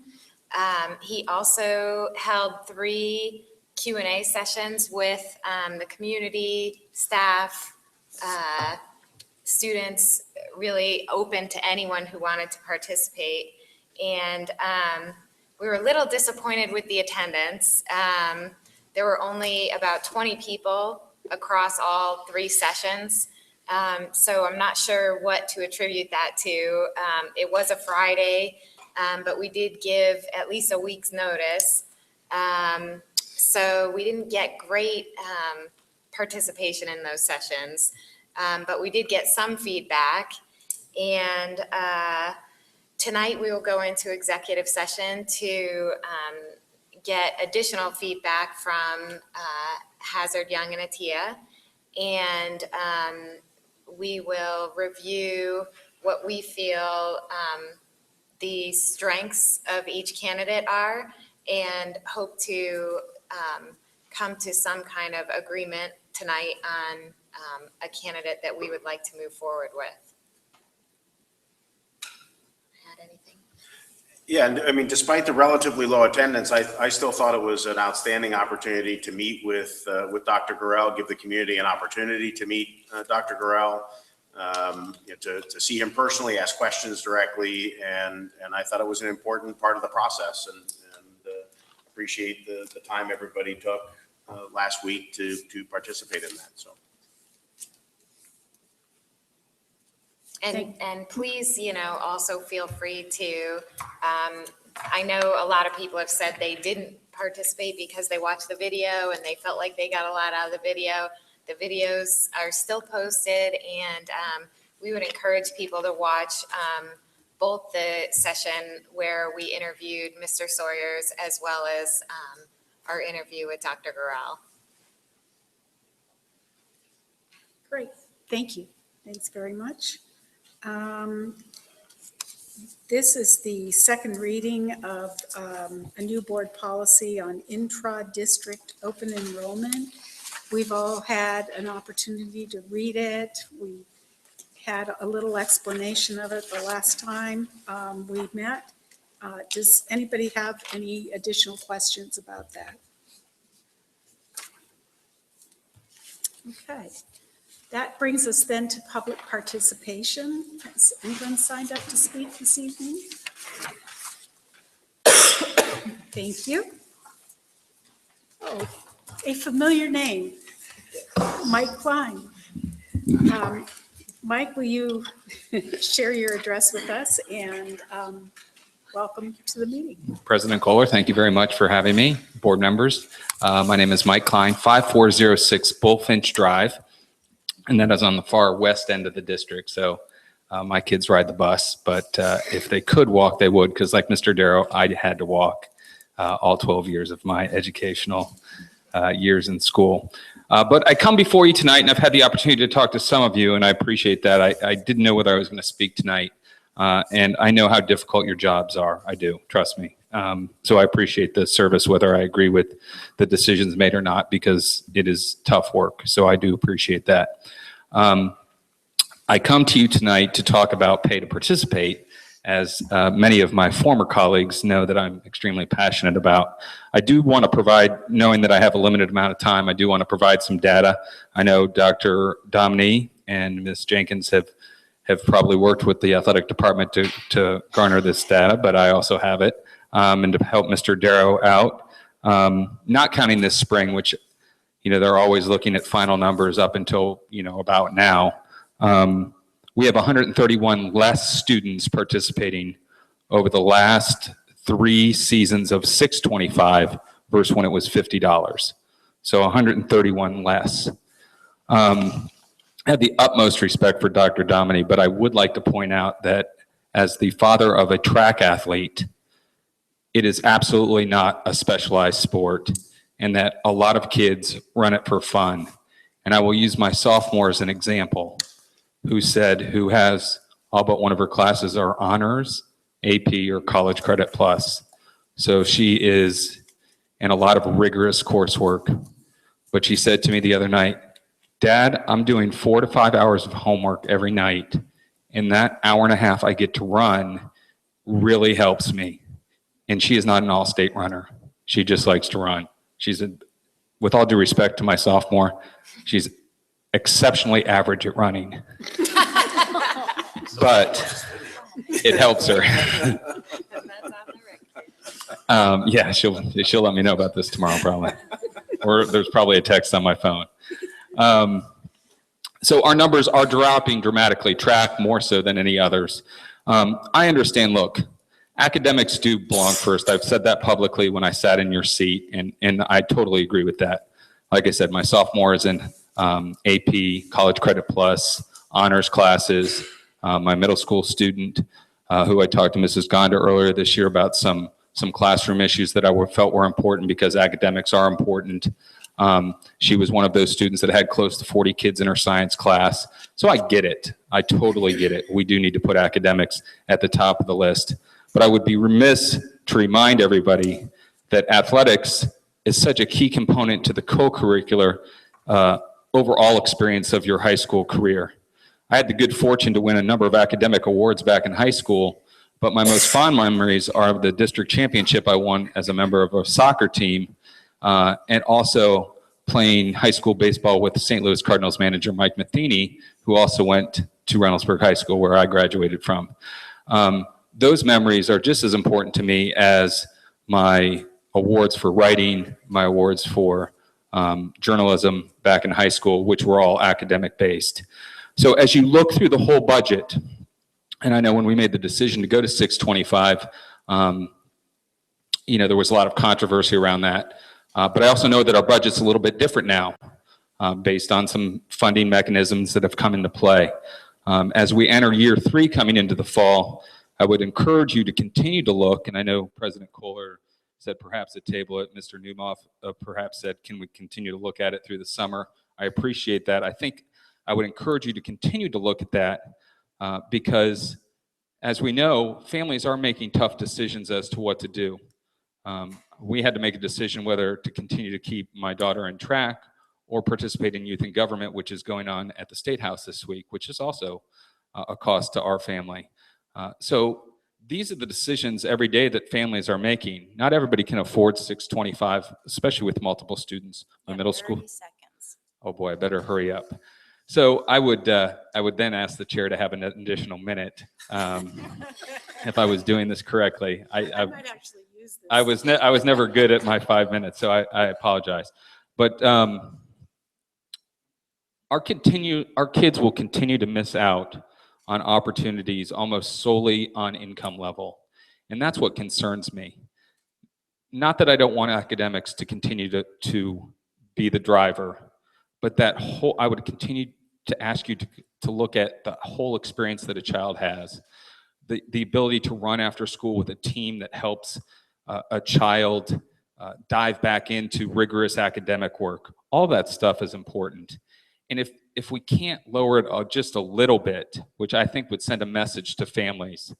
Speaker 6: He also held 3 Q&A sessions with the community, staff, students, really open to anyone who wanted to participate. And we were a little disappointed with the attendance. There were only about 20 people across all 3 sessions. So I'm not sure what to attribute that to. It was a Friday, but we did give at least a week's notice. So we didn't get great participation in those sessions, but we did get some feedback. And tonight we will go into executive session to get additional feedback from Hazard, Young, and Atia. And we will review what we feel the strengths of each candidate are and hope to come to some kind of agreement tonight on a candidate that we would like to move forward with. Had anything?
Speaker 4: Yeah, and I mean, despite the relatively low attendance, I still thought it was an outstanding opportunity to meet with Dr. Gurel, give the community an opportunity to meet Dr. Gurel, to see him personally, ask questions directly, and I thought it was an important part of the process, and appreciate the time everybody took last week to participate in that. So.
Speaker 6: And please, also feel free to, I know a lot of people have said they didn't participate because they watched the video and they felt like they got a lot out of the video. The videos are still posted, and we would encourage people to watch both the session where we interviewed Mr. Sawyers as well as our interview with Dr. Gurel.
Speaker 1: Great, thank you. Thanks very much. This is the second reading of a new board policy on intra-district open enrollment. We've all had an opportunity to read it. We had a little explanation of it the last time we met. Does anybody have any additional questions about that? Okay. That brings us then to public participation. Has anyone signed up to speak this evening? Thank you. Oh, a familiar name, Mike Klein. Mike, will you share your address with us, and welcome to the meeting.
Speaker 13: President Kohler, thank you very much for having me. Board members, my name is Mike Klein, 5406 Bullfinch Drive. And that is on the far west end of the district. So my kids ride the bus, but if they could walk, they would, because like Mr. Darrow, I had to walk all 12 years of my educational years in school. But I come before you tonight, and I've had the opportunity to talk to some of you, and I appreciate that. I didn't know whether I was going to speak tonight, and I know how difficult your jobs are. I do, trust me. So I appreciate the service, whether I agree with the decisions made or not, because it is tough work. So I do appreciate that. I come to you tonight to talk about pay to participate, as many of my former colleagues know that I'm extremely passionate about. I do want to provide, knowing that I have a limited amount of time, I do want to provide some data. I know Dr. Domine and Ms. Jenkins have probably worked with the athletic department to garner this data, but I also have it. And to help Mr. Darrow out, not counting this spring, which, they're always looking at final numbers up until, about now. We have 131 less students participating over the last 3 seasons of $625 versus when it was $50. So 131 less. I have the utmost respect for Dr. Dominy, but I would like to point out that as the father of a track athlete, it is absolutely not a specialized sport, and that a lot of kids run it for fun. And I will use my sophomore as an example, who has all but one of her classes are honors, AP, or college credit plus. So she is in a lot of rigorous coursework. But she said to me the other night, Dad, I'm doing 4 to 5 hours of homework every night, and that hour and a half I get to run really helps me. And she is not an all-state runner. She just likes to run. With all due respect to my sophomore, she's exceptionally average at running. But it helps her. Yeah, she'll let me know about this tomorrow probably. Or there's probably a text on my phone. So our numbers are dropping dramatically, track more so than any others. I understand, look, academics do belong first. I've said that publicly when I sat in your seat, and I totally agree with that. Like I said, my sophomore is in AP, College Credit Plus, honors classes. My middle school student, who I talked to Mrs. Gonda earlier this year about some classroom issues that I felt were important because academics are important. She was one of those students that had close to 40 kids in her science class. So I get it. I totally get it. We do need to put academics at the top of the list. But I would be remiss to remind everybody that athletics is such a key component to the co-curricular overall experience of your high school career. I had the good fortune to win a number of academic awards back in high school, but my most fond memories are of the district championship I won as a member of a soccer team, and also playing high school baseball with St. Louis Cardinals manager Mike Matheny, who also went to Reynoldsburg High School, where I graduated from. Those memories are just as important to me as my awards for writing, my awards for journalism back in high school, which were all academic based. So as you look through the whole budget, and I know when we made the decision to go to 625, there was a lot of controversy around that. But I also know that our budget's a little bit different now, based on some funding mechanisms that have come into play. As we enter year 3 coming into the fall, I would encourage you to continue to look, and I know President Kohler said perhaps at table it, Mr. Newmoff perhaps said, can we continue to look at it through the summer? I appreciate that. I think I would encourage you to continue to look at that because, as we know, families are making tough decisions as to what to do. We had to make a decision whether to continue to keep my daughter in track or participate in youth and government, which is going on at the State House this week, which is also a cost to our family. So these are the decisions every day that families are making. Not everybody can afford 625, especially with multiple students in middle school.
Speaker 3: 30 seconds.
Speaker 13: Oh boy, I better hurry up. So I would then ask the chair to have an additional minute if I was doing this correctly.
Speaker 1: I might actually use this.
Speaker 13: I was never good at my 5 minutes, so I apologize. But our kids will continue to miss out on opportunities almost solely on income level, and that's what concerns me. Not that I don't want academics to continue to be the driver, but I would continue to ask you to look at the whole experience that a child has. The ability to run after school with a team that helps a child dive back into rigorous academic work. All that stuff is important. And if we can't lower it just a little bit, which I think would send a message to families,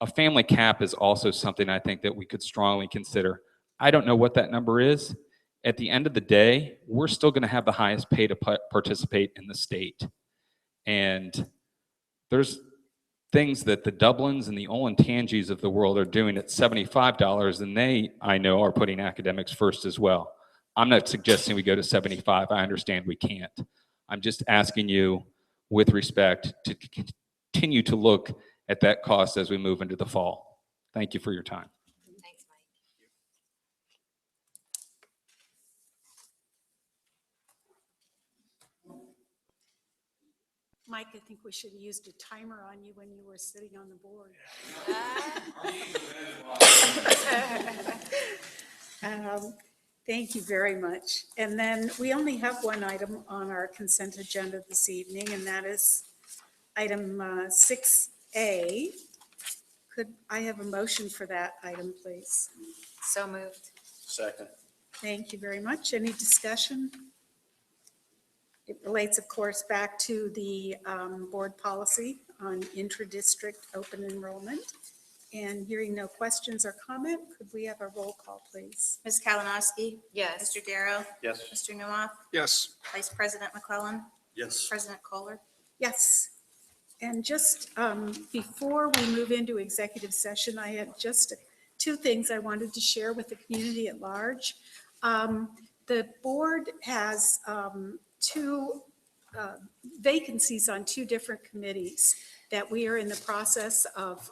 Speaker 13: a family cap is also something I think that we could strongly consider. I don't know what that number is. At the end of the day, we're still going to have the highest pay to participate in the state. And there's things that the Dublins and the Olentangies of the world are doing at $75, and they, I know, are putting academics first as well. I'm not suggesting we go to 75. I understand we can't. I'm just asking you, with respect, to continue to look at that cost as we move into the fall. Thank you for your time.
Speaker 6: Thanks, Mike.
Speaker 1: Mike, I think we should have used a timer on you when you were sitting on the board. Thank you very much. And then we only have one item on our consent agenda this evening, and that is item 6A. Could I have a motion for that item, please?
Speaker 6: So moved.
Speaker 4: Second.
Speaker 1: Thank you very much. Any discussion? It relates, of course, back to the board policy on intra-district open enrollment. And hearing no questions or comment, could we have a roll call, please?
Speaker 3: Ms. Kalinowski.
Speaker 6: Yes.
Speaker 3: Mr. Darrow.
Speaker 4: Yes.
Speaker 3: Mr. Newmoff.
Speaker 11: Yes.
Speaker 3: Vice President McClellan.
Speaker 7: Yes.
Speaker 3: President Kohler.
Speaker 1: Yes. And just before we move into executive session, I had just two things I wanted to share with the community at large. The board has two vacancies on two different committees that we are in the process of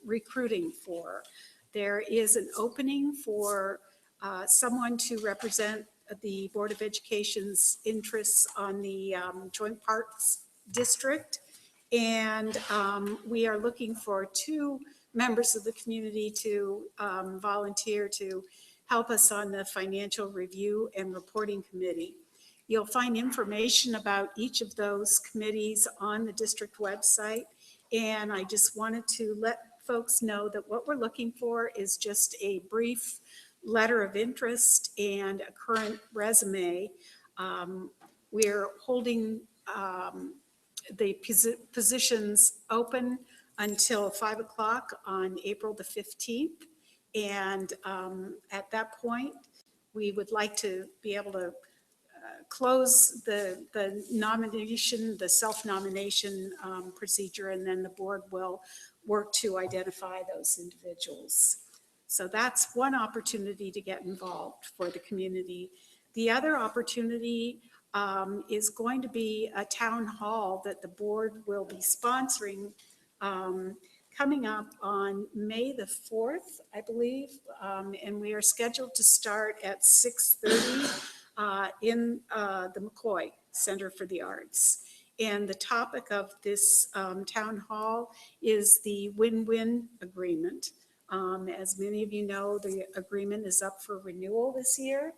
Speaker 1: recruiting for. There is an opening for someone to represent the Board of Education's interests on the Joint Parks District. And we are looking for two members of the community to volunteer to help us on the Financial Review and Reporting Committee. You'll find information about each of those committees on the district website. And I just wanted to let folks know that what we're looking for is just a brief letter of interest and a current resume. We're holding the positions open until 5 o'clock on April the 15th. And at that point, we would like to be able to close the nomination, the self-nomination procedure, and then the board will work to identify those individuals. So that's one opportunity to get involved for the community. The other opportunity is going to be a town hall that the board will be sponsoring coming up on May the 4th, I believe. And we are scheduled to start at 6:30 in the McCoy Center for the Arts. And the topic of this town hall is the win-win agreement. As many of you know, the agreement is up for renewal this year.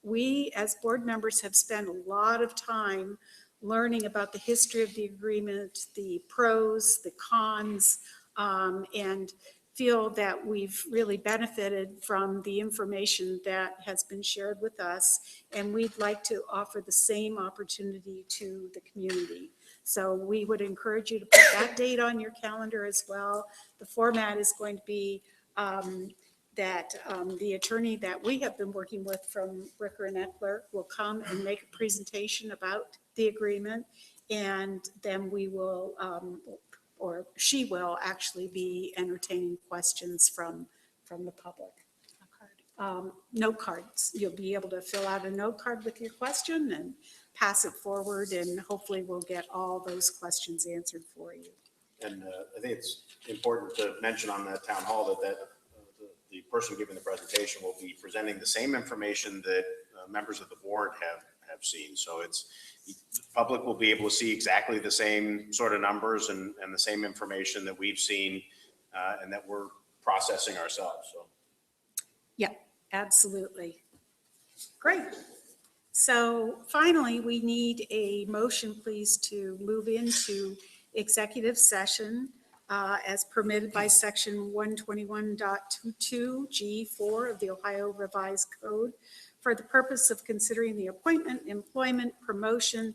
Speaker 1: We, as board members, have spent a lot of time learning about the history of the agreement, the pros, the cons, and feel that we've really benefited from the information that has been shared with us. And we'd like to offer the same opportunity to the community. So we would encourage you to put that date on your calendar as well. The format is going to be that the attorney that we have been working with from Ricker and Eckler will come and make a presentation about the agreement. And then we will, or she will actually be entertaining questions from the public. Note cards. You'll be able to fill out a note card with your question and pass it forward, and hopefully we'll get all those questions answered for you.
Speaker 4: And I think it's important to mention on that town hall that the person giving the presentation will be presenting the same information that members of the board have seen. So it's, the public will be able to see exactly the same sort of numbers and the same information that we've seen and that we're processing ourselves. So.
Speaker 1: Yeah, absolutely. Great. So finally, we need a motion, please, to move into executive session as permitted by section 121.22 G4 of the Ohio Revised Code for the purpose of considering the appointment, employment, promotion,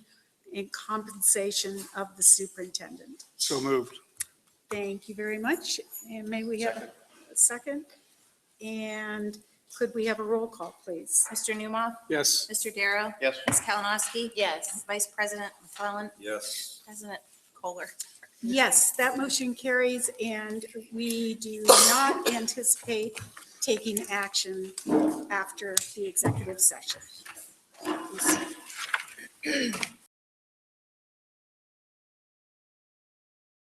Speaker 1: and compensation of the superintendent.
Speaker 11: So moved.
Speaker 1: Thank you very much. And may we have a second? And could we have a roll call, please?
Speaker 3: Mr. Newmoff.
Speaker 11: Yes.
Speaker 3: Mr. Darrow.
Speaker 4: Yes.
Speaker 3: Ms. Kalinowski.
Speaker 6: Yes.
Speaker 3: Vice President McClellan.
Speaker 7: Yes.
Speaker 3: President Kohler.
Speaker 1: Yes, that motion carries, and we do not anticipate taking action after the executive session.